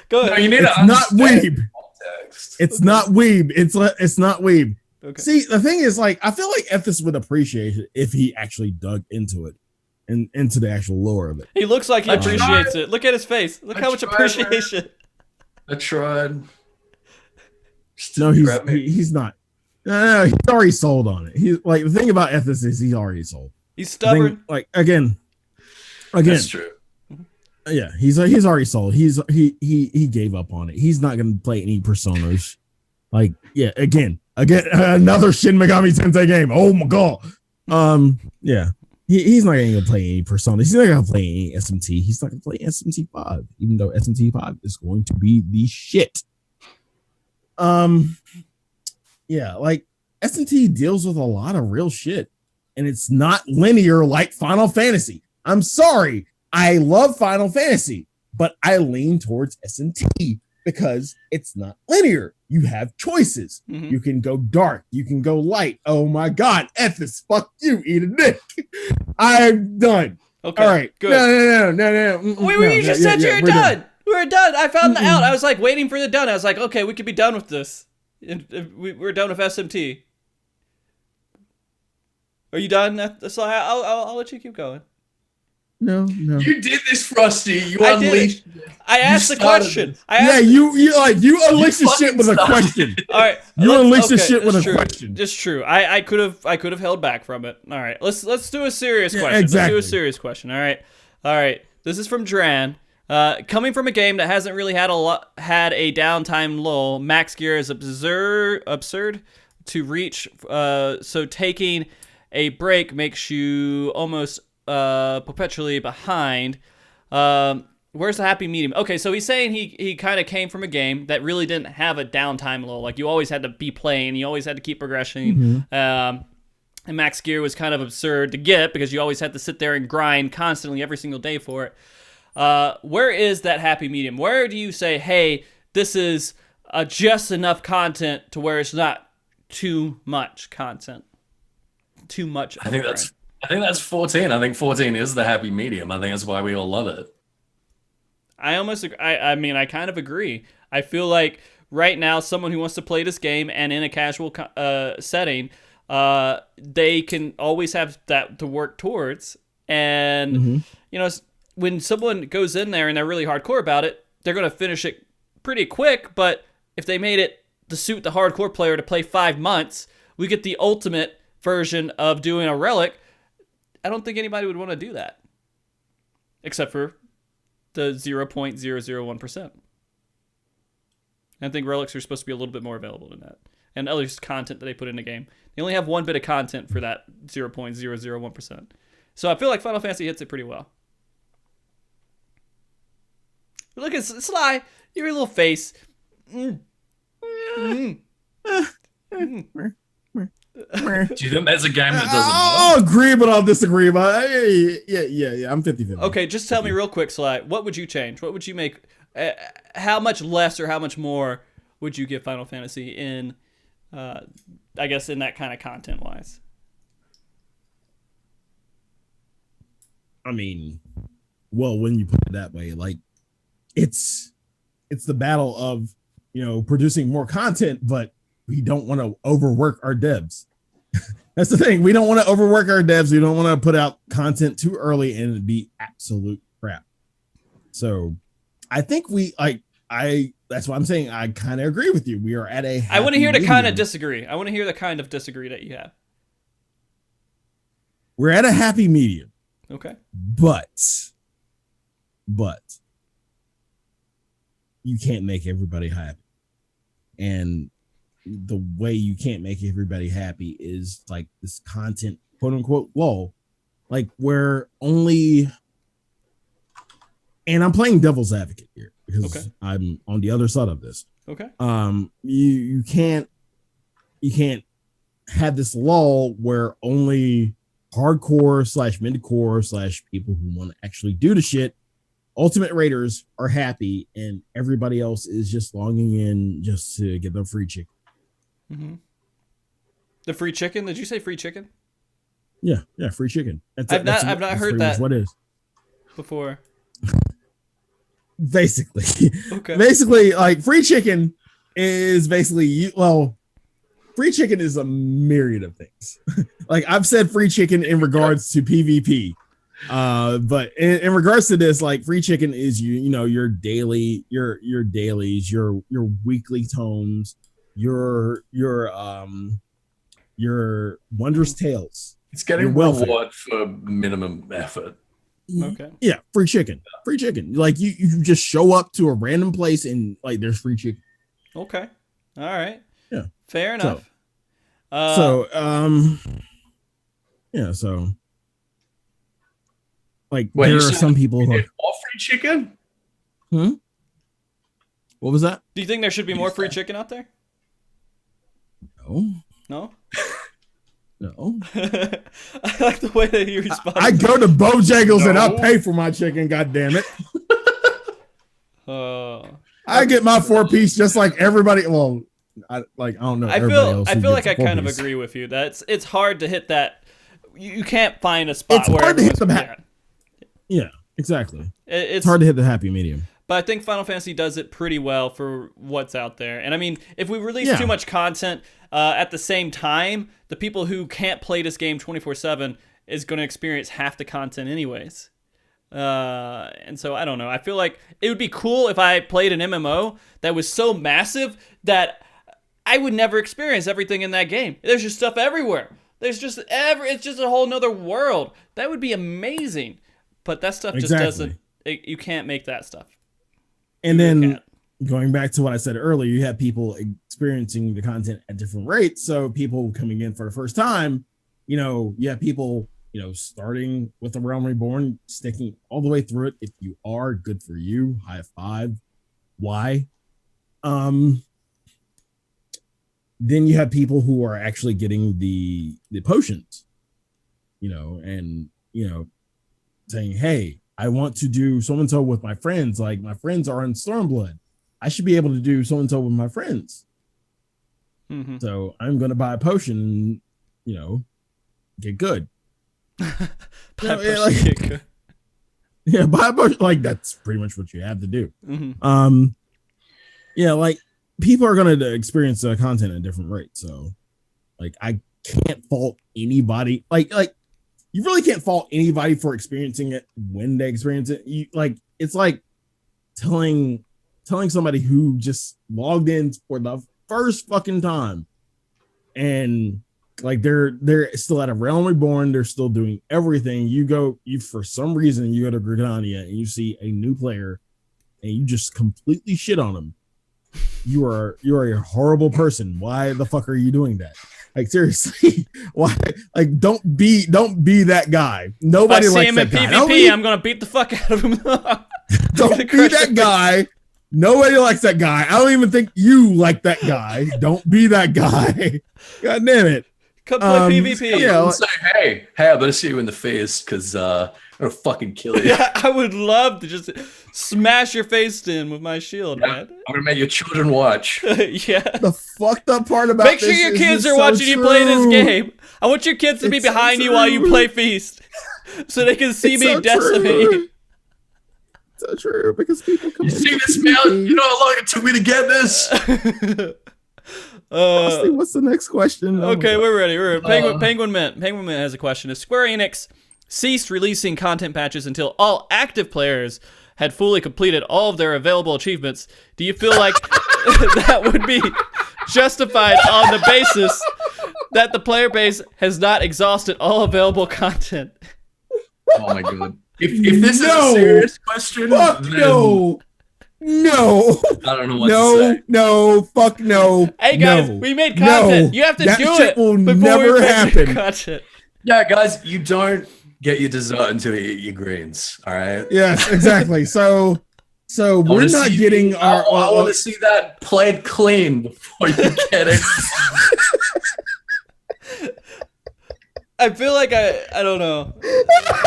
Go ahead. No, you need it's to not weeb. Context. It's not weeb. It's not weeb. Okay. See, the thing is, like, I feel like Ethys would appreciate it if he actually dug into it and into the actual lore of it. He looks like he appreciates it. Look at his face. Look how much appreciation. I tried. No, he's not. No, he's already sold on it. He's like, the thing about Ethys is he's already sold. He's stubborn. Like again. That's true. Yeah, he's already sold. He gave up on it. He's not gonna play any personas. Like, yeah, again, Again, another Shin Megami Tensei game. Oh my god. Yeah. He's not gonna play any Persona. He's not gonna play any SMT. He's not gonna play SMT 5, even though SMT 5 is going to be the shit. Yeah, like SMT deals with a lot of real shit, and it's not linear like Final Fantasy. I'm sorry. I love Final Fantasy, but I lean towards SMT because it's not linear. You have choices. Mm-hmm. You can go dark. You can go light. Oh my God, Ethys, fuck you, eat a dick. I'm done. Okay. All right. Good. No. Wait, you just said you're done. We're done. I found out. I was like waiting for the done. I was like, okay, we could be done with this. We're done with SMT. Are you done? I'll let you keep going. No. You did this, Frosty. You unleashed. I asked the question. You unleashed the shit with a question. All right, you unleashed the shit with a question. It's true. I could have held back from it. All right, let's do a serious question. Exactly. Let's do a serious question. All right. This is from Dran. Coming from a game that hasn't really had a downtime lull, max gear is absurd to reach. So taking a break makes you almost perpetually behind. Where's the happy medium? Okay, so he's saying he kind of came from a game that really didn't have a downtime lull. Like you always had to be playing, you always had to keep progressing. Mm-hmm. And max gear was kind of absurd to get because you always had to sit there and grind constantly every single day for it. Where is that happy medium? Where do you say, hey, this is just enough content to where it's not too much content? Too much. I think that's 14. I think 14 is the happy medium. I think that's why we all love it. I mean, I kind of agree. I feel like right now, someone who wants to play this game and in a casual setting, they can always have that to work towards. And, you know, when someone goes in there and they're really hardcore about it, they're going to finish it pretty quick. But if they made it to suit the hardcore player to play 5 months, we get the ultimate version of doing a relic. I don't think anybody would want to do that. Except for the 0.001%. I think relics are supposed to be a little bit more available than that. And at least content that they put in the game. They only have one bit of content for that 0.001%. So I feel like Final Fantasy hits it pretty well. Look at Sly, your little face. Do you think that's a game that doesn't I'll agree, but I'll disagree. But yeah. I'm 50-50. Okay, just tell me real quick, Sly. What would you change? What would you make? How much less or how much more would you give Final Fantasy in, I guess, in that kind of content-wise? I mean, well, when you put it that way, like, it's the battle of, producing more content, but we don't want to overwork our devs. That's the thing. We don't want to overwork our devs. We don't want to put out content too early and it'd be absolute crap. So I think that's what I'm saying. I kind of agree with you. We are at a, I want to hear the kind of disagree. I want to hear the kind of disagree that you have. We're at a happy medium. Okay. But you can't make everybody happy. And the way you can't make everybody happy is like this content, quote unquote, lull, like where only, and I'm playing devil's advocate here because I'm on the other side of this. Okay. You can't have this lull where only hardcore / midcore / people who want to actually do the shit, ultimate raiders, are happy, and everybody else is just logging in just to get the free chicken. Mm-hmm. The free chicken? Did you say free chicken? Yeah, free chicken. I've not heard that. What is before? Basically, like free chicken is basically free chicken is a myriad of things. Like I've said, free chicken in regards to PvP. But in regards to this, like free chicken is your daily, your dailies, your weekly tomes, your wondrous tales. It's getting reward for minimum effort. Okay. Yeah, free chicken. Like you just show up to a random place and like there's free chicken. Okay. All right. Yeah. Fair enough. So yeah, so like Wait, there you are said some people who are, more free chicken? what was that? Do you think there should be more free chicken out there? No. No. No. I like the way that he responds. I go to Bojangles and I No. pay for my chicken, god damn it. Oh. I get my 4-piece just like everybody. Well, I don't know. I feel like I kind of agree with you. It's hard to hit that. You can't find a spot It's where hard to hit everyone's- Yeah, exactly. It's It's hard to hit the happy medium. But I think Final Fantasy does it pretty well for what's out there. And I mean, if we release Yeah. too much content at the same time, the people who can't play this game 24/7 is going to experience half the content anyways. And so I don't know. I feel like it would be cool if I played an MMO that was so massive that I would never experience everything in that game. There's just stuff everywhere. It's just a whole nother world. That would be amazing. But that stuff just doesn't. You can't make that stuff. And then can't. going back to what I said earlier, you have people experiencing the content at different rates. So people coming in for the first time, you have people, starting with the Realm Reborn, sticking all the way through it. If you are, good for you. High five. Why? Then you have people who are actually getting the potions, and saying, hey, I want to do so and so with my friends. Like my friends are on Stormblood. I should be able to do so and so with my friends. Mm-hmm. So I'm going to buy a potion and, get good. But Yeah, buy a potion. Like that's pretty much what you have to do. mm-hmm. Yeah, like people are going to experience content at different rates. So like I can't fault anybody. Like you really can't fault anybody for experiencing it when they experience it. It's like telling somebody who just logged in for the first fucking time and like they're still at a Realm Reborn, they're still doing everything. You for some reason you go to Gridania and you see a new player and you just completely shit on them. You are a horrible person. Why the fuck are you doing that? Like seriously, why? Like don't be that guy. Nobody If I see likes him that in guy. PvP, I'm gonna beat the fuck out of him. Don't be that guy. Nobody likes that guy. I don't even think you like that guy. Don't be that guy. God damn it. Come play PvP. Yeah. Say, hey, I better see you in the face because I'm gonna fucking kill you. Yeah, I would love to just smash your face in with my shield, Yeah, man. I'm gonna make your children watch. Yeah. The fucked up part about Make sure this your is kids it's are so watching you play this true. game. I want your kids to be It's so behind you while you true. play Feast, so they can see It's me so decimate true. you. So true because people come You see this man? You know how long it took me to get this? Honestly, what's the next question? Oh my Okay, God. we're ready. Penguin Mint has a question. If Square Enix ceased releasing content patches until all active players had fully completed all of their available achievements, do you feel like that would be justified on the basis that the player base has not exhausted all available content? Oh my god! If this is No. a serious question, Fuck then no. No. I don't know what to say. No. Fuck no. Hey guys, no. we made content. No. You have to That do shit it will before never we make happen. content. Yeah, guys, you don't get your dessert until you eat your greens. All right. Yes, exactly. So I we're wanna not see- getting I our. want to see that played clean before you get it. I feel like I don't know.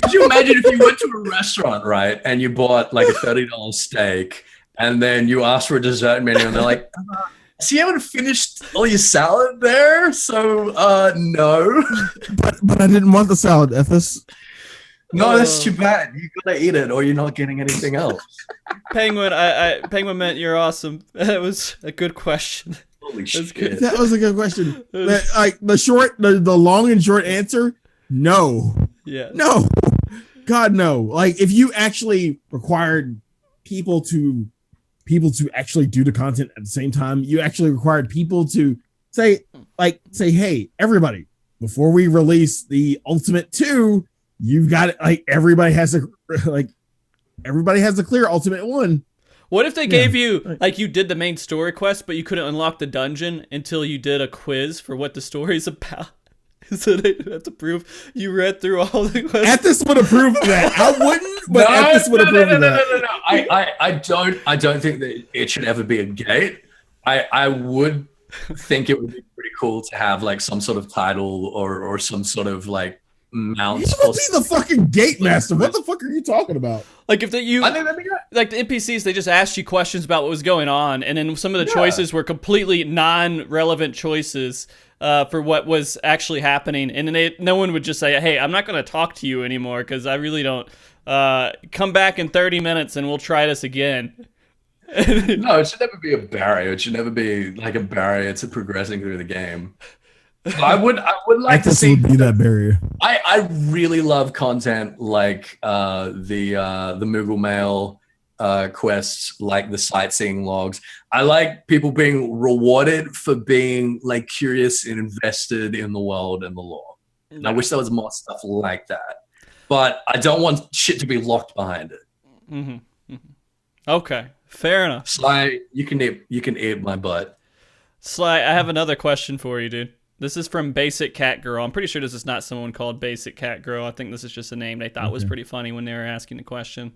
Could you imagine if you went to a restaurant, right, and you bought like a $30 steak, and then you asked for a dessert menu, and they're like, "So you haven't finished all your salad there? So, no, But I didn't want the salad, Ethys. no, that's too bad. You gotta eat it, or you're not getting anything else." Penguin, Penguin meant you're awesome. That was a good question. Holy That's shit! good. That was a good question. Like the long and short answer, no. Yeah. No. God no. Like if you actually required people to actually do the content at the same time, you actually required people to say, hey, everybody, before we release the Ultimate 2, you've got it. Like everybody has a clear Ultimate 1. What if they gave you, like, you did the main story quest, but you couldn't unlock the dungeon until you did a quiz for what the story's about? So they have to prove you read through all the quests. Ethys would approve of that. I wouldn't, but Ethys would approve of that. I don't think that it should ever be a gate. I would think it would be pretty cool to have like some sort of title or some sort of like mount. You would be the fucking gate master. What the fuck are you talking about? Like if you, I think that'd be good. Like the NPCs, they just asked you questions about what was going on, and then some of the choices were completely non-relevant choices for what was actually happening, and then no one would just say, "Hey, I'm not going to talk to you anymore because I really don't." Come back in 30 minutes and we'll try this again. No, it should never be a barrier. It should never be like a barrier to progressing through the game. I would like to see would be that barrier. I really love content like the Moogle Mail quests, like the sightseeing logs. I like people being rewarded for being like curious and invested in the world and the lore. And I wish there was more stuff like that, but I don't want shit to be locked behind it. Mm-hmm. Mm-hmm. Okay, fair enough. Sly, you can eat my butt. Sly, I have another question for you, dude. This is from Basic Cat Girl. I'm pretty sure this is not someone called Basic Cat Girl. I think this is just a name they thought was pretty funny when they were asking the question.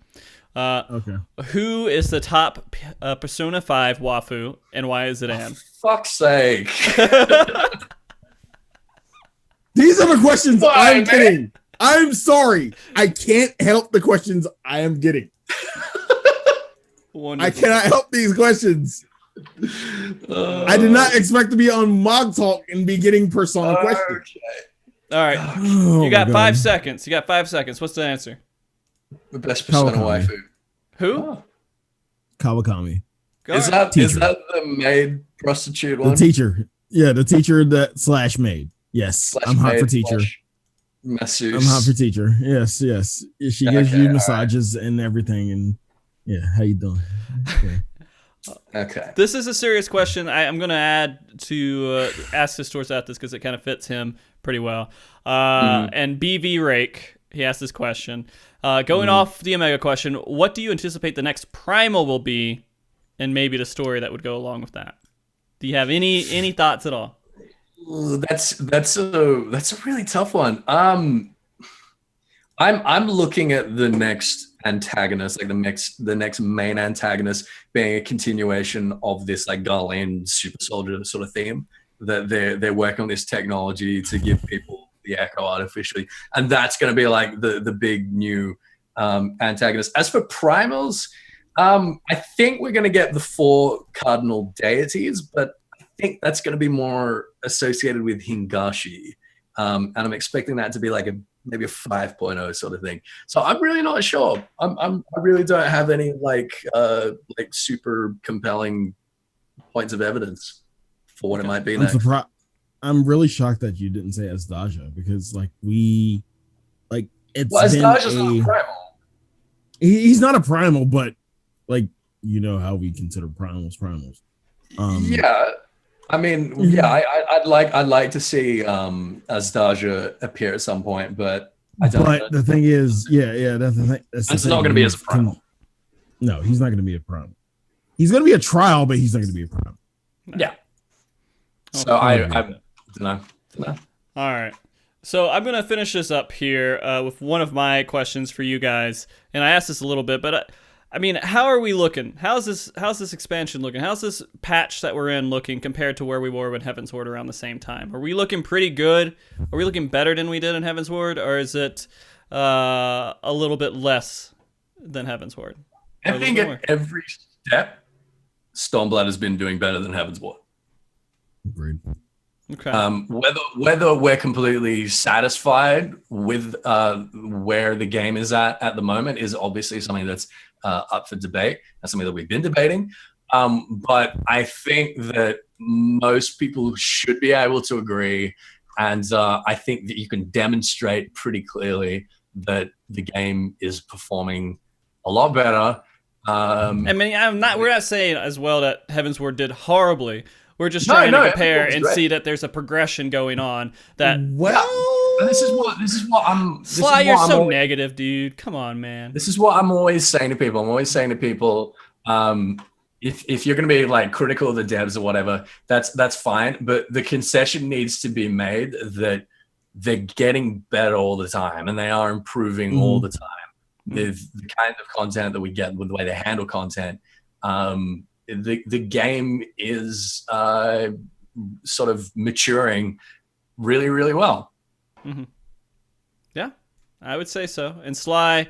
Who is the top Persona 5 waifu, and why is it Anne? Fuck's sake. These are the questions I'm getting. I'm sorry. I can't help the questions I am getting. I cannot help these questions. I did not expect to be on MogTalk and be getting Persona questions. All right. You got 5 seconds. What's the answer? The best Persona waifu. Who? Oh. Kawakami. Is that the maid prostitute one? The teacher. Yeah, the teacher that slash maid. Yes, I'm hot for teacher. Masseuse. I'm hot for teacher. Yes. She gives you massages and everything. And yeah, how you doing? Okay. This is a serious question. I'm going to add to ask this towards Ethys because it kind of fits him pretty well. And BV Rake, he asked this question. Going off the Omega question, what do you anticipate the next Primal will be, and maybe the story that would go along with that? Do you have any thoughts at all? That's a really tough one. I'm looking at the next antagonist, like the next main antagonist being a continuation of this like Garland super soldier sort of theme, that they're working on this technology to give people the echo artificially, and that's going to be like the big new antagonist. As for primals, I think we're going to get the 4 cardinal deities, but I think that's going to be more associated with Hingashi, and I'm expecting that to be like maybe a 5.0 sort of thing. So I'm really not sure. I really don't have any like super compelling points of evidence for what it might be next. I'm really shocked that you didn't say Asdaja, because it's Asdaja's not a primal. He's not a primal, but like, you know how we consider primals. Yeah. I mean, yeah, I'd like to see Asdaja appear at some point, but I don't. But the thing is, that's the thing. It's not going to be as a primal. No, he's not going to be a primal. He's going to be a trial, but he's not going to be a primal. Yeah. So I don't know. All right. So I'm going to finish this up here with one of my questions for you guys, and I asked this a little bit, but I mean, how are we looking? How's this expansion looking? How's this patch that we're in looking compared to where we were with Heaven's Ward around the same time? Are we looking pretty good? Are we looking better than we did in Heaven's Ward, or is it a little bit less than Heaven's Ward? I think at every step, Stormblood has been doing better than Heaven's Ward. Agreed. Okay. Whether we're completely satisfied with where the game is at the moment is obviously something that's up for debate. That's something that we've been debating. But I think that most people should be able to agree, and I think that you can demonstrate pretty clearly that the game is performing a lot better. I mean, we're not saying as well that Heaven's Ward did horribly. We're just trying to compare and see that there's a progression going on. That this is what I'm. Sly, you're so negative, dude. Come on, man. This is what I'm always saying to people. I'm always saying to people, If you're going to be like critical of the devs or whatever, that's fine. But the concession needs to be made that they're getting better all the time and they are improving all the time with the kind of content that we get, with the way they handle content. The game is sort of maturing really, really well. Mm-hmm. Yeah, I would say so. And Sly,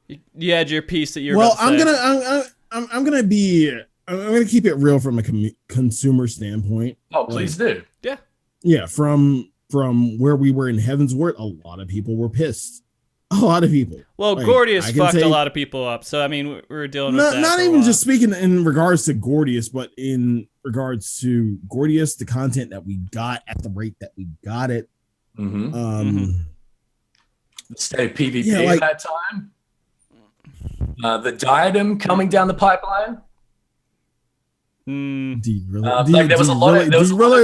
you had your piece that you're. Well, about to say. I'm gonna keep it real from a consumer standpoint. Oh, please do. Yeah, from where we were in Heaven's Word, a lot of people were pissed. A lot of people. Well, like, Gordius fucked a lot of people up. So, I mean, we were dealing with that. Not even just speaking in regards to Gordius, but in regards to Gordius, the content that we got at the rate that we got it. The state of PvP at that time. The diadem coming down the pipeline. Do you really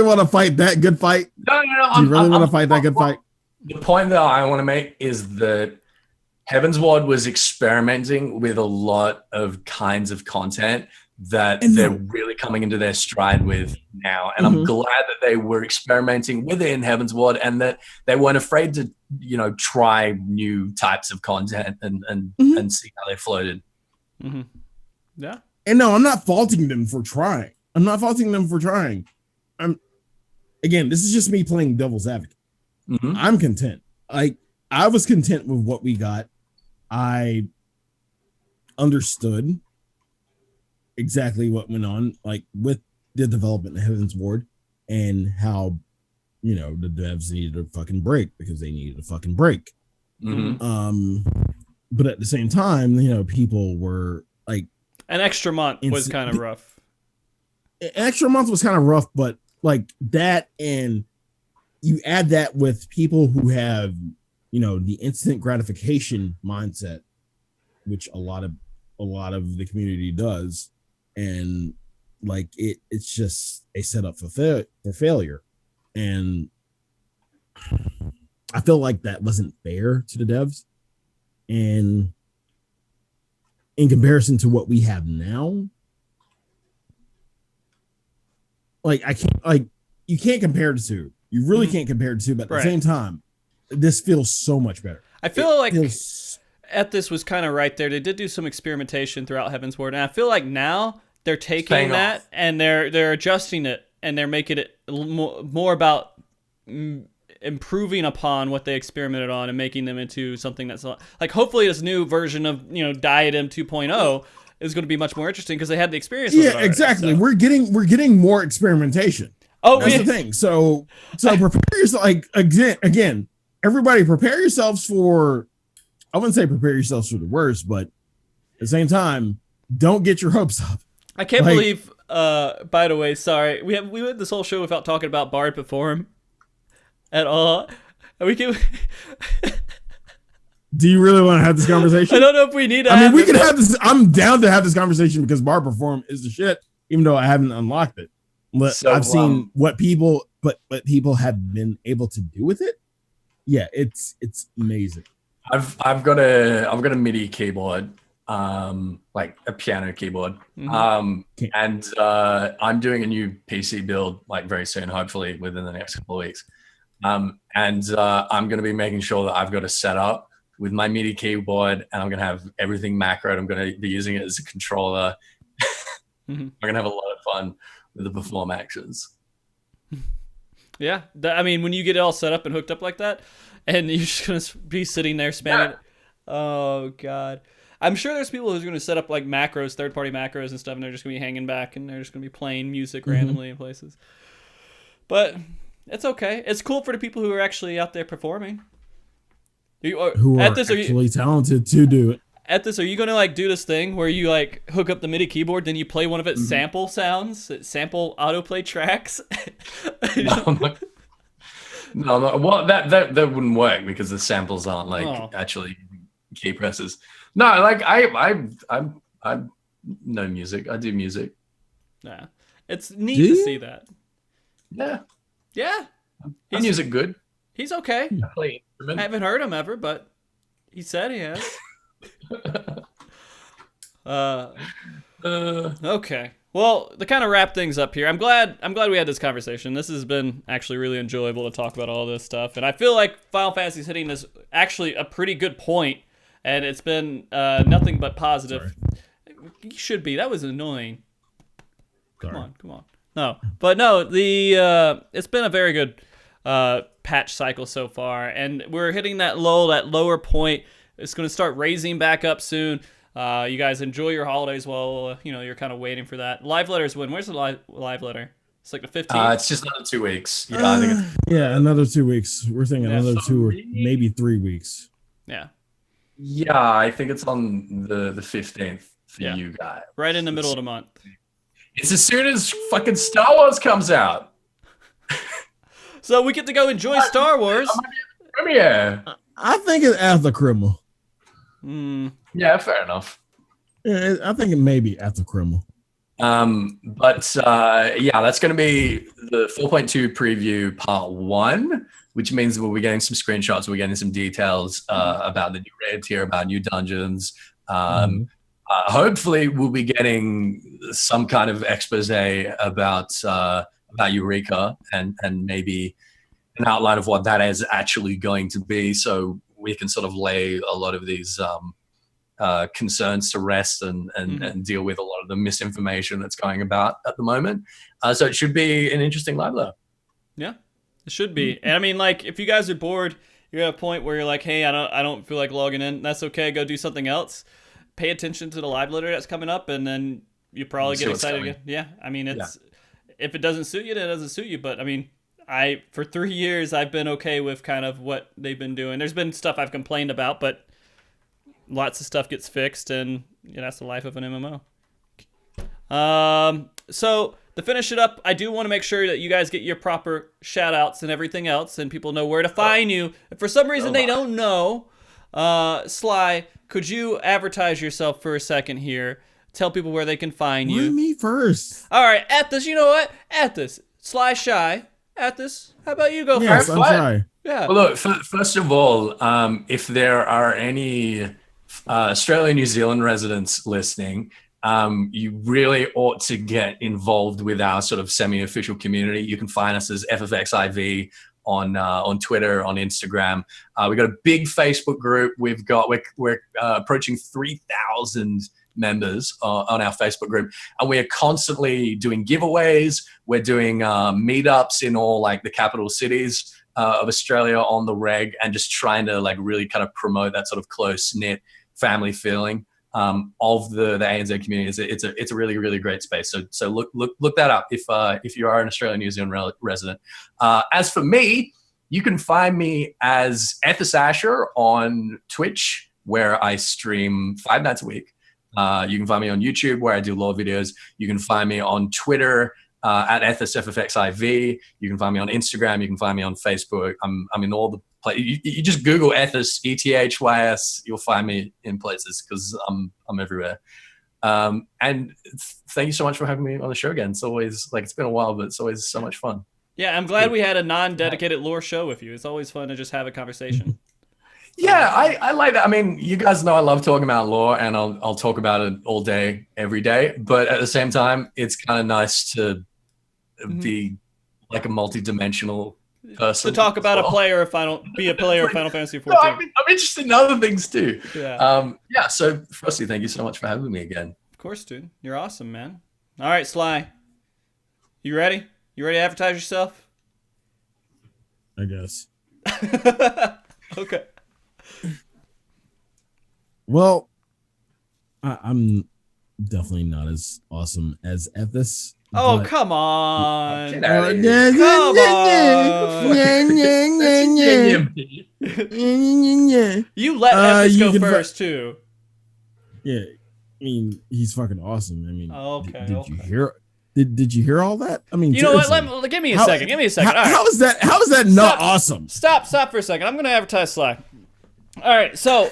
want to fight that good fight? No. Do you really want to fight that good fight? The point that I want to make is that Heaven's Ward was experimenting with a lot of kinds of content that they're really coming into their stride with now. And I'm glad that they were experimenting with it in Heaven's Ward and that they weren't afraid to, try new types of content and see how they floated. Yeah. And no, I'm not faulting them for trying. Again, this is just me playing devil's advocate. I'm content. I was content with what we got. I understood exactly what went on, like with the development of Heaven's Ward and how, the devs needed a fucking break because they needed a fucking break. But at the same time, people were like, an extra month was kind of rough. An extra month was kind of rough, but like that, and you add that with people who have, the instant gratification mindset, which a lot of the community does, and like it's just a setup for failure. And I feel like that wasn't fair to the devs. And in comparison to what we have now, like you can't compare the two. You really can't compare the two, but at the same time, this feels so much better. I feel like Ethys was kind of right there. They did do some experimentation throughout Heaven's Ward, and I feel like now they're taking that and they're adjusting it and they're making it more about improving upon what they experimented on and making them into something that's like, hopefully this new version of Diadem 2.0 is going to be much more interesting because they had the experience with it already, exactly. So. We're getting more experimentation. That's the thing. So prepare yourself. Like again, everybody prepare yourselves for. I wouldn't say prepare yourselves for the worst, but at the same time, don't get your hopes up. I can't believe. By the way, sorry, we went this whole show without talking about Bard Perform at all. We can. Do you really want to have this conversation? I don't know if we need to. I mean, we can have this. I'm down to have this conversation because Bard Perform is the shit, even though I haven't unlocked it. But I've seen what people have been able to do with it. Yeah, it's amazing. I've got a MIDI keyboard, like a piano keyboard, and I'm doing a new PC build like very soon, hopefully within the next couple of weeks. And I'm going to be making sure that I've got a setup with my MIDI keyboard, and I'm going to have everything macroed. I'm going to be using it as a controller. I'm going to have a lot of fun with the perform actions. Yeah, I mean, when you get it all set up and hooked up like that, and you're just going to be sitting there spamming it. Oh, God. I'm sure there's people who's going to set up like macros, third-party macros and stuff, and they're just going to be hanging back, and they're just going to be playing music randomly in places. But it's okay. It's cool for the people who are actually out there performing. Who are actually talented to do it. Ethys, are you going to like do this thing where you like hook up the MIDI keyboard, then you play one of its sample sounds, sample autoplay tracks? No. Well, that wouldn't work because the samples aren't like actually key presses. No, like I know music. I do music. Yeah, it's neat to see that. Yeah. His music good. He's okay. I play instrument. I haven't heard him ever, but he said he has. Okay. Well, to kind of wrap things up here, I'm glad we had this conversation. This has been actually really enjoyable to talk about all this stuff, and I feel like Final Fantasy's hitting this actually a pretty good point, and it's been nothing but positive. Sorry. You should be. That was annoying. Come on. No, but no, it's been a very good patch cycle so far, and we're hitting that lower point. It's going to start raising back up soon. You guys enjoy your holidays while you're kind of waiting for that. Live letters when? Where's the live letter? It's like the 15th. It's just another 2 weeks. Yeah, I think another 2 weeks. We're thinking another 2 or maybe 3 weeks. Yeah. Yeah, I think it's on the 15th for you guys. Right in the middle of the month. It's as soon as fucking Star Wars comes out. So we get to go enjoy Star Wars. Premiere. I think it's after Criminal. Yeah, fair enough. Yeah, I think it may be after Criminal. But that's going to be the 4.2 preview part 1, which means we'll be getting some screenshots. We're getting some details about the new raid tier, about new dungeons. Hopefully, we'll be getting some kind of expose about Eureka and maybe an outline of what that is actually going to be, so we can sort of lay a lot of these concerns to rest and deal with a lot of the misinformation that's going about at the moment. So it should be an interesting live letter. Yeah, it should be. And I mean, like, if you guys are bored, you're at a point where you're like, hey, I don't feel like logging in. That's okay. Go do something else. Pay attention to the live letter that's coming up, and then you probably get excited again. Yeah, I mean, if it doesn't suit you, then it doesn't suit you. But I mean, for 3 years, I've been okay with kind of what they've been doing. There's been stuff I've complained about, but lots of stuff gets fixed, and that's the life of an MMO. So to finish it up, I do want to make sure that you guys get your proper shout outs and everything else, and people know where to find you. If for some reason they don't know, Sly, could you advertise yourself for a second here? Tell people where they can find you. Me first. All right, Ethys, you know what? Ethys, Sly Shy. Ethys, how about you go first? I'm shy. Yeah. Well, look, first of all, if there are any Australia, New Zealand residents listening, you really ought to get involved with our sort of semi-official community. You can find us as FFXIV on Twitter, on Instagram. We've got a big Facebook group. We're approaching 3,000 members on our Facebook group, and we are constantly doing giveaways. We're doing meetups in all like the capital cities of Australia on the reg, and just trying to like really kind of promote that sort of close knit family feeling of the ANZ community. It's a really, really great space. So look that up if you are an Australian New Zealand resident. As for me, you can find me as Ethys Asher on Twitch, where I stream 5 nights a week. You can find me on YouTube, where I do lore videos. You can find me on Twitter at EthysFFXIV. You can find me on Instagram. You can find me on Facebook. I'm in all the places. You just Google Ethys, ETHYS. You'll find me in places because I'm everywhere. And thank you so much for having me on the show again. It's always it's been a while, but it's always so much fun. Yeah, I'm glad we had a non-dedicated lore show with you. It's always fun to just have a conversation. Yeah, I like that. I mean, you guys know I love talking about lore, and I'll talk about it all day, every day. But at the same time, it's kind of nice to be like a multi-dimensional person. To talk about a player of Final Fantasy 14. No, I'm interested in other things too. Yeah. So firstly, thank you so much for having me again. Of course, dude. You're awesome, man. All right, Sly. You ready? You ready to advertise yourself? I guess. Okay. Well, I'm definitely not as awesome as Ethys. Oh, come on. Get out of here. You let Ethys go first, too. Yeah. I mean, he's fucking awesome. I mean, okay. Did you hear? Did you hear all that? I mean, you know what? Give me a second. Give me a second. All right. How is that not awesome? Stop for a second. I'm going to advertise Sly. All right. So,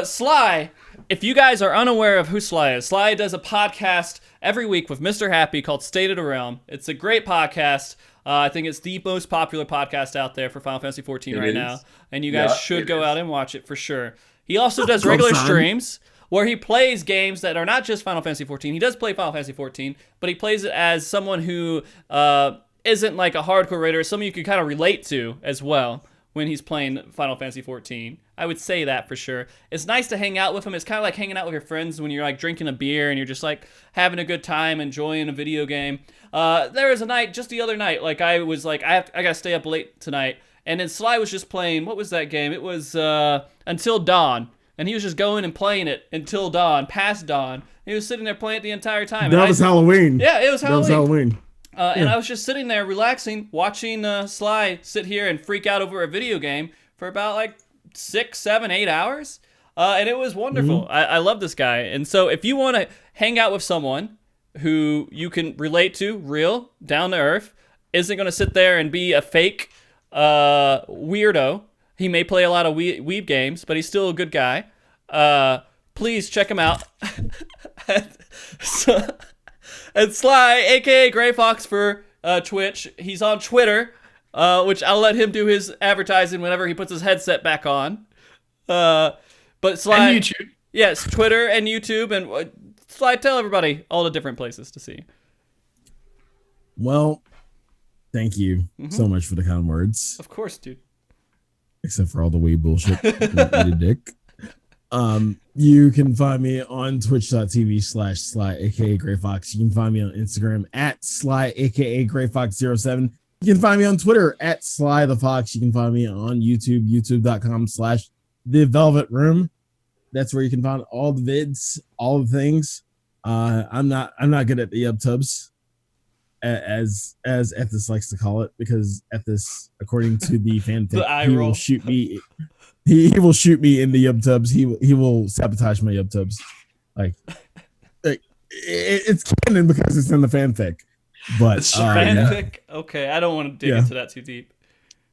Sly, if you guys are unaware of who Sly is, Sly does a podcast every week with Mr. Happy called State of the Realm. It's a great podcast. I think it's the most popular podcast out there for Final Fantasy 14 right now. And you guys should go out and watch it for sure. He also does regular streams where he plays games that are not just Final Fantasy 14. He does play Final Fantasy 14, but he plays it as someone who isn't like a hardcore raider, someone you can kind of relate to as well when he's playing Final Fantasy 14. I would say that for sure. It's nice to hang out with him. It's kind of like hanging out with your friends when you're like drinking a beer and you're just like having a good time, enjoying a video game. There was a night, just the other night, like I was like, I gotta stay up late tonight. And then Sly was just playing, what was that game? It was Until Dawn. And he was just going and playing it until dawn, past dawn. He was sitting there playing it the entire time. That was Halloween. Yeah, it was Halloween. That was Halloween. And I was just sitting there relaxing, watching Sly sit here and freak out over a video game for about like 6, 7, 8 hours. And it was wonderful. I love this guy. And so if you want to hang out with someone who you can relate to, real, down to earth, isn't going to sit there and be a fake weirdo. He may play a lot of weeb games, but he's still a good guy. Please check him out. And Sly, a.k.a. Greyfox for Twitch. He's on Twitter, which I'll let him do his advertising whenever he puts his headset back on. But Sly... And YouTube. Yes, Twitter and YouTube. And Sly, tell everybody all the different places to see. Well, thank you so much for the kind words. Of course, dude. Except for all the weed bullshit. Eat a dick. You can find me on twitch.tv/Sly, aka Greyfox. You can find me on Instagram at Sly, aka Greyfox07. You can find me on Twitter at Sly the Fox. You can find me on YouTube, youtube.com/The Velvet Room. That's where you can find all the vids, all the things. I'm not good at the tubs, as Ethys likes to call it, because Ethys, according to the fanfic, he will shoot me. He will shoot me in the tubs. He will sabotage my tubs. Like it's canon because it's in the fanfic. But fanfic? Okay, I don't want to dig into that too deep.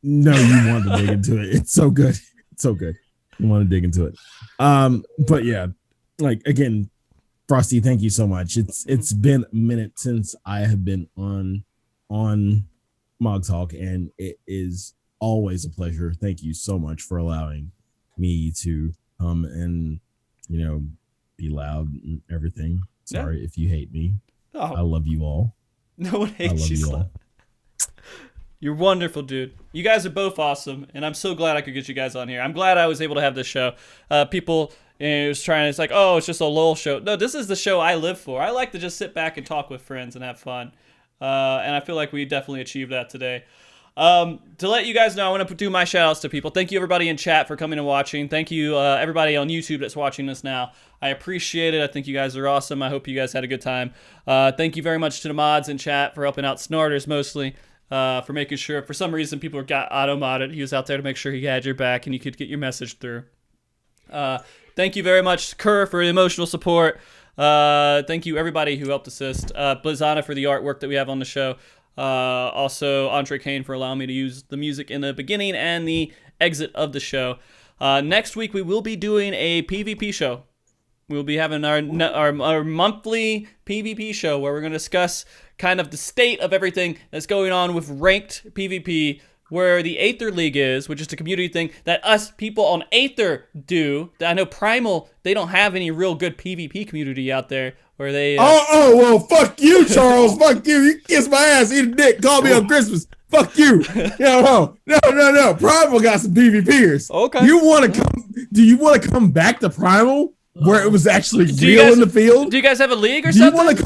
No, you want to dig into it. It's so good. It's so good. You want to dig into it. But yeah, like again, Frosty, thank you so much. It's been a minute since I have been on MogTalk, and it is always a pleasure. Thank you so much for allowing me to come and be loud and everything. Sorry if you hate me. Oh. I love you all. No one hates you all. You're wonderful, dude. You guys are both awesome, and I'm so glad I could get you guys on here. I'm glad I was able to have this show. People was trying. It's like, oh, it's just a lull show. No, this is the show I live for. I like to just sit back and talk with friends and have fun, and I feel like we definitely achieved that today. To let you guys know, I want to do my shout outs to people. Thank you everybody in chat for coming and watching. Thank you everybody on YouTube that's watching this now. I appreciate it. I think you guys are awesome. I hope you guys had a good time. Thank you very much to the mods in chat for helping out Snarters mostly, for making sure, for some reason people got auto-modded. He was out there to make sure he had your back and you could get your message through. Thank you very much, Kerr, for the emotional support. Thank you everybody who helped assist. Blizana for the artwork that we have on the show. Also, Andre Kane for allowing me to use the music in the beginning and the exit of the show. Next week, we will be doing a PvP show. We'll be having our monthly PvP show where we're going to discuss kind of the state of everything that's going on with ranked PvP, where the Aether League is, which is the community thing that us people on Aether do. I know Primal, they don't have any real good PvP community out there. Where they, well, fuck you, Charles. Fuck you. You kiss my ass, eat a dick, call me on Christmas. Fuck you. No. Primal got some PvPers. Okay. Do you want to come back to Primal where it was actually real in the field? Do you guys have a league or something?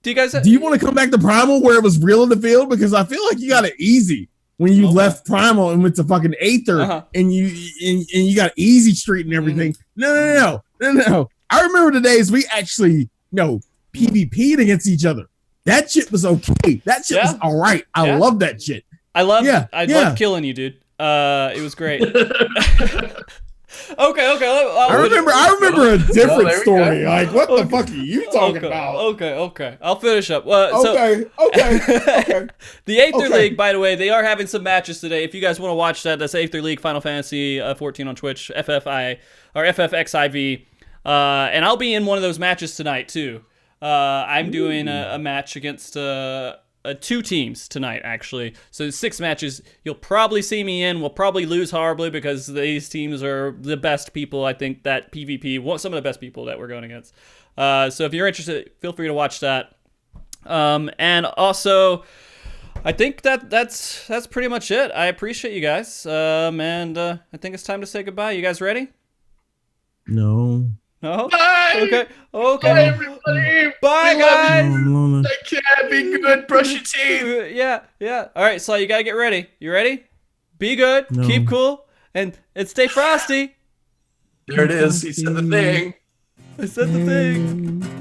Do you want to come back to Primal where it was real in the field? Because I feel like you got it easy when you left Primal and went to fucking Aether, and you got easy street and everything. No. I remember the days we actually PvP'd against each other. That shit was okay. That shit was all right. I love that shit. I loved killing you, dude. It was great. Okay. I remember a different story. Like, what the fuck are you talking about? Okay. I'll finish up. Okay. The Aether League, by the way, they are having some matches today. If you guys want to watch that, that's Aether League Final Fantasy 14 on Twitch, FFXIV. And I'll be in one of those matches tonight too. I'm doing a match against 2 teams tonight, actually. So 6 matches. You'll probably see me in. We'll probably lose horribly because these teams are the best people. I think that PvP, some of the best people that we're going against. So if you're interested, feel free to watch that. And also, I think that's pretty much it. I appreciate you guys. And I think it's time to say goodbye. You guys ready? No. No? Bye! Okay. Bye, everybody! Bye, We love guys! you. Take care. Be good. Brush your teeth. Yeah. All right, Sly, you gotta get ready. You ready? Be good, No. keep cool, and stay frosty. There it is. He said the thing. I said the thing.